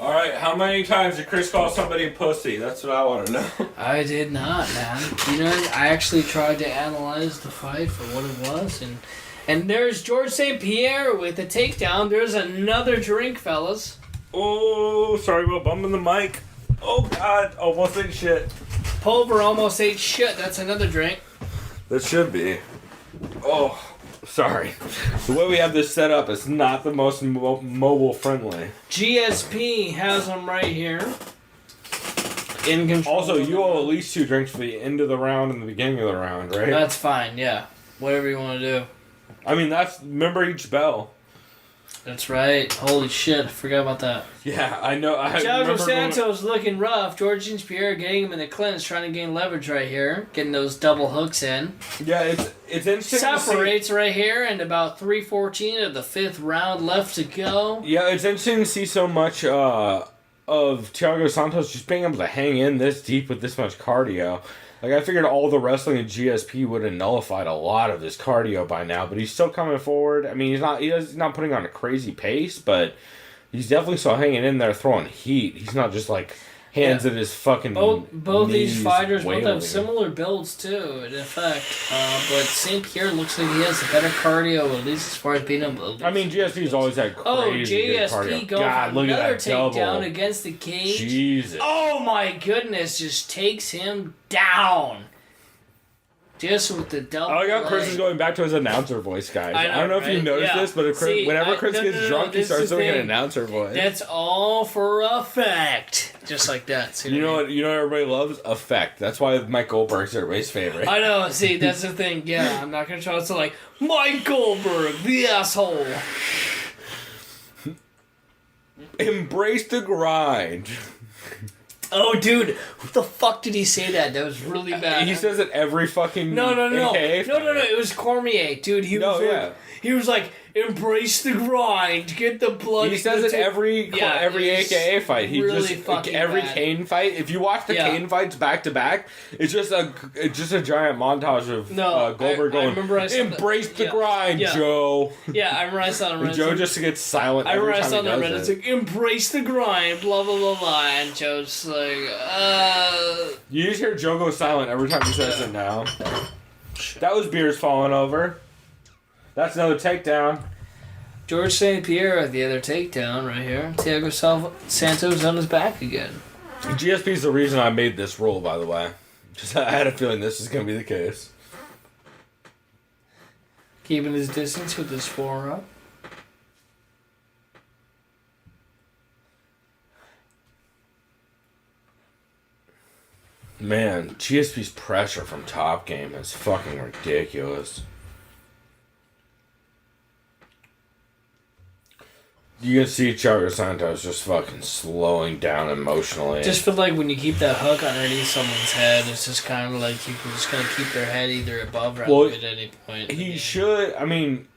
Alright, how many times did Chris call somebody a pussy? That's what I want to know. I did not, man. I actually tried to analyze the fight for what it was, and there's George St. Pierre with a takedown. There's another drink, fellas. Oh, sorry about bumping the mic. Oh, God, almost ate shit. Pulver almost ate shit. That's another drink. That should be. Oh, sorry. The way we have this set up is not the most mobile friendly. GSP has them right here. In control. Also, you owe at least 2 drinks for the end of the round and the beginning of the round, right? That's fine, yeah. Whatever you want to do. I mean, remember each bell. That's right. Holy shit, I forgot about that. Yeah, I know. Thiago Santos looking rough. George St. Pierre getting him in the clinch, trying to gain leverage right here. Getting those double hooks in. Yeah, it's interesting. Separates right here, and about 3:14 of the 5th round left to go. Yeah, it's interesting to see so much of Thiago Santos just being able to hang in this deep with this much cardio. Like, I figured all the wrestling in GSP would have nullified a lot of his cardio by now, but he's still coming forward. I mean, he's not putting on a crazy pace, but he's definitely still hanging in there throwing heat. He's not just like hands at his fucking both these fighters wailing. both have similar builds too, in effect. But St. Pierre looks like he has a better cardio, at least as far as being able to... I mean, GSP's always had crazy good cardio. GSP going for another takedown against the cage. Jesus. Oh my goodness, just takes him down. Just with the double I got Chris is going back to his announcer voice, guys. I don't know if you noticed this, but whenever Chris gets drunk, he starts doing an announcer voice. That's all for effect. Just like that. See you know what everybody loves? Effect. That's why Mike Goldberg's everybody's favorite. I know, see, that's the thing. Yeah, I'm not going to try to like, Mike Goldberg, the asshole. Embrace the grind. Oh, dude, who the fuck did he say that? That was really bad. He says it every fucking No. It was Cormier, dude. He was like, embrace the grind, get the blood. He says it every AKA fight. He really just every bad. Kane fight. If you watch the Kane fights back to back, it's just a giant montage of Goldberg going, embrace the grind, Joe. Yeah, I remember I saw him. Joe just gets silent. I remember I saw him. It's like, embrace the grind, blah blah blah blah, and Joe's like, You just hear Joe go silent every time he says it now. That was beers falling over. That's another takedown. George St. Pierre at the other takedown right here. Thiago Santos on his back again. GSP's the reason I made this rule, by the way. Just I had a feeling this is going to be the case. Keeping his distance with his forearm. Man, GSP's pressure from Top Game is fucking ridiculous. You can see Thiago Santos just fucking slowing down emotionally. Just feel like when you keep that hook underneath someone's head, it's just kind of like you can just kind of keep their head either above or at any point. He should, I mean,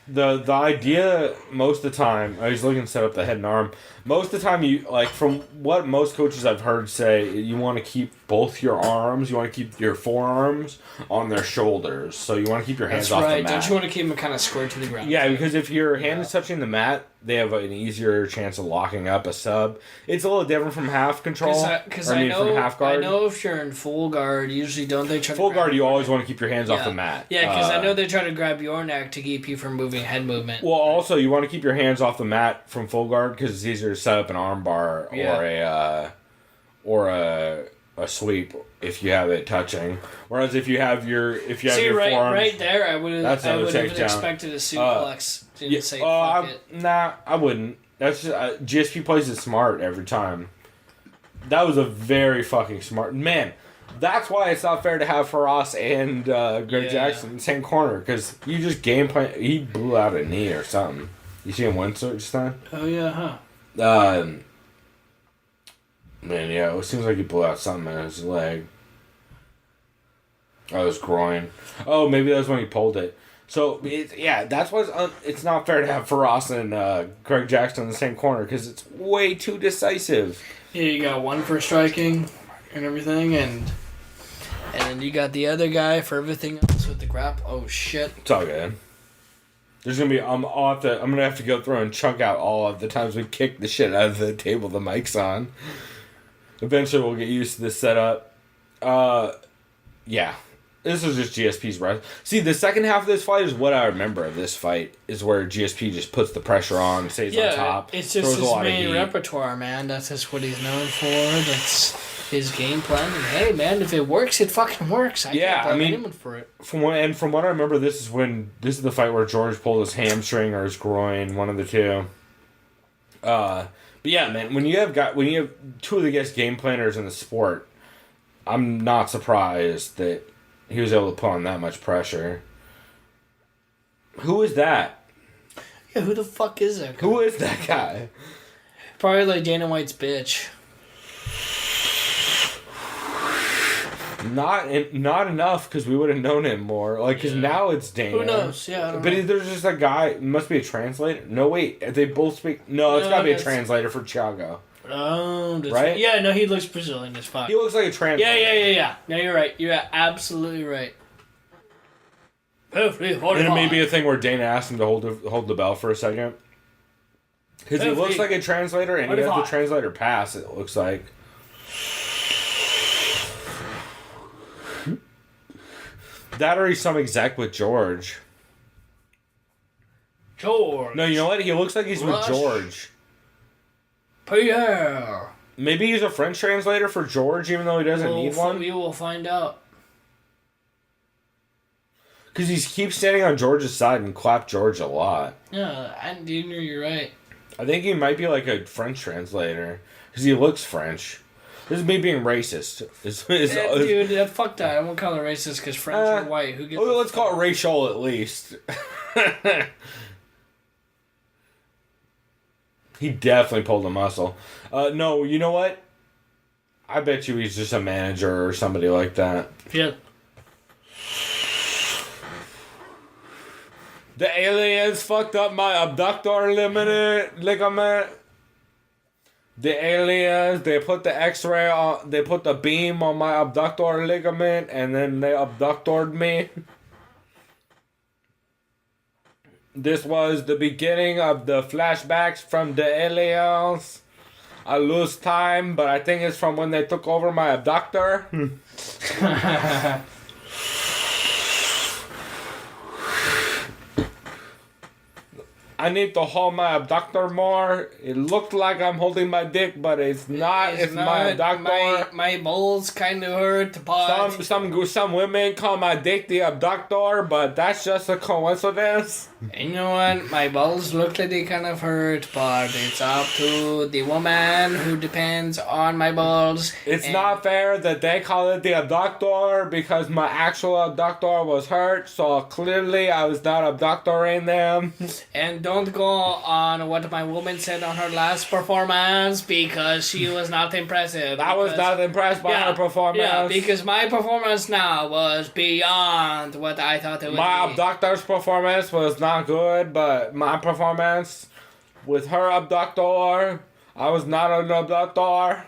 The idea most of the time, I was looking to set up the head and arm. Most of the time, you like from what most coaches I've heard say, you want to keep both your arms. You want to keep your forearms on their shoulders. So you want to keep your hands off the mat. Don't you want to keep them kind of square to the ground? Yeah, because if your hand is touching the mat, they have an easier chance of locking up a sub. It's a little different from half control. Because I know, from half guard. I know if you're in full guard, usually don't they try to full guard? You always want to keep your hands off the mat. Yeah, because I know they try to grab your neck to keep you from moving head movement. Well, also you want to keep your hands off the mat from full guard because it's easier to set up an arm bar or a sweep if you have it touching. Whereas if you have your forearms, right there, I would have expected a suplex. Nah, I wouldn't. That's just, GSP plays it smart every time. That was a very fucking smart man. That's why it's not fair to have Faraz and Greg Jackson in the same corner because you just game plan. He blew out a knee or something. You see him win just then? Oh yeah, huh? Man, yeah, it seems like he blew out something in his leg. Oh, his groin. Oh, maybe that was when he pulled it. So, that's why it's not fair to have Faraz and Greg Jackson in the same corner because it's way too decisive. Yeah, you got one for striking and everything, and then you got the other guy for everything else with the grap. Oh, shit. It's all good. There's gonna be I'm gonna have to go through and chunk out all of the times we kick the shit out of the table the mic's on. Eventually we'll get used to this setup. Yeah. This was just GSP's run. See, the second half of this fight is what I remember of this fight, is where GSP just puts the pressure on, stays on top. It's just his main repertoire, man. That's just what he's known for. That's his game plan. And hey, man, if it works, it fucking works. I can't blame anyone for it. From what I remember, this is the fight where George pulled his hamstring or his groin, one of the two. But yeah, man, when you have two of the best game planners in the sport, I'm not surprised that he was able to put on that much pressure. Who is that? Yeah, who the fuck is that guy? Who is that guy? Probably like Dana White's bitch. Not enough because we would have known him more. Like, because now it's Dana. Who knows? Yeah, I don't know. There's just a guy. It must be a translator. No, wait. They both speak. No, it's got to be a translator for Thiago. Oh, right? Yeah, no, he looks Brazilian as fuck. He looks like a translator. Yeah. No, you're right. You're absolutely right. And it may be a thing where Dana asked him to hold the bell for a second. Because he looks like a translator, and he has the translator pass, it looks like. That or he's some exec with George. No, you know what? He looks like he's with George. Pierre. Maybe he's a French translator for George, even though he doesn't need one. We will find out. Because he keeps standing on George's side and clap George a lot. Yeah, you're right. I think he might be like a French translator. Because he looks French. This is me being racist. Dude, fuck that. I won't call it racist because French are white. Who gives let's call it racial at least. He definitely pulled a muscle. No, you know what? I bet you he's just a manager or somebody like that. Yeah. The aliens fucked up my abductor ligament. The aliens, they put the x-ray on, they put the beam on my abductor ligament, and then they abductored me. This was the beginning of the flashbacks from the aliens. I lose time, but I think it's from when they took over my abductor. I need to hold my abductor more. It looked like I'm holding my dick, but it's not. It's my abductor. My balls kind of hurt, but... Some women call my dick the abductor, but that's just a coincidence. You know what? My balls look like they kind of hurt, but it's up to the woman who depends on my balls. It's not fair that they call it the abductor because my actual abductor was hurt, so clearly I was not abductoring them. And don't don't go on what my woman said on her last performance because she was not impressive. I was not impressed by her performance. Yeah, because my performance now was beyond what I thought it would My be. abductor's performance was not good, but my performance with her abductor, I was not an abductor.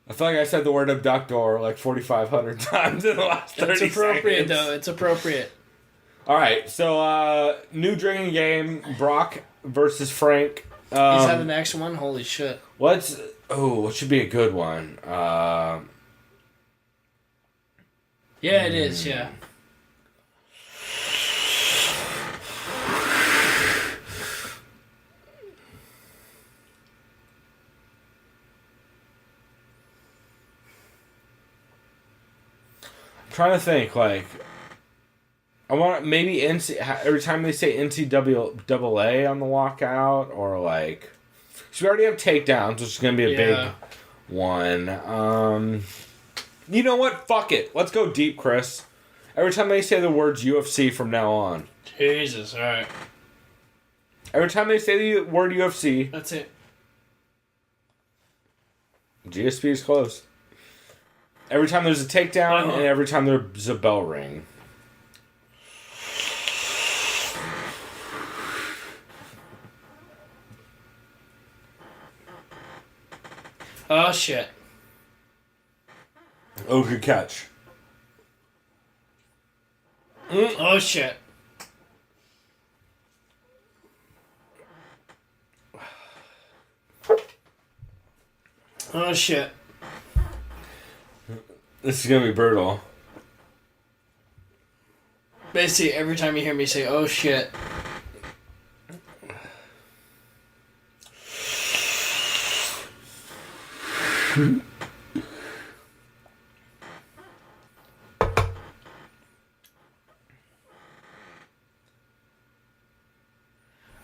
I feel like I said the word abductor like 4,500 times in the last 30 seconds. It's appropriate, though. It's appropriate. All right, so new drinking game, Brock versus Frank. Is that the next one? Holy shit. What should be a good one? Yeah, it is, yeah. I'm trying to think, like, I want maybe every time they say NCAA on the walkout, or like, so we already have takedowns, which is gonna be a big one. You know what? Fuck it. Let's go deep, Chris. Every time they say the words UFC from now on. Jesus, alright. Every time they say the word UFC. That's it. GSP is close. Every time there's a takedown, and every time there's a bell ring. Oh, shit. Oh, good catch. Oh, shit. Oh, shit. This is gonna be brutal. Basically, every time you hear me say, oh, shit.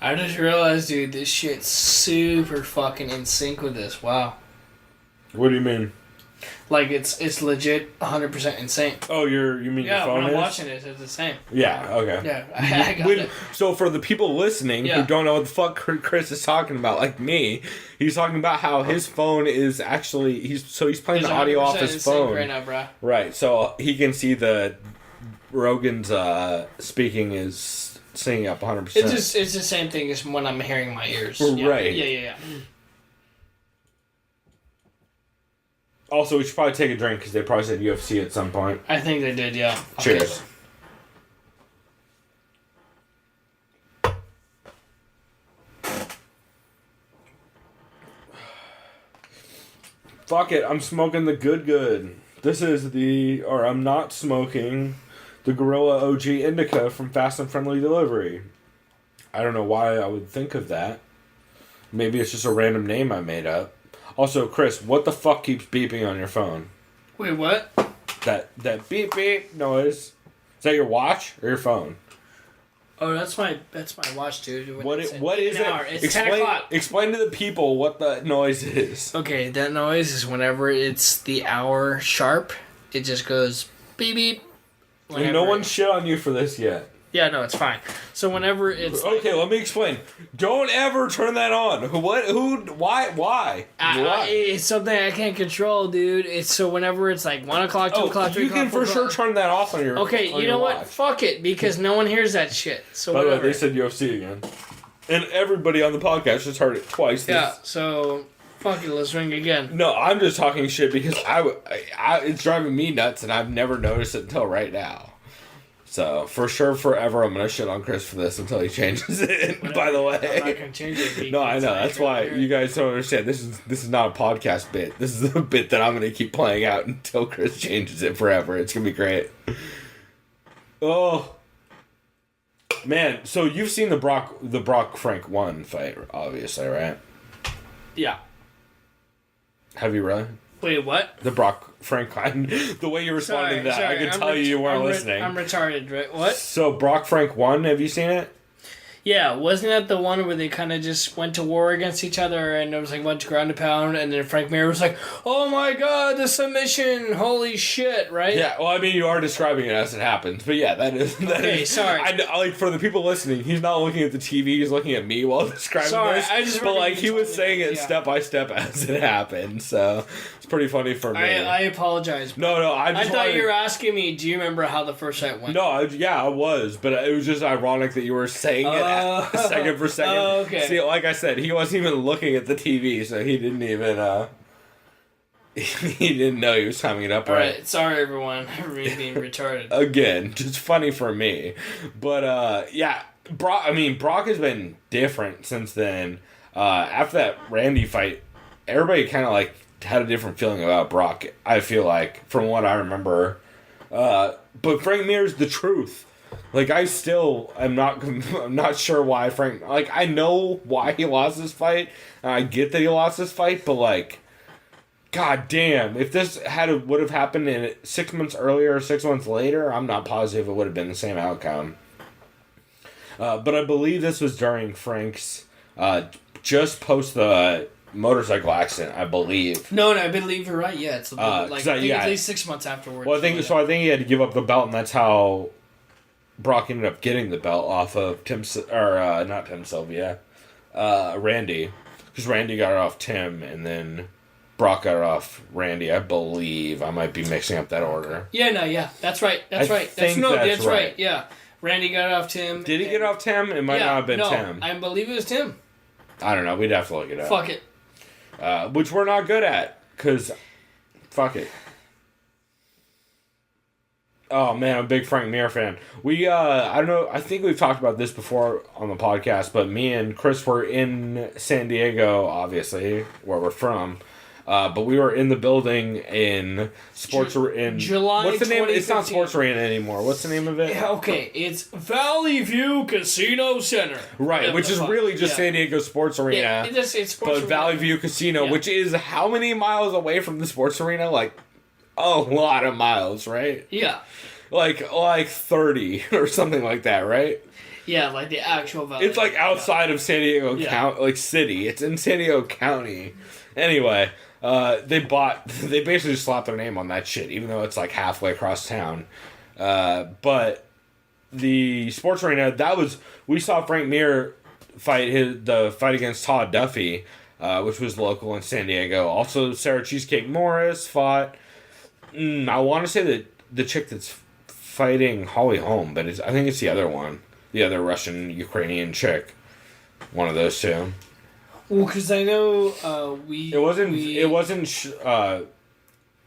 I just realized, dude, this shit's super fucking in sync with this. Wow. What do you mean? Like, it's legit 100% insane. Oh, you mean your phone when I'm is? watching it, it's the same. Yeah, okay. Yeah, I got it. So for the people listening who don't know what the fuck Chris is talking about, like me, he's talking about how his phone is actually he's playing the audio off his phone right now, bro. Right, so he can see the Rogan's speaking is singing up 100%. It's the same thing as when I'm hearing my ears. Right. Yeah. Also, we should probably take a drink because they probably said UFC at some point. I think they did, yeah. Cheers. Okay. Fuck it, I'm smoking the good. This is I'm not smoking the Gorilla OG Indica from Fast and Friendly Delivery. I don't know why I would think of that. Maybe it's just a random name I made up. Also, Chris, what the fuck keeps beeping on your phone? Wait, what? That beep beep noise. Is that your watch or your phone? Oh, that's my watch, dude. What is it? It's 10 o'clock. Explain to the people what the noise is. Okay, that noise is whenever it's the hour sharp, it just goes beep beep. And no one shit on you for this yet. Yeah, no, it's fine. So whenever it's okay, let me explain. Don't ever turn that on. Why? It's something I can't control, dude. It's so whenever it's like 1 o'clock, 2 o'clock, 3 you o'clock. can for sure turn that off on your. Okay, on you know your what? watch. Fuck it, because no one hears that shit. So by the way, whatever. they said UFC again, and everybody on the podcast just heard it twice. Yeah. So fuck it. Let's ring again. No, I'm just talking shit because it's driving me nuts, and I've never noticed it until right now. So, for sure, forever, I'm going to shit on Chris for this until he changes it, Whatever. by the way. I'm not going to change it. No, I know. That's why you guys don't understand. This is not a podcast bit. This is a bit that I'm going to keep playing out until Chris changes it forever. It's going to be great. Oh. Man, so you've seen the Brock Frank 1 fight, obviously, right? Yeah. Have you really? Wait, what? The Brock Frank fight. The way you responded to that, I could tell you weren't listening. I'm retarded, right? What? So, Brock Frank 1, have you seen it? Yeah, wasn't that the one where they kind of just went to war against each other and there was like a bunch of ground and pound and then Frank Mir was like, oh my god, the submission, holy shit, right? Yeah, well, I mean, you are describing it as it happens, but yeah, that is... Okay, sorry. Like, for the people listening, he's not looking at the TV, he's looking at me while describing this. I just but, like, he was saying it step by step as it happened, so it's pretty funny for me. I apologize. No, I thought you were asking me, do you remember how the first fight went? No, I was, but it was just ironic that you were saying it second for second. Oh, okay. See, like I said, he wasn't even looking at the TV, so he didn't even, he didn't know he was timing it up right. Alright, sorry everyone, I'm being retarded. Again, just funny for me. But, yeah, Brock has been different since then. After that Randy fight, everybody kind of, like, had a different feeling about Brock, I feel like, from what I remember. But Frank Mir's the truth. Like, I still am I'm not sure why Frank... Like, I know why he lost this fight, and I get that he lost this fight, but, like, god damn, if this would have happened in 6 months earlier or 6 months later, I'm not positive it would have been the same outcome. But I believe this was during Frank's... just post the motorcycle accident, I believe. No, I believe you're right, yeah. It's at least 6 months afterwards. Well, I think he had to give up the belt, and that's how... Brock ended up getting the belt off of Randy. Because Randy got it off Tim, and then Brock got it off Randy, I believe. I might be mixing up that order. Yeah, that's right. That's right, yeah. Randy got it off Tim. Did he get it off Tim? It might not have been Tim. I believe it was Tim. I don't know. We'd have to look it up. Fuck it. Which we're not good at, because fuck it. Oh man, I'm a big Frank Mir fan. I don't know, I think we've talked about this before on the podcast, but me and Chris were in San Diego, obviously, where we're from. But we were in the building in July. What's the name? It's not Sports Arena anymore. What's the name of it? Yeah, okay, it's Valley View Casino Center. Right, which is really just San Diego Sports Arena. Yeah, it's Sports Arena. But Valley View Casino, which is how many miles away from the Sports Arena? Like, a lot of miles, right? Yeah. Like 30 or something like that, right? Yeah, like the actual Valley. It's like outside of San Diego County, like city. It's in San Diego County. Anyway, they basically just slapped their name on that shit, even though it's like halfway across town. But the Sports Arena, we saw Frank Mir fight the fight against Todd Duffy, which was local in San Diego. Also, Sarah Cheesecake Morris fought. I want to say that the chick that's fighting Holly Holm, but I think it's the other one. The other Russian-Ukrainian chick. One of those two. Well, because I know It wasn't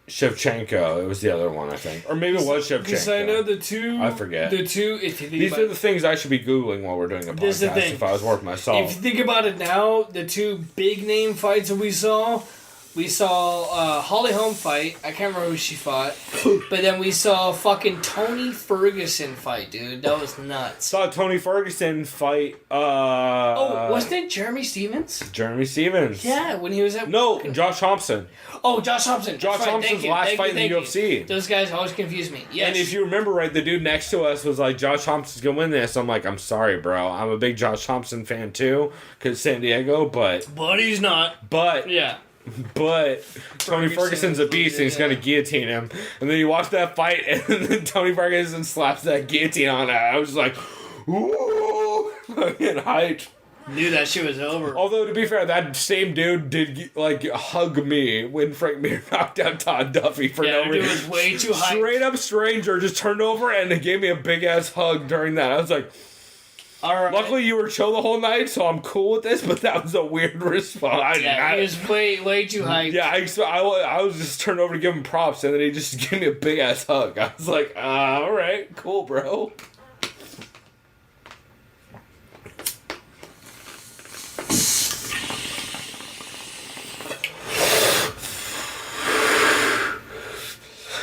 Shevchenko. It was the other one, I think. Or maybe it was Shevchenko. Because I know the two... I forget. If you think These are the things I should be Googling while we're doing a podcast if I was working myself. If you think about it now, the two big-name fights that we saw Holly Holm fight. I can't remember who she fought. But then we saw fucking Tony Ferguson fight, dude. That was nuts. Saw Tony Ferguson fight... wasn't it Jeremy Stevens? Jeremy Stevens. Yeah, when he was at... No, Josh Thompson. Oh, Josh Thompson. Josh Thompson's last fight in the UFC. Those guys always confuse me. Yes. And if you remember right, the dude next to us was like, Josh Thompson's going to win this. I'm like, I'm sorry, bro. I'm a big Josh Thompson fan too, because San Diego, but he's not. But Tony Ferguson's a beast and he's going to guillotine him. And then you watch that fight and then Tony Ferguson slaps that guillotine on it. I was like, ooh, fucking hyped. Knew that shit was over. Although, to be fair, that same dude did, like, hug me when Frank Mir knocked out Todd Duffy for no reason. Yeah, dude was way too hyped. Straight up stranger just turned over and they gave me a big-ass hug during that. I was like... All right. Luckily, you were chill the whole night, so I'm cool with this, but that was a weird response. He was way too hyped. Yeah, I was just turned over to give him props, and then he just gave me a big-ass hug. I was like, all right, cool, bro.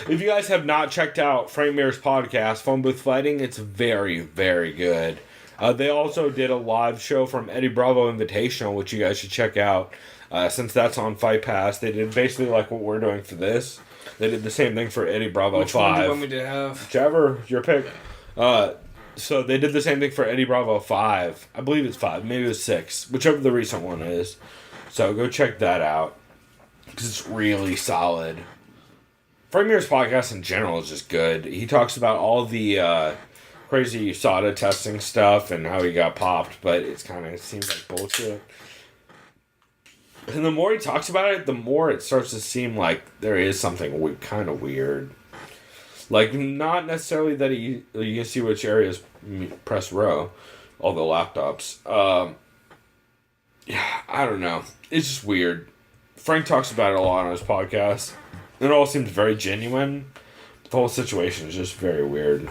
If you guys have not checked out Frank Mir's podcast, Phone Booth Fighting, it's very, very good. They also did a live show from Eddie Bravo Invitational, which you guys should check out. Since that's on Fightpass, they did basically like what we're doing for this. They did the same thing for Eddie Bravo 5. Which one do you want me to have? Whichever, your pick. So they did the same thing for Eddie Bravo 5. I believe it's 5. Maybe it was 6. Whichever the recent one is. So go check that out. Because it's really solid. Frank Mir's podcast in general is just good. He talks about all the crazy USADA testing stuff and how he got popped. But it seems like bullshit. And the more he talks about it, the more it starts to seem like there is something kind of weird. Like, not necessarily that you can see which areas press row, all the laptops. Yeah, I don't know. It's just weird. Frank talks about it a lot on his podcast. It all seems very genuine. The whole situation is just very weird.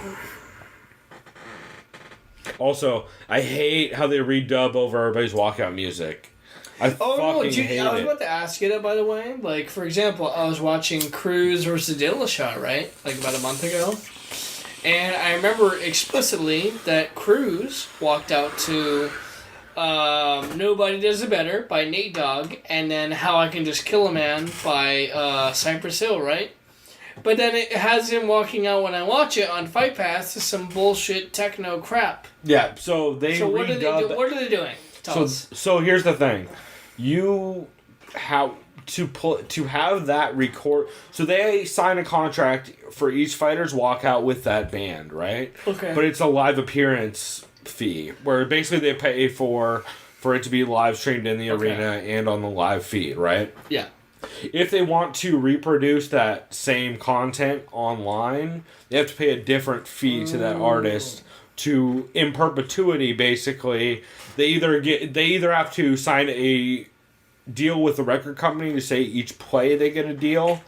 Also, I hate how they redub over everybody's walkout music. I hate I was about to ask you that, by the way. Like, for example, I was watching Cruz versus Dillashaw, right? Like, about a month ago. And I remember explicitly that Cruz walked out to Nobody Does It Better by Nate Dogg, and then How I Can Just Kill a Man by Cypress Hill, right? But then it has him walking out when I watch it on Fightpass to some bullshit techno crap. Yeah, so they So what are they doing? Tell us. So here's the thing. You have to have that record. So they sign a contract for each fighter's walkout with that band, right? Okay. But it's a live appearance fee where basically they pay for it to be live streamed in the arena and on the live feed, right? Yeah. If they want to reproduce that same content online, they have to pay a different fee to that artist to, in perpetuity, basically. They either have to sign a deal with the record company to say each play they get a deal,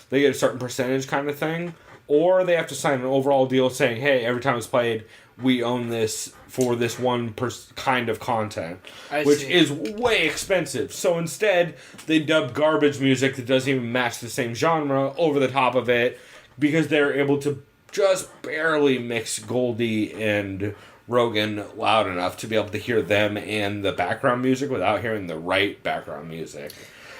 they get a certain percentage kind of thing, or they have to sign an overall deal saying, hey, every time it's played, we own this for this one kind of content, which is way expensive. So instead, they dub garbage music that doesn't even match the same genre over the top of it because they're able to just barely mix Goldie and Rogan loud enough to be able to hear them and the background music without hearing the right background music.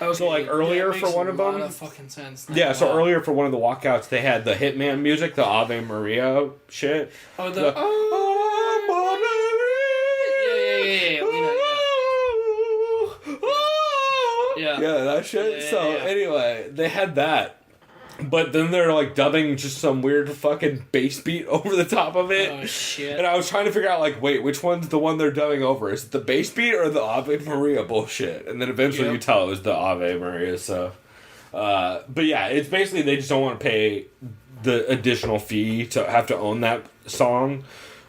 Okay, so like earlier for one of them, a lot of fucking sense. Yeah, so earlier for one of the walkouts, they had the Hitman music, the Ave Maria shit. Oh, yeah, that shit. Anyway, they had that. But then they're like dubbing just some weird fucking bass beat over the top of it. Oh shit. And I was trying to figure out like, wait, which one's the one they're dubbing over? Is it the bass beat or the Ave Maria bullshit? And then eventually you tell it was the Ave Maria, so but yeah, it's basically they just don't want to pay the additional fee to have to own that song.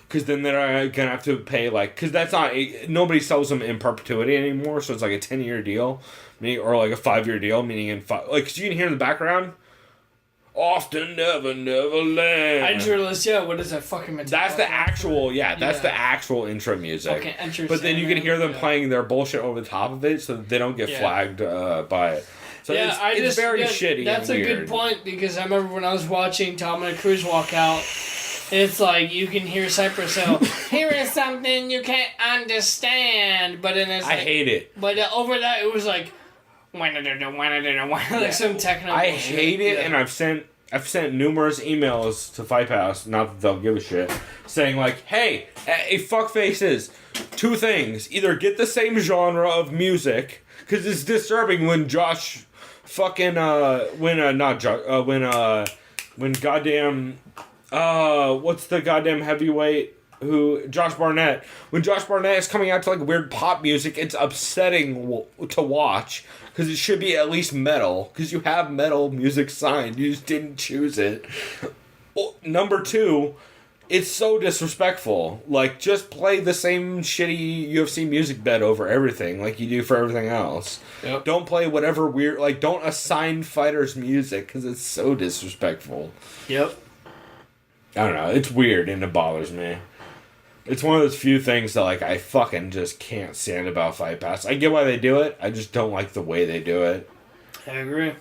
Because then they're gonna have to pay because that's not nobody sells them in perpetuity anymore, so it's like a 10-year deal, or like a 5-year deal, meaning because you can hear in the background, often never land. I just realized, what is that fucking meant? That's the actual, that's the actual intro music. Okay, interesting. But then you can hear them playing their bullshit over the top of it, so that they don't get flagged by it. So it's very shitty. That's and a weird. good point because I remember when I was watching Dominic Cruz walk out. It's like you can hear Cypress Hill. Here is something you can't understand, but then it's I hate it. But over that, it was like some techno. I hate it, and I've sent numerous emails to Fightpass, not that they'll give a shit, saying like, "Hey, fuckfaces, 2 things: either get the same genre of music, because it's disturbing when Josh, fucking when goddamn." What's the goddamn heavyweight Josh Barnett. When Josh Barnett is coming out to like weird pop music, it's upsetting to watch because it should be at least metal because you have metal music signed. You just didn't choose it. Well, number 2, it's so disrespectful. Like, just play the same shitty UFC music bed over everything like you do for everything else. Yep. Don't play whatever weird, don't assign fighters music because it's so disrespectful. Yep. I don't know. It's weird and it bothers me. It's one of those few things that, I fucking just can't stand about Fight Pass. I get why they do it. I just don't like the way they do it. I agree.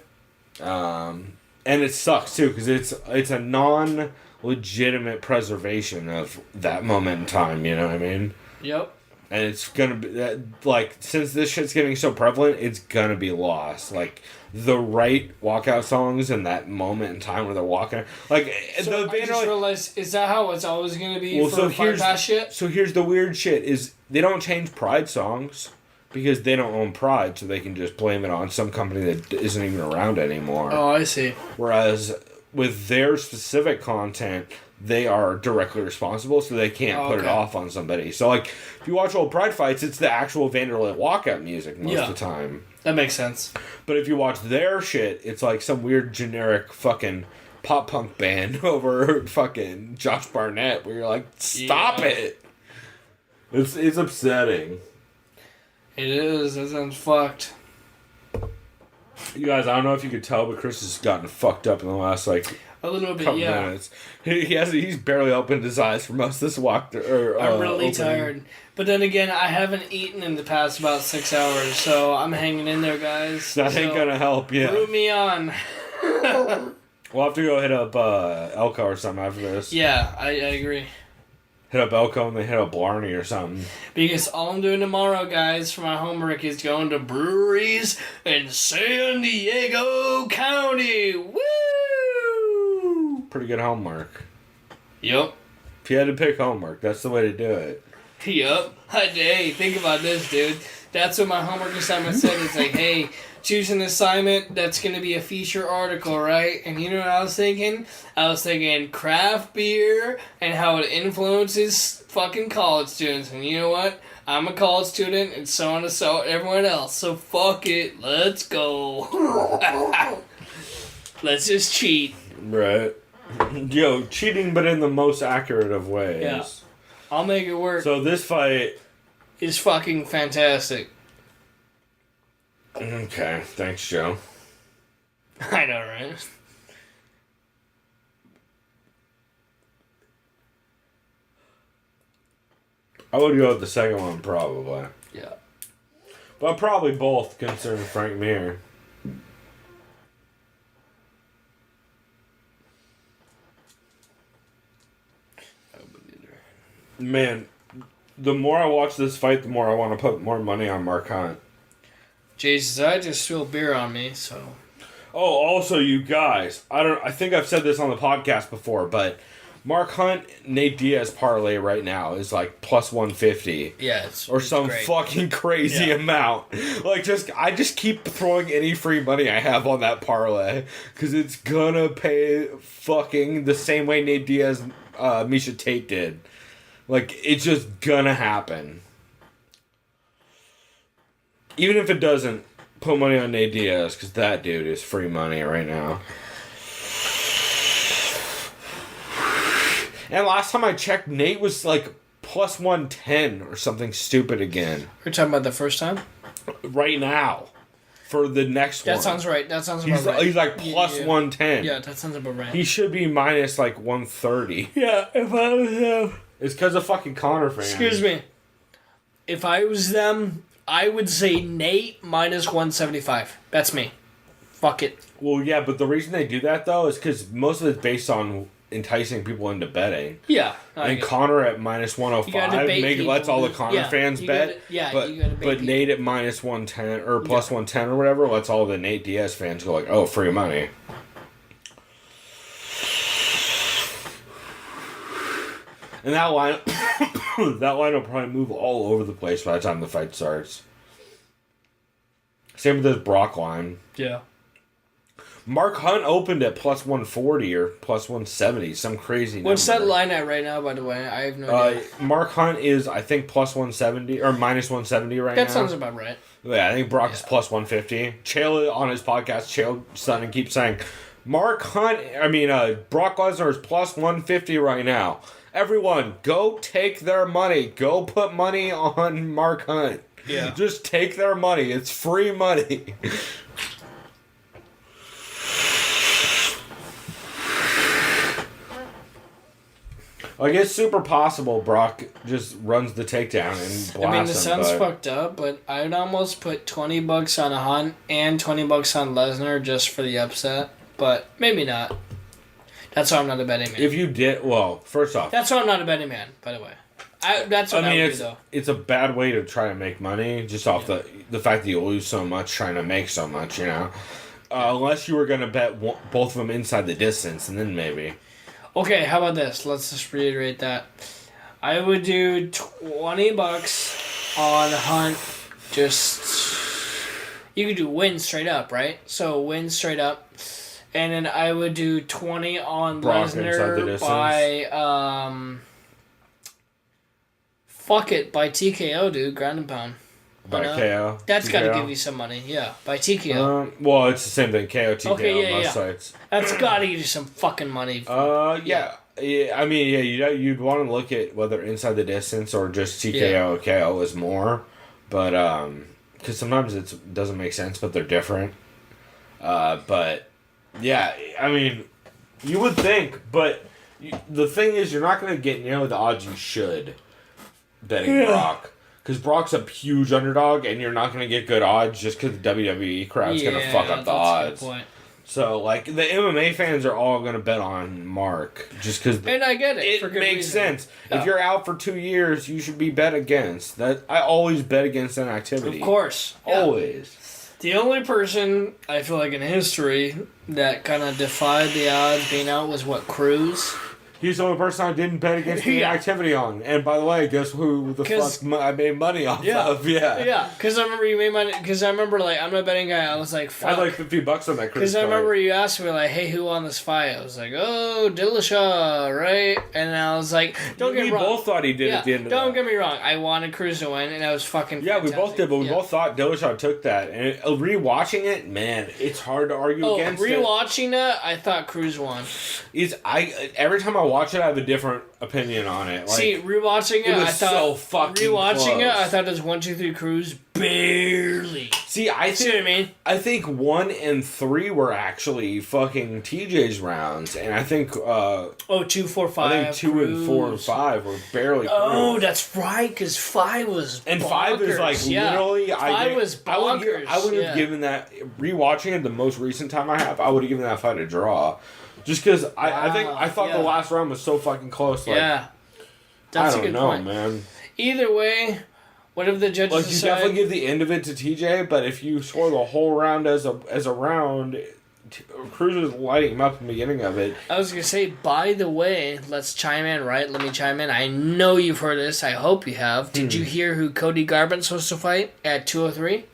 And it sucks, too, because it's a non-legitimate preservation of that moment in time, you know what I mean? Yep. And it's gonna be, like, since this shit's getting so prevalent, it's gonna be lost. Like, the right walkout songs in that moment in time where they're walking. Like, so I just realized, is that how it's always gonna be for Fightpass shit? So here's the weird shit, is they don't change Pride songs because they don't own Pride, so they can just blame it on some company that isn't even around anymore. Oh, I see. Whereas with their specific content, they are directly responsible, so they can't put it off on somebody. So, like, if you watch old Pride fights, it's the actual Vanderlei walkout music most of the time. That makes sense. But if you watch their shit, it's like some weird generic fucking pop punk band over fucking Josh Barnett, where you're like, stop it! It's upsetting. It is. That sounds fucked. You guys, I don't know if you could tell, but Chris has gotten fucked up in the last, like, a little bit, couple minutes. He's barely opened his eyes for most of this walk. I'm really tired. But then again, I haven't eaten in the past about 6 hours, so I'm hanging in there, guys. That ain't gonna help, Root me on. We'll have to go hit up Elko or something after this. Yeah, I agree. Hit up Elko and then hit up Blarney or something. Because all I'm doing tomorrow, guys, for my homework is going to breweries in San Diego County. Woo! Pretty good homework. Yup. If you had to pick homework, that's the way to do it. Yup. Hey, think about this, dude. That's what my homework assignment said. It's like, hey, choose an assignment that's going to be a feature article, right? And you know what I was thinking? I was thinking craft beer and how it influences fucking college students. And you know what? I'm a college student and so on and so everyone else. So fuck it. Let's go. Let's just cheat. Right. Yo, cheating but in the most accurate of ways. Yeah. I'll make it work. So this fight is fucking fantastic. Okay, thanks, Joe. I know, right? I would go with the second one, probably. Yeah. But probably both, considering Frank Mir. Man, the more I watch this fight, the more I want to put more money on Mark Hunt. Jesus, I just spilled beer on me, so... Oh, also, you guys, I think I've said this on the podcast before, but Mark Hunt, Nate Diaz parlay right now is like plus 150. Yeah, it's some great. Fucking crazy amount. Like, I just keep throwing any free money I have on that parlay, because it's gonna pay fucking the same way Nate Diaz, Misha Tate did. Like, it's just gonna happen. Even if it doesn't, put money on Nate Diaz, because that dude is free money right now. And last time I checked, Nate was like plus 110 or something stupid again. You're talking about the first time? Right now. For the next one. That sounds right. That sounds about right. He's like plus 110. Yeah, that sounds about right. He should be minus like 130. Yeah, if I was them... It's because of fucking Connor fans. Excuse me. If I was them, I would say Nate minus 175. That's me. Fuck it. Well, yeah, but the reason they do that, though, is because most of it's based on enticing people into betting. Yeah. And Connor at minus 105 lets all the Connor fans bet. But Nate at minus 110 or plus 110 or whatever lets all the Nate Diaz fans go like, oh, free money. And that line, will probably move all over the place by the time the fight starts. Same with this Brock line. Yeah. Mark Hunt opened at plus 140 or plus 170, some crazy number. What's that line at right now, by the way? I have no idea. Mark Hunt is, I think, plus 170 or minus 170 right now. That sounds about right. Yeah, I think Brock is plus 150. Chael on his podcast, Chael Sonnen keeps saying, Brock Lesnar is plus 150 right now. Everyone, go take their money. Go put money on Mark Hunt. Yeah. Just take their money. It's free money. Like, it's super possible Brock just runs the takedown and blasts him. The sounds fucked up, but I'd almost put $20 on a Hunt and $20 on Lesnar just for the upset. But maybe not. That's why I'm not a betting man. If you did, well, first off. That's why I'm not a betting man, by the way. That's what I would do, though. It's a bad way to try to make money, just off the fact that you lose so much trying to make so much, you know? Unless you were going to bet both of them inside the distance, and then maybe. Okay, how about this? Let's just reiterate that. I would do $20 on Hunt. Just... You could do win straight up, right? So win straight up. And then I would do 20 on Brock inside the Lesnar distance. by... Fuck it, by TKO, dude. Ground and pound. By KO? That's got to give you some money, yeah. By TKO. Well, it's the same thing. KO, TKO Okay, on most sites. That's got to give you some fucking money. Yeah. I mean, yeah, you'd want to look at whether inside the distance or just TKO or KO is more. But, because sometimes it doesn't make sense, but they're different. But, yeah, I mean, you would think, but the thing is, you're not going to get nearly the odds you should betting Brock. Because Brock's a huge underdog, and you're not going to get good odds just because the WWE crowd's going to fuck up the odds. A good point. So, like, the MMA fans are all going to bet on Mark just because... And I get it. It makes sense. Yeah. If you're out for 2 years, you should be bet against. I always bet against that activity. Of course. Always. The only person, I feel like, in history that kind of defied the odds being out was, Cruz? He's the only person I didn't bet against the activity on. And by the way, guess who the fuck I made money off of? Yeah. Yeah, because I remember you made money. Because I remember, like, I'm a betting guy. I was like, fuck. I had like $50 on that. Because I remember you asked me, like, hey, who won this fight? I was like, oh, Dillashaw, right? And I was like, don't get me wrong. We both thought he did at the end of that. Don't get me wrong. I wanted Cruz to win, and I was fucking fantastic. We both did, but we both thought Dillashaw took that. And rewatching it, man, it's hard to argue against it. Rewatching it, I thought Cruz won. Every time I watch it, I have a different opinion on it. Like, see, rewatching it, I thought so fucking close. It, I thought it was 1, 2, 3 Cruz barely. See, I think, what I mean? I think 1 and 3 were actually fucking TJ's rounds, and I think 2, 4, 5. I think 2 Cruz. And 4 and 5 were barely. Oh, Cruz. that's right, because 5 was and bonkers. 5 is like literally. 5 was bonkers. I would have given that rewatching it the most recent time I have. I would have given that fight a draw. Just because I thought the last round was so fucking close. Like, that's a good point, man. Either way, whatever the judges decide, you definitely give the end of it to TJ, but if you score the whole round as a round, Cruz was lighting him up in the beginning of it. I was gonna say, by the way, let's chime in, right? Let me chime in. I know you've heard this. I hope you have. Did you hear who Cody Garbrandt supposed to fight at 203?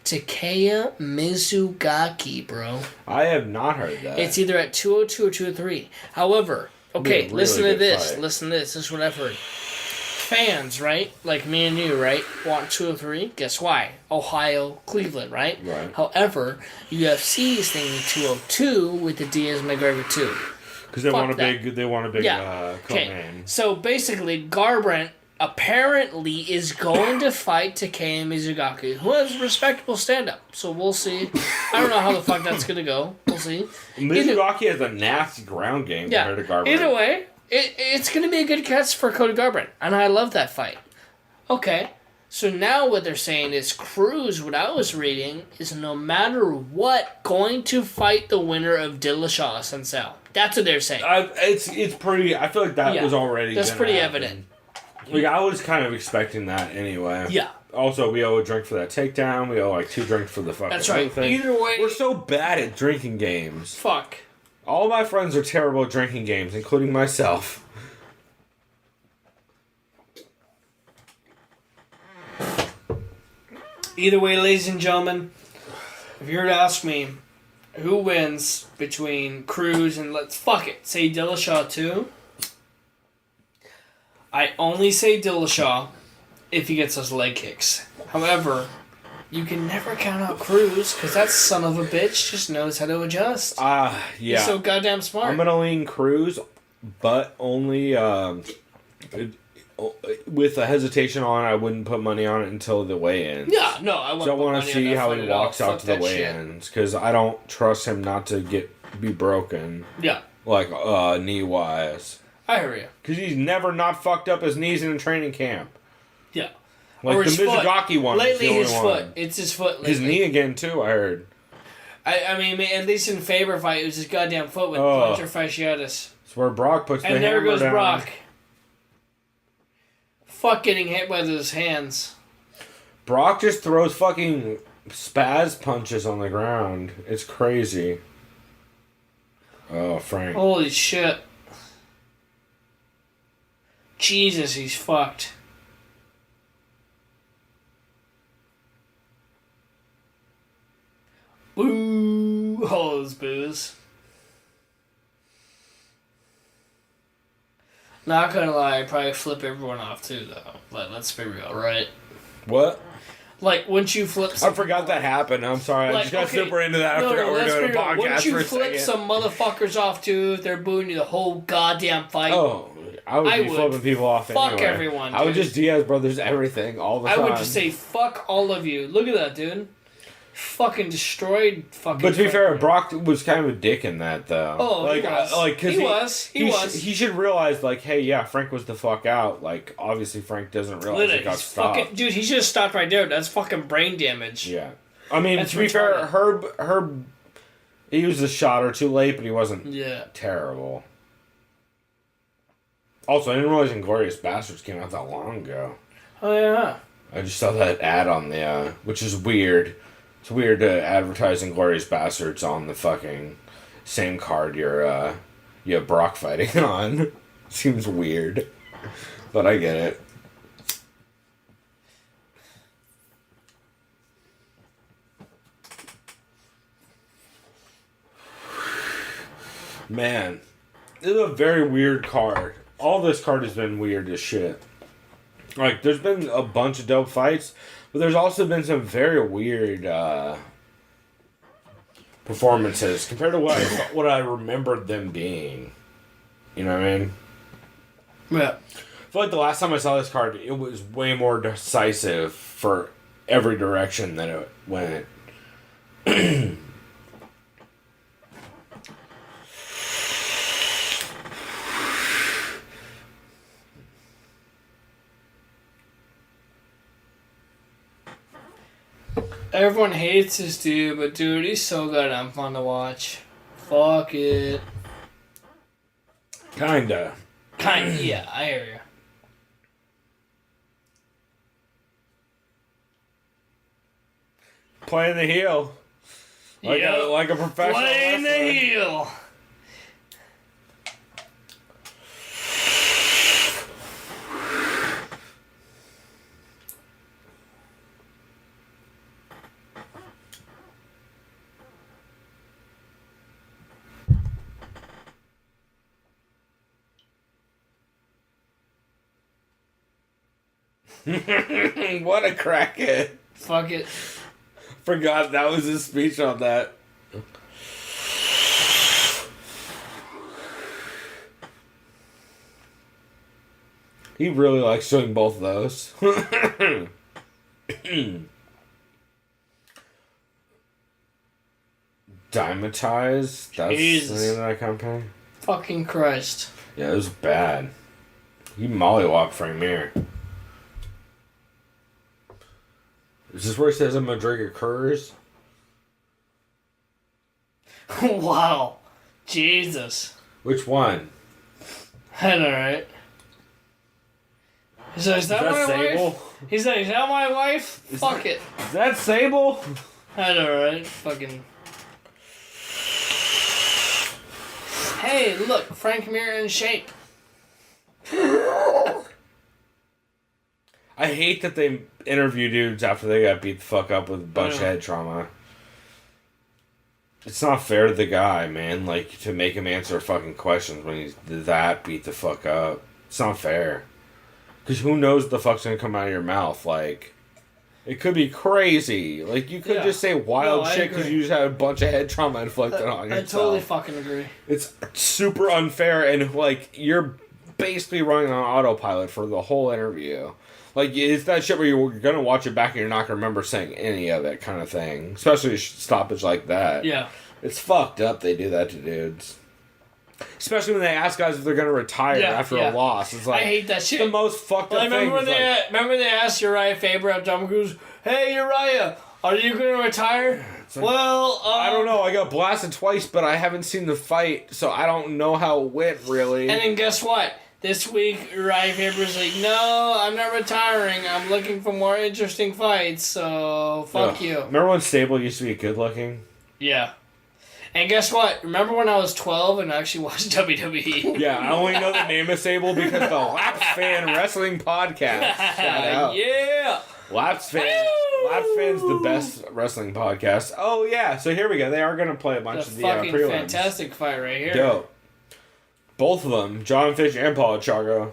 Takeya Mizugaki, bro. I have not heard that. It's either at 202 or 203. However, okay, listen to this. Fight. Listen to this. This is what I've heard. Fans, right? Like me and you, right? Want 203. Guess why? Ohio, Cleveland, right? Right. However, UFC is thinking 202 with the Diaz-McGregor 2. Because they want a big co-main. Okay. So basically, Garbrandt apparently is going to fight Takeya Mizugaki, who has a respectable stand-up. So we'll see. I don't know how the fuck that's going to go. We'll see. Mizugaki has a nasty ground game compared to Garbrandt. Either way, it's going to be a good catch for Cody Garbrandt, and I love that fight. Okay, so now what they're saying is Cruz, what I was reading, is no matter what, going to fight the winner of Dillashaw Sensel. That's what they're saying. It's pretty... I feel like that was already... That's pretty evident. Like, I was kind of expecting that anyway. Yeah. Also, we owe a drink for that takedown. We owe like 2 drinks for the fucking That's right. thing. Either way... We're so bad at drinking games. Fuck. All my friends are terrible at drinking games, including myself. Either way, ladies and gentlemen, if you were to ask me who wins between Cruz and say Dillashaw 2, I only say Dillashaw if he gets those leg kicks. However, you can never count out Cruz because that son of a bitch just knows how to adjust. Yeah. He's so goddamn smart. I'm gonna lean Cruz, but only with a hesitation on. I wouldn't put money on it until the weigh-ins. Yeah, no, I wouldn't. So I want to see how he walks out to the weigh-ins because I don't trust him not to be broken. Yeah. Like knee-wise. I hear you. Because he's never not fucked up his knees in a training camp. Yeah. Like or the Mizugaki one. Lately, his foot. It's his foot lately. His knee again, too, I heard. I mean, at least in Faber fight, it was his goddamn foot with plantar fasciitis. It's where Brock puts the hammer down. And there goes Brock. fuck getting hit by those hands. Brock just throws fucking spaz punches on the ground. It's crazy. Oh, Frank. Holy shit. Jesus, he's fucked. Boo! All those boos. Not gonna lie, I'd probably flip everyone off too, though. But let's be real, right? What? Like, once you flip... I forgot that happened. I'm sorry. I just got super into that after we were doing a podcast once you flip some motherfuckers off, too, if they're booing you the whole goddamn fight... Oh, I would be flipping people off anyway. Fuck everyone, dude. I would just Diaz Brothers everything all the time. I would just say, fuck all of you. Look at that, dude. Fucking destroyed fucking... But to be fair, Brock was kind of a dick in that, though. Oh, like, he was. He was. He should realize, like, hey, yeah, Frank was the fuck out. Like, obviously Frank doesn't realize it got stopped. Fucking, dude, he should have stopped right there. That's fucking brain damage. Yeah. I mean, to be fair, Herb, he used a shot or two late, but he wasn't terrible. Also, I didn't realize Inglourious Bastards came out that long ago. Oh, yeah. I just saw that ad on the, which is weird. It's weird to advertise Inglourious Bastards on the fucking same card you have Brock fighting on. Seems weird. But I get it. Man. This is a very weird card. All this card has been weird as shit. Like, there's been a bunch of dope fights, but there's also been some very weird performances compared to what I remembered them being. You know what I mean? Yeah. I feel like the last time I saw this card, it was way more decisive for every direction that it went. Everyone hates this dude, but dude, he's so goddamn fun to watch. Fuck it. Kinda, yeah, I hear you. Playing the heel. Like a professional Playing wrestler. the heel. What a crackhead. Fuck it. Forgot that was his speech on that. He really likes doing both of those. Dymatize? That's Jesus. the name of that company? Fucking Christ. Yeah, it was bad. He mollywopped Frank Mir. Is this where it says a McGregor occurs? Wow. Jesus. Which one? I know, right? Is that my Sable? wife? Is that my wife? Fuck it. Is that Sable? I know, right? Fucking... Hey, look, Frank Mir in shape. I hate that they interview dudes after they got beat the fuck up with a bunch of head trauma. It's not fair to the guy, man. Like, to make him answer fucking questions when he's that beat the fuck up. It's not fair. Because who knows what the fuck's gonna come out of your mouth? Like, it could be crazy. Like, you could just say wild shit because you just had a bunch of head trauma inflicted on yourself. I totally fucking agree. It's super unfair, and, like, you're basically running on autopilot for the whole interview. Like, it's that shit where you're gonna watch it back and you're not gonna remember saying any of it kind of thing. Especially a stoppage like that. Yeah. It's fucked up they do that to dudes. Especially when they ask guys if they're gonna retire after a loss. It's like, I hate that shit. The most fucked up thing. Remember they asked Uriah Faber at Tom Cruise, "Hey Uriah, are you gonna retire?" Like, well, I don't know. I got blasted twice, but I haven't seen the fight, so I don't know how it went really. And then guess what? This week, Uriah Faber's like, no, I'm not retiring. I'm looking for more interesting fights, so fuck you. Remember when Sable used to be good looking? Yeah. And guess what? Remember when I was 12 and I actually watched WWE? Yeah, I only know the name of Sable because the Laps Fan Wrestling Podcast. Shout out. Yeah! Laps Fan's the best wrestling podcast. Oh, yeah, so here we go. They are going to play a bunch of the fucking prelims. fantastic fight right here. Dope. Both of them, John Fish and Paul Chago.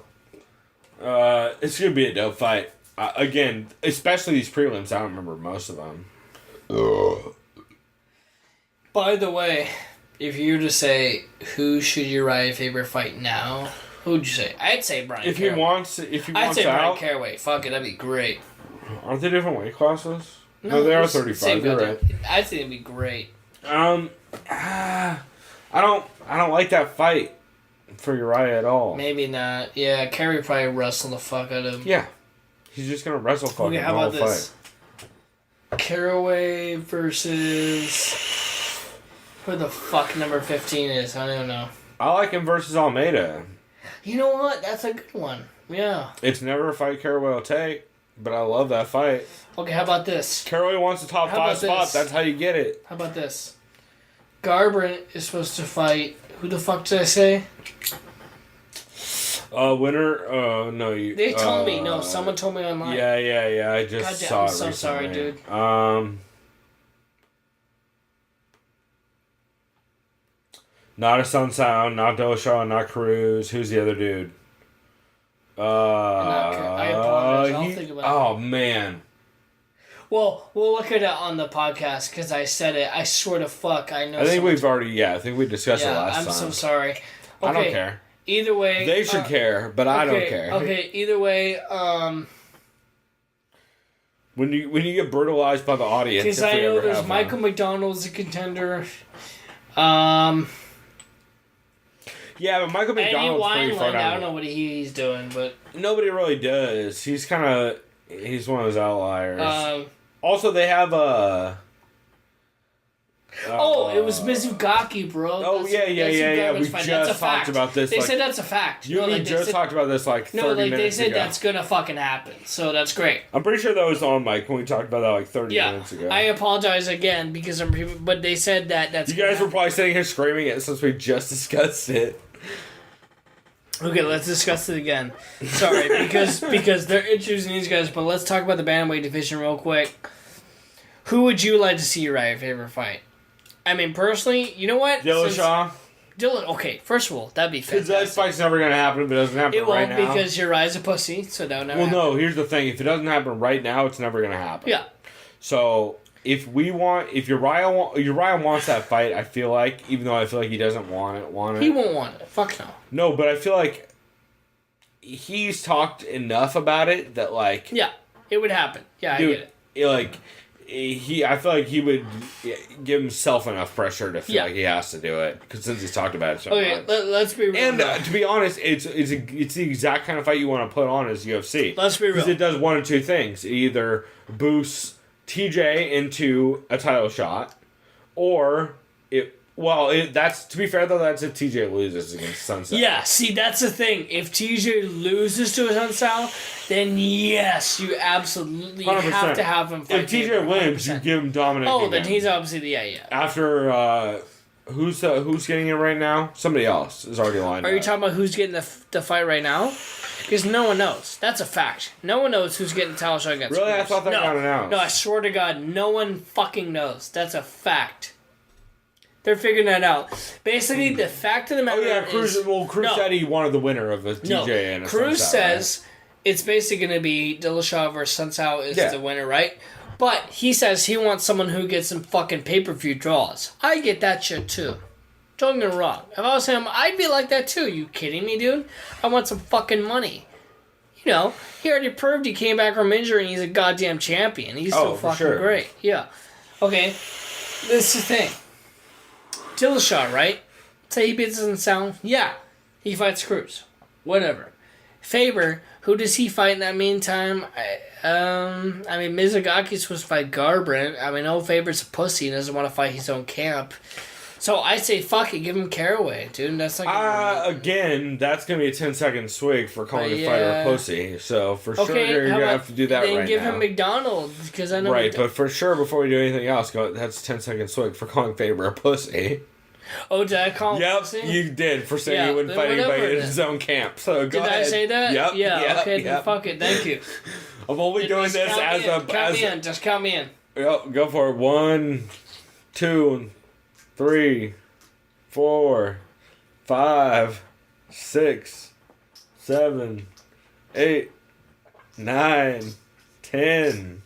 It's going to be a dope fight. Again, especially these prelims. I don't remember most of them. By the way, if you were to say, who should Uriah Faber fight now, who would you say? I'd say Brian If Caraway. he wants I'd say out, Brian Caraway. Fuck it, that'd be great. Aren't they different weight classes? No, they are 35. You're right. I think it'd be great. I don't like that fight for Uriah at all. Maybe not. Yeah, Caraway probably wrestle the fuck out of him. Yeah, he's just gonna wrestle fucking how the whole about this? fight. Caraway versus who the fuck number 15 is? I don't know. I like him versus Almeida. You know what? That's a good one. Yeah. It's never a fight Caraway will take, but I love that fight. Okay, how about this? Caraway wants a top How 5 about spot. this? That's how you get it. How about this? Garbrandt is supposed to fight. Who the fuck did I say? Winner? No, you. They told me. No, someone told me online. Yeah. I just Goddamn, saw I'm it so recently. sorry, dude. Not a Sun Sound, not Dillashaw, not Cruz. Who's the other dude? I apologize. I'll think about it. Oh, man. Well, we'll look at it on the podcast because I said it. I swear to fuck, I know. I think we've already, I think we discussed it last time. I'm so sorry. Okay, I don't care. Either way. They should care, but I don't care. Okay, either way, When you get brutalized by the audience, because I know there's Michael McDonald's a contender. Yeah, but Michael Eddie McDonald's pretty far Wineland, I down. don't know what he's doing, but Nobody really does. He's one of those outliers. Also, they have it was Mizugaki, bro. Oh, yeah. We just talked about this. They said that's a fact. Talked about this 30 minutes ago. They said that's gonna fucking happen. So that's great. I'm pretty sure that was on mic when we talked about that 30 minutes ago. I apologize again because but they said that's. You guys were probably sitting here screaming it since we just discussed it. Okay, let's discuss it again. Sorry, because they're introducing these guys, but let's talk about the bantamweight division real quick. Who would you like to see Uriah Faber fight? I mean, personally, you know what? Dillashaw. Okay, first of all, that'd be Because fantastic. that fight's never going to happen if it doesn't happen It won't right now. because Uriah's a pussy, so don't never Well, happen. no, here's the thing. If it doesn't happen right now, it's never going to happen. Yeah. So, if Uriah wants that fight, I feel like, even though I feel like he doesn't want it. He won't want it. Fuck no. No, but I feel like he's talked enough about it that, like... Yeah, it would happen. Yeah, dude, I get it. I feel like he would give himself enough pressure to feel like he has to do it because since he's talked about it so much. Let's be real. And to be honest, it's the exact kind of fight you want to put on as UFC. Let's be real. Because it does one of two things: it either boosts TJ into a title shot, or it. Well, that's to be fair though. That's if TJ loses against Sunset. Yeah, see, that's the thing. If TJ loses to his Sunset, then yes, you absolutely 100%. have to have him fight. If TJ wins, you give him dominant. Oh, then he's obviously yeah. After who's getting it right now? Somebody else is already lined up. Are you talking about who's getting the fight right now? Because no one knows. That's a fact. No one knows who's getting the title shot against. Really? Cruz. I thought that got announced. No, I swear to God, no one fucking knows. That's a fact. They're figuring that out. Basically, the fact of the matter Cruz. is... Cruz said he wanted the winner of a TJ and a Cruz Sunset, says it's basically going to be Dillashaw versus Sunset is the winner, right? But he says he wants someone who gets some fucking pay-per-view draws. I get that shit, too. Don't get me wrong. If I was him, I'd be like that, too. You kidding me, dude? I want some fucking money. You know, he already proved he came back from injury and he's a goddamn champion. He's so fucking great. Yeah. Okay. This is the thing. Dillashaw, right? Say he beats Sunset. Yeah. He fights Cruz. Whatever. Faber, who does he fight in that meantime? Mizugaki's supposed to fight Garbrandt. I mean, Faber's a pussy and doesn't want to fight his own camp. So I say fuck it, give him Caraway, dude. That's like again, that's gonna be a 10-second swig for calling a fighter a pussy. So for sure you're gonna have to do that right now. Then give him McDonald's because I know. Right, but for sure before we do anything else, that's 10-second swig for calling Faber a pussy. Oh, did I call him Yep, pussy? you did for saying he wouldn't fight anybody in his own camp. So go ahead. Did I say that? Yep. Yeah. Okay. Then fuck it. Thank you. I'm only doing this as a. Count me in. Just count me in. Yep, go for it. 1, 2, 3, 4, 5, 6, 7, 8, 9, 10.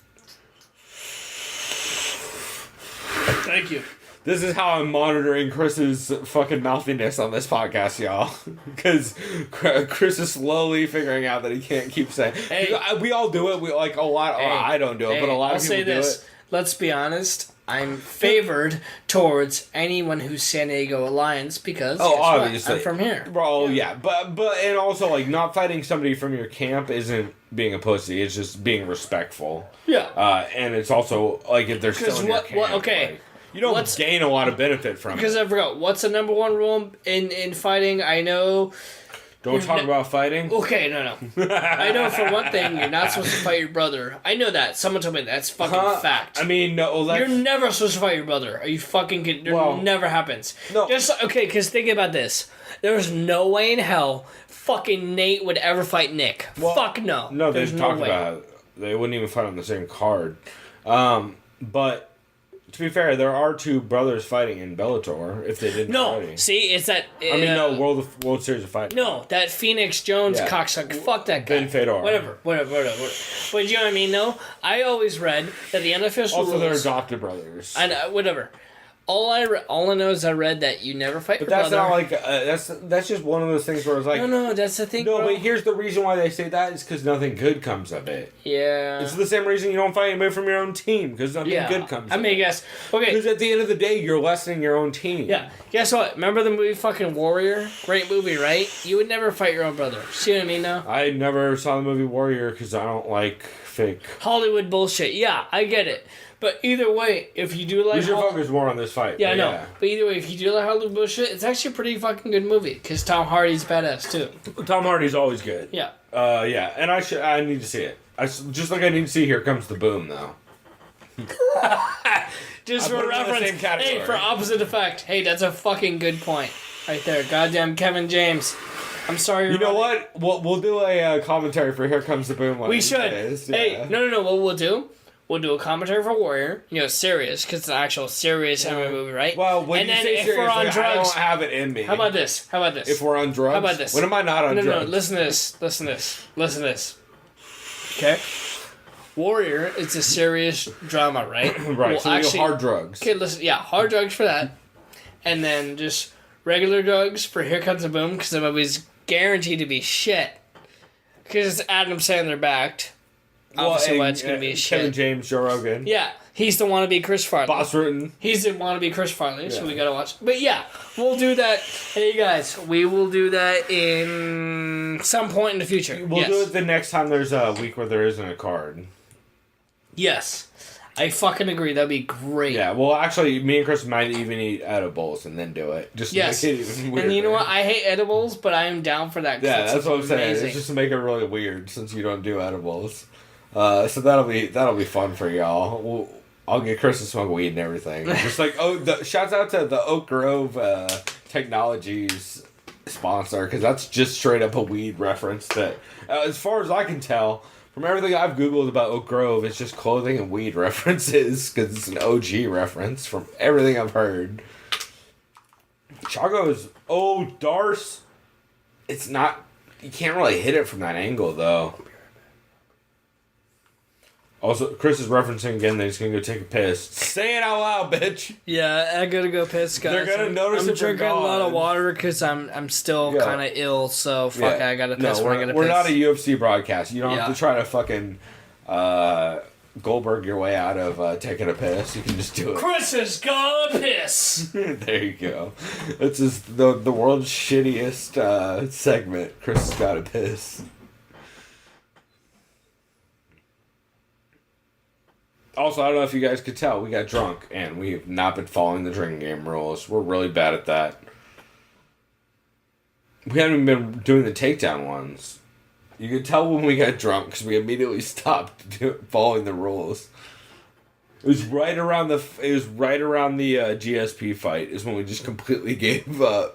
Thank you. This is how I'm monitoring Chris's fucking mouthiness on this podcast, y'all. Because Chris is slowly figuring out that he can't keep saying. Hey, we all do it. We like a lot. Hey, I don't do it, but a lot of people do it. Let's be honest. I'm favored towards anyone who's San Diego Alliance because obviously I'm from here. Well, yeah, but and also like not fighting somebody from your camp isn't being a pussy. It's just being respectful. Yeah. And it's also like if they're still in your camp. Okay. You don't gain a lot of benefit from it. Because I forgot what's the number one rule in fighting. I know. Don't talk about fighting? Okay, no. I know for one thing, you're not supposed to fight your brother. I know that. Someone told me that's fucking fact. I mean, no. You're never supposed to fight your brother. Are you fucking kidding? Never happens. No. Because think about this. There's no way in hell fucking Nate would ever fight Nick. Fuck no. No, they talked about it. They wouldn't even fight on the same card. But... to be fair, there are two brothers fighting in Bellator. If they didn't, see, it's that. World Series of Fighting. No, that Phoenix Jones cocksucker. Fuck that guy. Ben Fedor. Whatever. But you know what I mean? Though I always read that the unofficial rules. Also, they're adopted brothers. And whatever. All I know is I read that you never fight your brother. But that's not like that's just one of those things where it's like no, that's the thing. No, but here's the reason why they say that is because nothing good comes of it. Yeah, it's the same reason you don't fight anybody from your own team because nothing good comes. I guess because at the end of the day, you're lessening your own team. Yeah, guess what? Remember the movie fucking Warrior? Great movie, right? You would never fight your own brother. See what I mean? Now I never saw the movie Warrior because I don't like fake Hollywood bullshit. Yeah, I get it. But either way, if you do like... You should focus more on this fight. Yeah, I know. But either way, if you do like Hollywood bullshit, it's actually a pretty fucking good movie. Because Tom Hardy's badass, too. Tom Hardy's always good. Yeah. Yeah. And I need to see it. Just like I need to see Here Comes the Boom, though. Just for reference. Hey, for opposite effect. Hey, that's a fucking good point. Right there. Goddamn Kevin James. I'm sorry. You know what? We'll do a commentary for Here Comes the Boom. We should. Hey, no. What we'll do... We'll do a commentary for Warrior, serious, because it's an actual serious MMA movie, right? Well, when you say serious, we're on drugs, I don't have it in me. How about this? If we're on drugs? How about this? When am I not on drugs? No, listen to this. Okay? Warrior, it's a serious drama, right? Right, so actually, hard drugs. Okay, listen, hard drugs for that. And then just regular drugs for Here Comes the Boom, because the movie's guaranteed to be shit. Because it's Adam Sandler backed. Obviously, why it's going to be shit. Kevin James, Joe Rogan. Yeah, he's the wannabe Chris Farley. Boss Rutten. He's the wannabe Chris Farley, so we got to watch. But yeah, we'll do that. Hey guys, we will do that in some point in the future. We'll do it the next time there's a week where there isn't a card. Yes. I fucking agree. That'd be great. Yeah, well, actually, me and Chris might even eat edibles and then do it. Just to make it even weirder. And you know what? I hate edibles, but I am down for that. Yeah, that's what I'm saying. It's just to make it really weird since you don't do edibles. So that'll be fun for y'all. I'll get Chris to smoke weed and everything. Just like shouts out to the Oak Grove Technologies sponsor because that's just straight up a weed reference. That as far as I can tell from everything I've googled about Oak Grove, it's just clothing and weed references because it's an OG reference from everything I've heard. Chago's Darce. It's not. You can't really hit it from that angle though. Also, Chris is referencing again that he's going to go take a piss. Say it out loud, bitch! Yeah, I gotta go piss, guys. They're going to notice I'm drinking a lot of water because I'm still kind of ill, so fuck, I gotta piss when I gotta piss. We're not a UFC broadcast. You don't have to try to fucking Goldberg your way out of taking a piss. You can just do it. Chris is gonna piss! There you go. This is the world's shittiest segment. Chris has got to piss. Also, I don't know if you guys could tell, we got drunk, and we have not been following the drinking game rules. We're really bad at that. We haven't been doing the takedown ones. You could tell when we got drunk because we immediately stopped following the rules. It was right around the GSP fight is when we just completely gave up.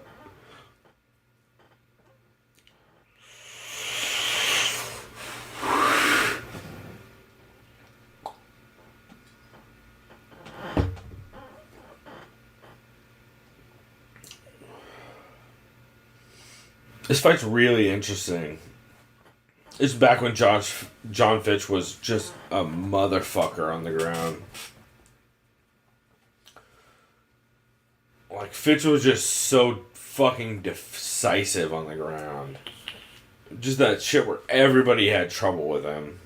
This fight's really interesting. It's back when John Fitch was just a motherfucker on the ground. Like, Fitch was just so fucking decisive on the ground. Just that shit where everybody had trouble with him.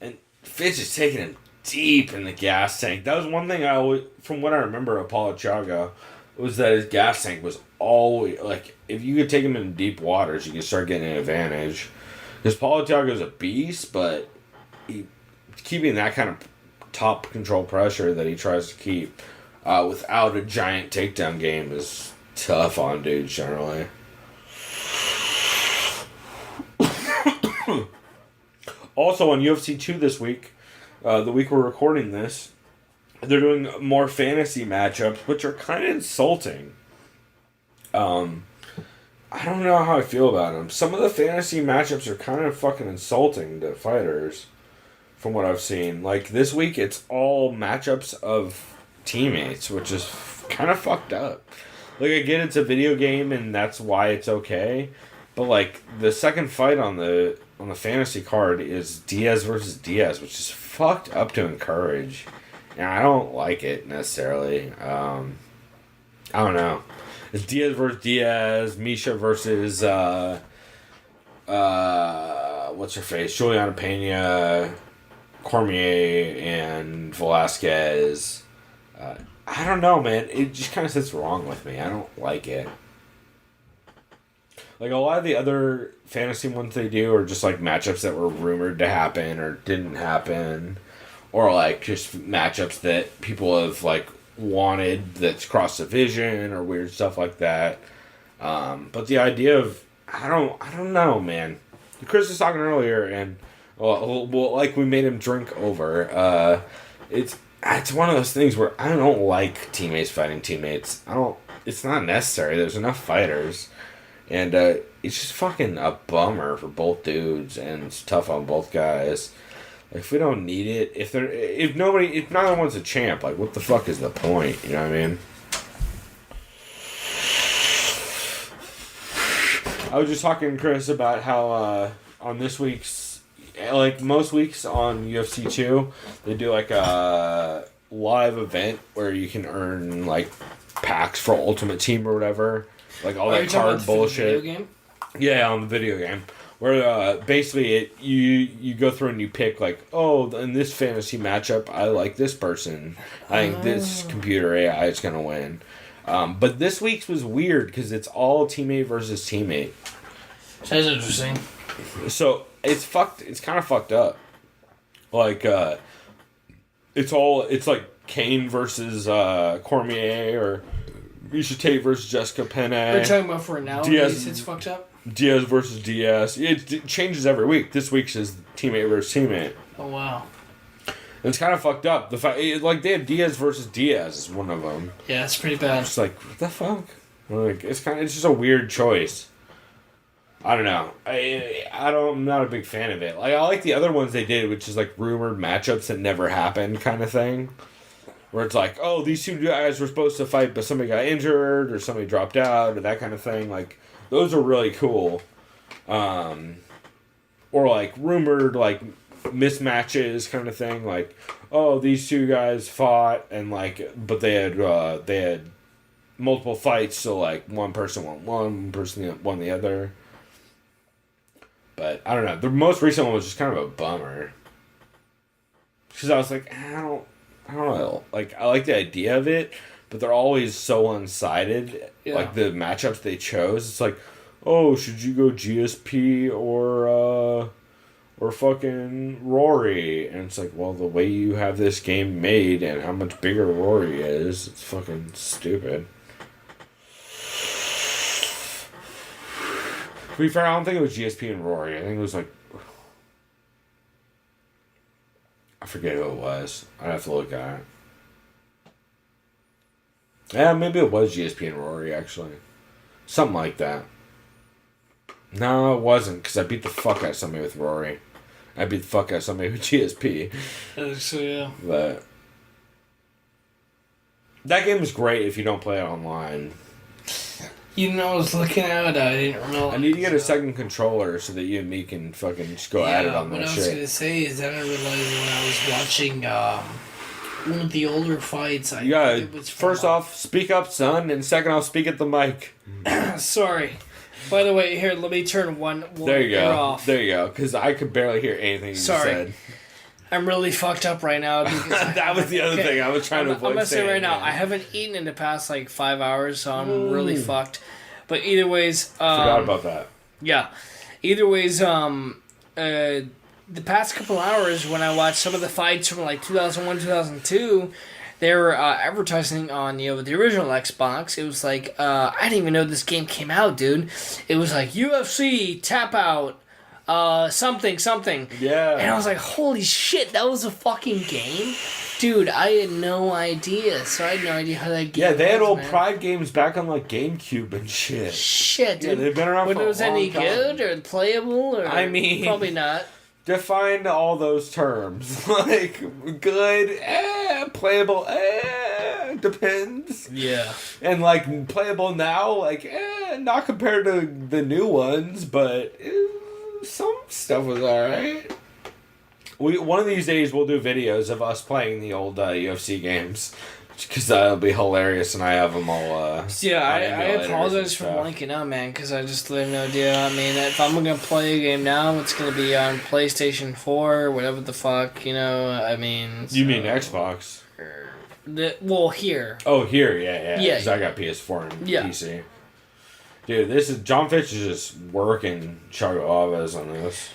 And Fitch is taking him deep in the gas tank. That was one thing I always, from what I remember of Paulo Thiago, was that his gas tank was always, like, if you could take him in deep waters, you could start getting an advantage. Because Paulo Thiago's a beast, but keeping that kind of top control pressure that he tries to keep without a giant takedown game is tough on dudes generally. Also on UFC 2 this week, the week we're recording this, they're doing more fantasy matchups, which are kind of insulting. I don't know how I feel about them. Some of the fantasy matchups are kind of fucking insulting to fighters, from what I've seen. Like, this week, it's all matchups of teammates, which is kind of fucked up. Like, I get it's a video game, and that's why it's okay. But, like, the second fight on the fantasy card is Diaz versus Diaz, which is fucked up to encourage. And I don't like it, necessarily. I don't know. It's Diaz versus Diaz, Misha versus, what's her face? Juliana Pena, Cormier, and Velasquez. I don't know, man. It just kind of sits wrong with me. I don't like it. Like, a lot of the other fantasy ones they do are just, like, matchups that were rumored to happen or didn't happen. Or, like, just matchups that people have, like, wanted that's cross division or weird stuff like that. But the idea of, I don't know, man. Chris was talking earlier, and well, like, we made him drink over. It's one of those things where I don't like teammates fighting teammates. It's not necessary. There's enough fighters, and it's just fucking a bummer for both dudes, and it's tough on both guys. If we don't need it, if neither one's a champ, like, what the fuck is the point? You know what I mean? I was just talking to Chris about how on this week's, like most weeks on UFC 2, they do like a live event where you can earn like packs for Ultimate Team or whatever, like all that card bullshit. Video game? Yeah, on the video game. Where basically you go through and you pick like, oh, in this fantasy matchup, I like this person. I think this computer AI is going to win. But this week's was weird because it's all teammate versus teammate. Sounds interesting. So it's fucked. It's kind of fucked up. Like it's like Kane versus Cormier or Misha Tate versus Jessica Penne. We're talking about for now. Diaz, it's fucked up. Diaz versus Diaz. It changes every week. This week's is teammate versus teammate. Oh wow. It's kind of fucked up. The fact, like, they had Diaz versus Diaz is one of them. Yeah, it's pretty bad. It's like, what the fuck? Like, it's just a weird choice. I don't know. I'm not a big fan of it. Like, I like the other ones they did, which is like rumored matchups that never happened kind of thing. Where it's like, oh, these two guys were supposed to fight, but somebody got injured or somebody dropped out or that kind of thing. Like, those are really cool. Or like rumored like mismatches kind of thing. Like, oh, these two guys fought and like, but they had multiple fights, so like one person won one person won the other. But I don't know. The most recent one was just kind of a bummer. Because I was like, I don't know. Like, I like the idea of it, but they're always so one-sided. Yeah. Like, the matchups they chose. It's like, oh, should you go GSP or fucking Rory. And it's like, well, the way you have this game made and how much bigger Rory is, it's fucking stupid. To be fair, I don't think it was GSP and Rory. I think it was like... I forget who it was. I'd have to look at it. Yeah, maybe it was GSP and Rory, actually. Something like that. No, it wasn't, because I beat the fuck out of somebody with Rory. I beat the fuck out of somebody with GSP. So, yeah. But... that game is great if you don't play it online. You know, I was looking at it, I didn't realize. I need to get a second controller so that you and me can fucking just go at it on that shit. What I was going to say is that I realized when I was watching one of the older fights... First off, speak up, son, and second off, speak at the mic. Sorry. By the way, here, let me turn one there you go. off. There you go, because I could barely hear anything you said. I'm really fucked up right now. Because that was the other thing I was trying to avoid. I'm going to say right now, I haven't eaten in the past, 5 hours, so I'm really fucked. But either ways... forgot about that. Yeah. Either ways, the past couple hours, when I watched some of the fights from, 2001, 2002... they were advertising on, the original Xbox. It was like, I didn't even know this game came out, dude. It was like, UFC, tap out, something. Yeah. And I was like, holy shit, that was a fucking game? Dude, I had no idea. So I had no idea how that game Yeah, they had was, old man. Pride games back on, GameCube and shit. Shit, dude. Yeah, they've been around for a long time. Whether it was any good or playable or... I mean... probably not. Define all those terms. Good, playable, depends. Yeah. And, playable now, not compared to the new ones, but some stuff was alright. One of these days we'll do videos of us playing the old UFC games. Because that'll be hilarious, and I have them all. I apologize for blanking out, man, because I just have no idea. I mean, if I'm going to play a game now, it's going to be on PlayStation 4, whatever the fuck, I mean... You mean Xbox? Here. Oh, here, yeah. Yeah. Because I got PS4 and PC. Dude, John Fitch is just working Chago Alves on this.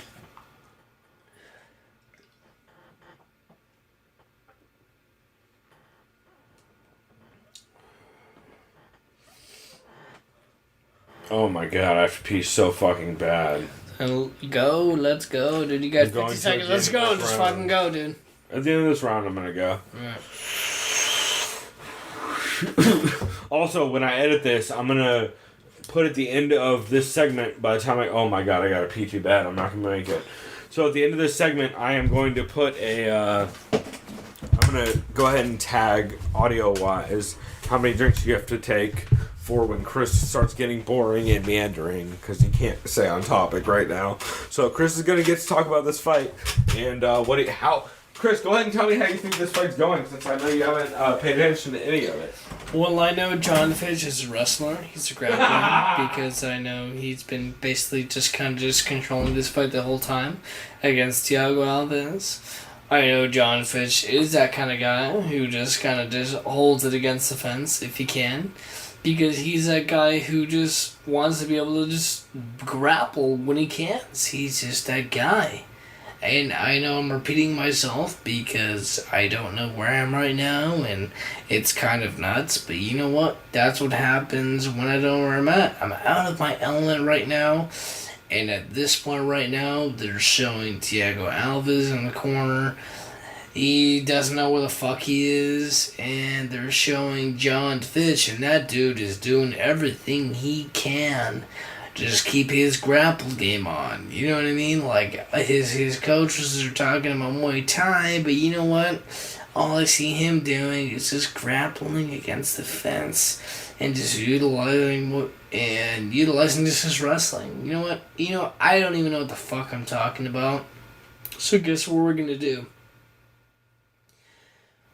Oh my god, I have to pee so fucking bad. Let's go, dude. You got 50 seconds. Let's go. Just fucking go, dude. At the end of this round, I'm gonna go. Alright. Also, when I edit this, I'm gonna put at the end of this segment, by the time oh my god, I gotta pee too bad. I'm not gonna make it. So at the end of this segment, I am going to put I'm gonna go ahead and tag, audio-wise, how many drinks you have to take for when Chris starts getting boring and meandering, because he can't stay on topic right now. So Chris is going to get to talk about this fight, and Chris, go ahead and tell me how you think this fight's going, since I know you haven't paid attention to any of it. Well, I know John Fitch is a wrestler. He's a grappler, because I know he's been basically just controlling this fight the whole time against Thiago Alves. I know John Fitch is that kind of guy who just holds it against the fence if he can. Because he's that guy who just wants to be able to just grapple when he can. He's just that guy. And I know I'm repeating myself because I don't know where I am right now and it's kind of nuts. But you know what? That's what happens when I don't know where I'm at. I'm out of my element right now. And at this point right now, they're showing Thiago Alves in the corner. He doesn't know where the fuck he is, and they're showing John Fitch, and that dude is doing everything he can to just keep his grapple game on. You know what I mean? His coaches are talking about Muay Thai, but you know what? All I see him doing is just grappling against the fence and just utilizing just his wrestling. You know what? I don't even know what the fuck I'm talking about. So guess what we're gonna do?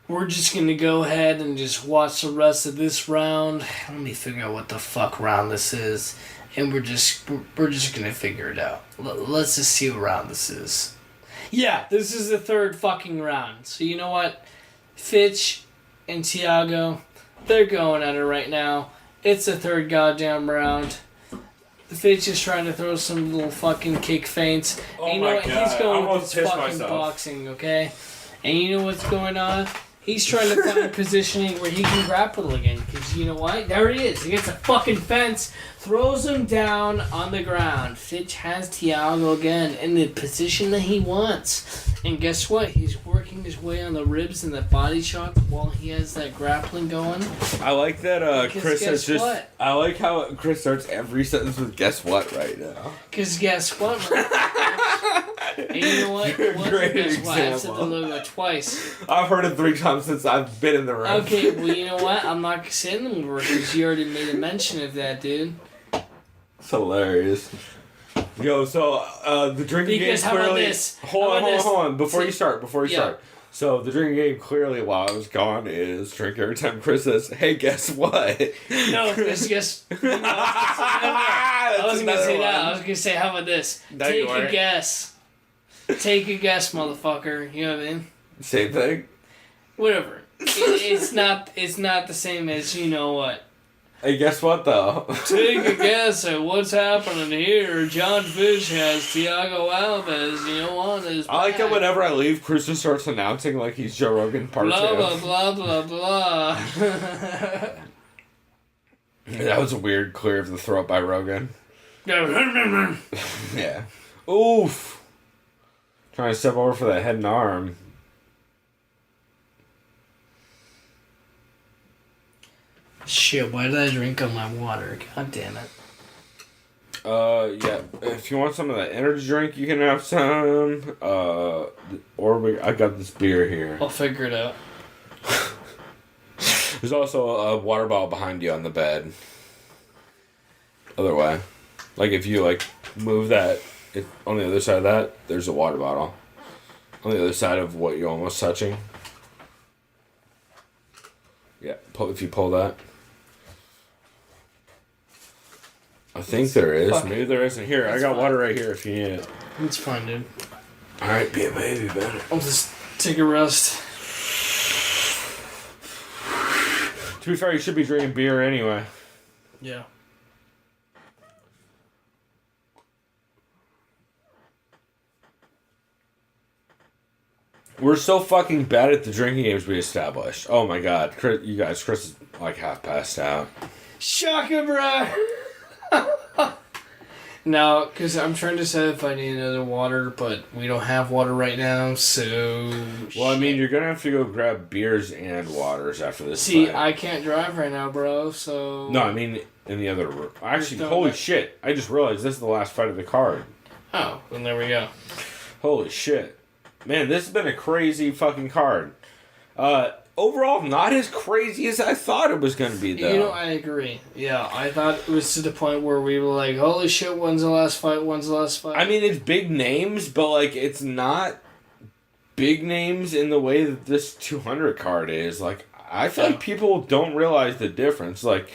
We're just going to go ahead and just watch the rest of this round. Let me figure out what the fuck round this is. And we're just going to figure it out. Let's just see what round this is. Yeah, this is the third fucking round. So you know what? Fitch and Thiago, they're going at it right now. It's the third goddamn round. Fitch is trying to throw some little fucking kick feints. Oh and you my know what? God. He's going I with almost his pissed fucking myself. boxing, okay? And you know what's going on? He's trying to find positioning where he can grapple again. Because you know what? There he is. He gets a fucking fence, throws him down on the ground. Fitch has Thiago again in the position that he wants. And guess what? He's working his way on the ribs and the body shot while he has that grappling going. I like that Chris has just... what? I like how Chris starts every sentence with "guess what" right now. Because guess what? And you know what? It wasn't Great guess what? I've said the example. logo twice. I've heard it 3 times since I've been in the room. Okay, well, you know what? I'm not saying them words because you already made a mention of that, dude. It's hilarious. Yo, so the drinking game Because how about clearly... this? Hold on. Before See- you start. Yeah. So the drinking game clearly while I was gone is drink every time Chris says, "Hey, guess what?" No, because guess. No, I wasn't going to say that. I was going to say, how about this? No, you Take a weren't. guess. Take a guess, motherfucker. You know what I mean? Same thing. Whatever. It's not the same as you know what. Hey, guess what though? Take a guess at what's happening here. John Fish has Thiago Alves. You know what? Is I like back. it whenever I leave, Chris just starts announcing like he's Joe Rogan part Blah, 2. blah, blah, blah, blah. That was a weird clear of the throat by Rogan. Yeah. Yeah. Oof. Trying to step over for that head and arm. Shit, why did I drink all my water? God damn it. Yeah. If you want some of that energy drink, you can have some. I got this beer here. I'll figure it out. There's also a water bottle behind you on the bed. Other way. Like if you like move that, on the other side of that, there's a water bottle. On the other side of what you're almost touching. Yeah, if you pull that. I think there is. Fuck. Maybe there isn't. Here, I got water right here if you need it. It's fine, dude. Alright, be a baby, man. I'll just take a rest. To be fair, you should be drinking beer anyway. Yeah. We're so fucking bad at the drinking games we established. Oh my god. Chris is like half passed out. Shaka, bro! No, because I'm trying to decide if I need another water, but we don't have water right now, so... Well, I mean, you're gonna have to go grab beers and waters after this See, fight. I can't drive right now, bro, so... No, I mean, in the other room. Actually, don't holy let- shit. I just realized this is the last fight of the card. Oh, then there we go. Holy shit. Man, this has been a crazy fucking card. Overall, not as crazy as I thought it was gonna be, though. You know, I agree. Yeah, I thought it was to the point where we were like, holy shit, when's the last fight? I mean, it's big names, but, like, it's not big names in the way that this 200 card is. Like, I feel like people don't realize the difference. Like,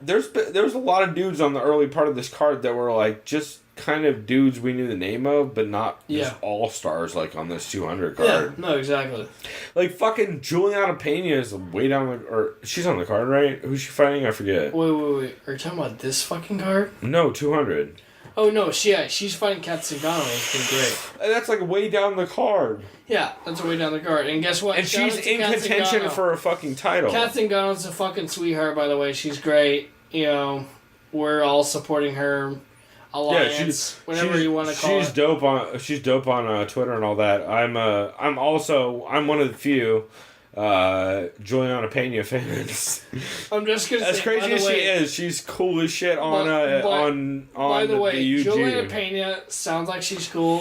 there's a lot of dudes on the early part of this card that were, like, just kind of dudes we knew the name of, but not just all-stars, like, on this 200 card. Yeah, no, exactly. Like, fucking Juliana Pena is way down the... Or, she's on the card, right? Who's she fighting? I forget. Wait. Are you talking about this fucking card? No, 200. Oh, no, she's fighting Kat Zingano. It's been great. That's, like, way down the card. Yeah, that's way down the card. And guess what? And Shout out she's to in Kat contention Zingano. for a fucking title. Kat Zingano's a fucking sweetheart, by the way. She's great. You know, we're all supporting her alliance, whatever you want to call she's it. She's dope on Twitter and all that. I'm one of the few Juliana Pena fans. I'm just gonna As say, crazy by the as she way, is, she's cool as shit on by the way, UG. Juliana Pena sounds like she's cool,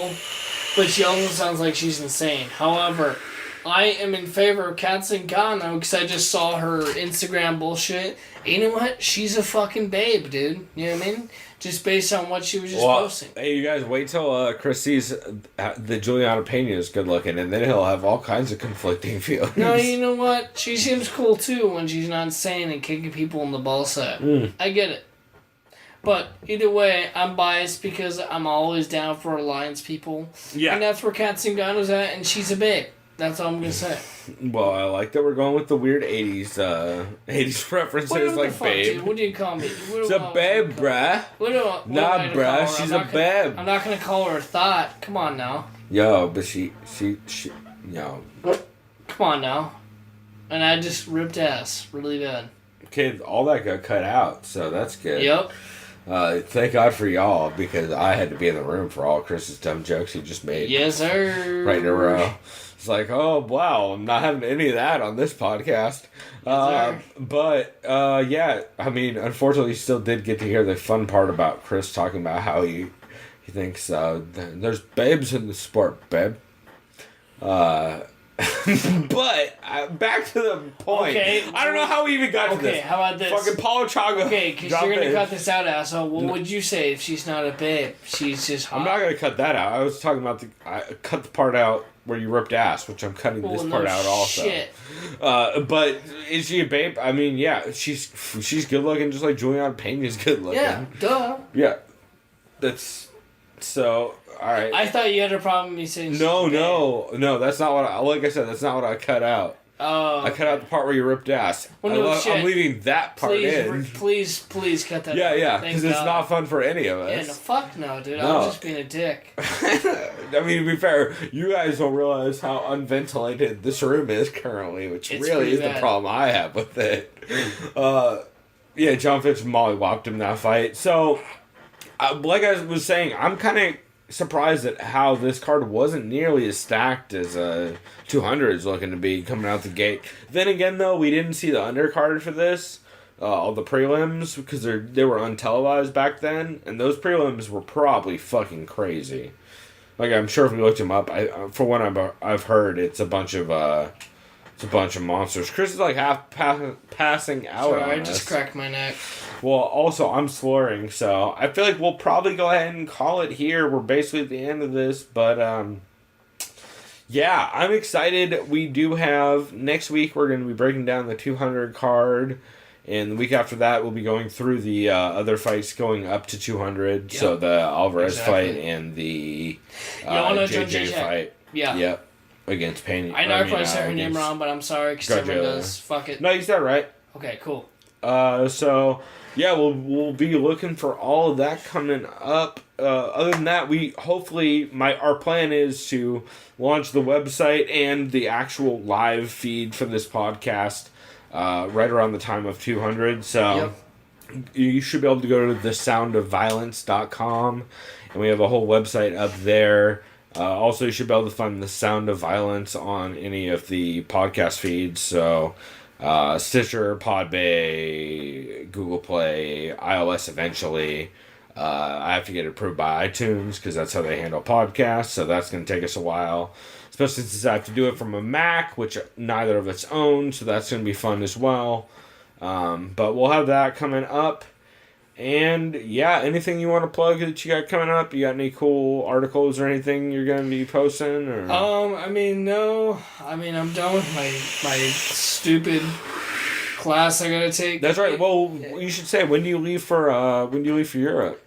but she also sounds like she's insane. However, I am in favor of Kat Zingano because I just saw her Instagram bullshit. And you know what? She's a fucking babe, dude. You know what I mean? Just based on what she was just posting. Hey, you guys, wait till Chris sees the Juliana Pena is good looking, and then he'll have all kinds of conflicting feelings. No, you know what? She seems cool too when she's not insane and kicking people in the ball sack. I get it. But either way, I'm biased because I'm always down for alliance people. Yeah. And that's where Kat Zingano's at, and she's a babe. That's all I'm gonna say. Well, I like that we're going with the weird 80s references What like the fuck, babe. dude? What do you call me? She's a babe, bruh. Nah, bruh, she's a babe. I'm not gonna call her a thought. Come on now. Yo, but she, yo. Come on now. And I just ripped ass really bad. Okay, all that got cut out, so that's good. Yep. Thank God for y'all, because I had to be in the room for all Chris's dumb jokes he just made. Yes, sir. Right in a row. It's like, oh, wow, I'm not having any of that on this podcast. Yeah, I mean, unfortunately, you still did get to hear the fun part about Chris talking about how he thinks there's babes in the sport, babe. But back to the point. Okay. I don't know how we even got to this. Okay, how about this? Fucking Paulo Chaga. Okay, because you're going to cut this out, asshole. What would you say if she's not a babe? She's just hot. I'm not going to cut that out. I was talking about I cut the part out where you ripped ass, which I'm cutting this part out also. Shit. But is she a babe? I mean, yeah, she's good looking, just like Juliana Peña's good looking. Yeah, duh. Yeah. That's so. All right. I thought you had a problem with me saying No. That's not what like I said. That's not what I cut out. Oh. I cut out the part where you ripped ass. Well, I'm leaving that part in. Please cut that out. Yeah, because it's not fun for any of us. Yeah, no, fuck no, dude. No. I'm just being a dick. I mean, to be fair, you guys don't realize how unventilated this room is currently, which It's really is bad. the problem I have with it. Yeah, John Fitch mollywopped him that fight. So, like I was saying, I'm kind of surprised at how this card wasn't nearly as stacked as 200 is looking to be coming out the gate. Then again, though, we didn't see the undercard for this, all the prelims, because they were untelevised back then, and those prelims were probably fucking crazy. Like, I'm sure if we looked them up, for what I've heard, it's a bunch of monsters. Chris is like half passing out. Sorry, on I us. just cracked my neck. Well, also, I'm slurring, so I feel like we'll probably go ahead and call it here. We're basically at the end of this, but, yeah, I'm excited. We do have, next week, we're going to be breaking down the 200 card, and the week after that, we'll be going through the other fights going up to 200, Yep. so the Alvarez fight and the JJ fight. Yeah. Yep, against Payne. I know I probably said her name wrong, but I'm sorry, because everyone does. Fuck it. No, you said it right. Okay, cool. So yeah, we'll be looking for all of that coming up. Other than that, our plan is to launch the website and the actual live feed for this podcast right around the time of 200. So you should be able to go to thesoundofviolence.com, and we have a whole website up there. Also, you should be able to find The Sound of Violence on any of the podcast feeds. So Stitcher, Podbay, Google Play, iOS eventually. I have to get it approved by iTunes because that's how they handle podcasts, so that's going to take us a while. Especially since I have to do it from a Mac, which neither of us own, so that's going to be fun as well. But we'll have that coming up. And yeah, anything you want to plug that you got coming up? You got any cool articles or anything you're going to be posting? Or? I mean, no. I mean, I'm done with my stupid class I gotta take. That's right. Well, you should say, when do you leave for Europe?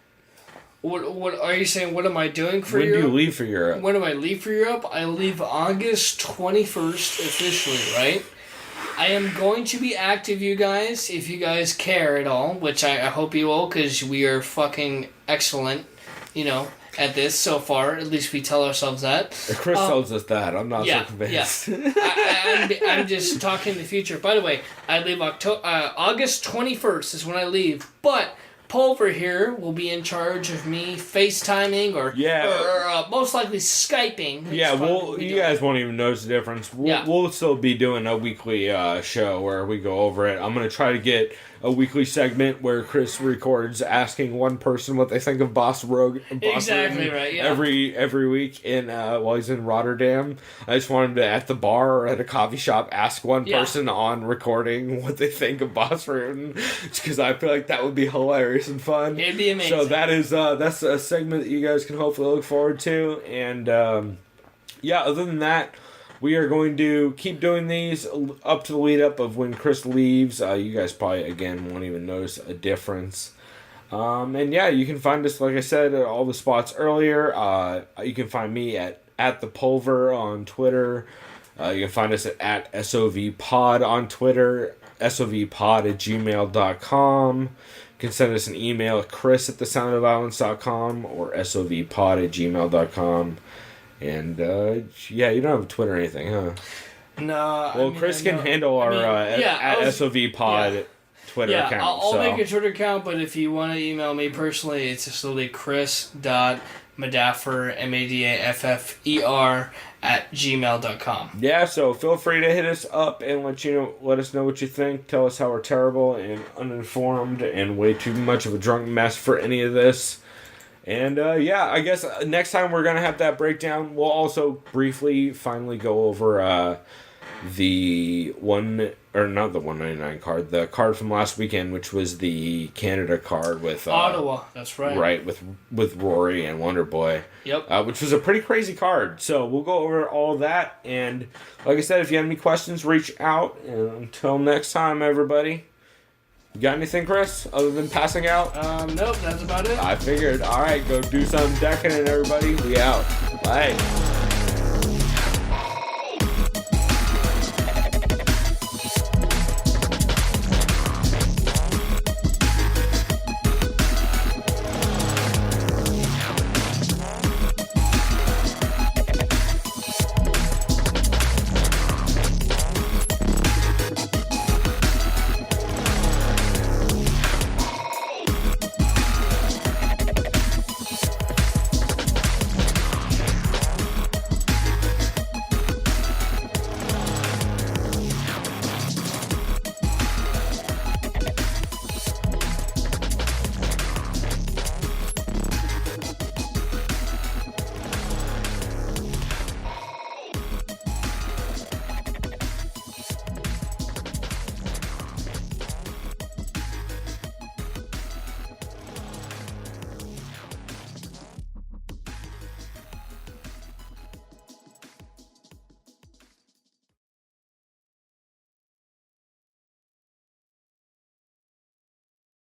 What are you saying? What am I doing for Europe? Europe? When do you leave for Europe? When do I leave for Europe? I leave August 21st officially, right? I am going to be active, you guys, if you guys care at all, which I hope you will, because we are fucking excellent, at this so far. At least we tell ourselves that. Chris tells us that. I'm not so convinced. Yeah. I'm just talking the future. By the way, I leave August 21st is when I leave, but Pulver here will be in charge of me FaceTiming or most likely Skyping. Yeah, you guys won't even notice the difference. We'll still be doing a weekly show where we go over it. I'm going to try to get a weekly segment where Chris records asking one person what they think of Boss Rogue. Exactly right, yeah. Every week while he's in Rotterdam. I just want him to, at the bar or at a coffee shop, ask one person on recording what they think of Boss Rogue. Because I feel like that would be hilarious and fun. It'd be amazing. So that's a segment that you guys can hopefully look forward to. And other than that, we are going to keep doing these up to the lead up of when Chris leaves. You guys probably, again, won't even notice a difference. And yeah, you can find us, like I said, at all the spots earlier. You can find me at the Pulver on Twitter. You can find us at SOVPod on Twitter, sovpod@gmail.com. You can send us an email at chris@thesoundofviolence.com or sovpod@gmail.com. And, yeah, you don't have Twitter or anything, huh? No. Well, Chris can handle our SOVPod Twitter account. I'll make a Twitter account, but if you want to email me personally, it's just literally chris.madaffer, MADAFFER, @gmail.com. Yeah, so feel free to hit us up and let us know what you think. Tell us how we're terrible and uninformed and way too much of a drunk mess for any of this. And yeah, I guess next time we're gonna have that breakdown. We'll also briefly finally go over the not the 199 card, the card from last weekend, which was the Canada card with Ottawa. That's right. Right, with Rory and Wonder Boy. Yep. Which was a pretty crazy card. So we'll go over all that, and like I said, if you have any questions, reach out. And until next time, everybody. You got anything, Chris, other than passing out? Nope, that's about it. I figured. All right, go do some decking, everybody. We out. Bye.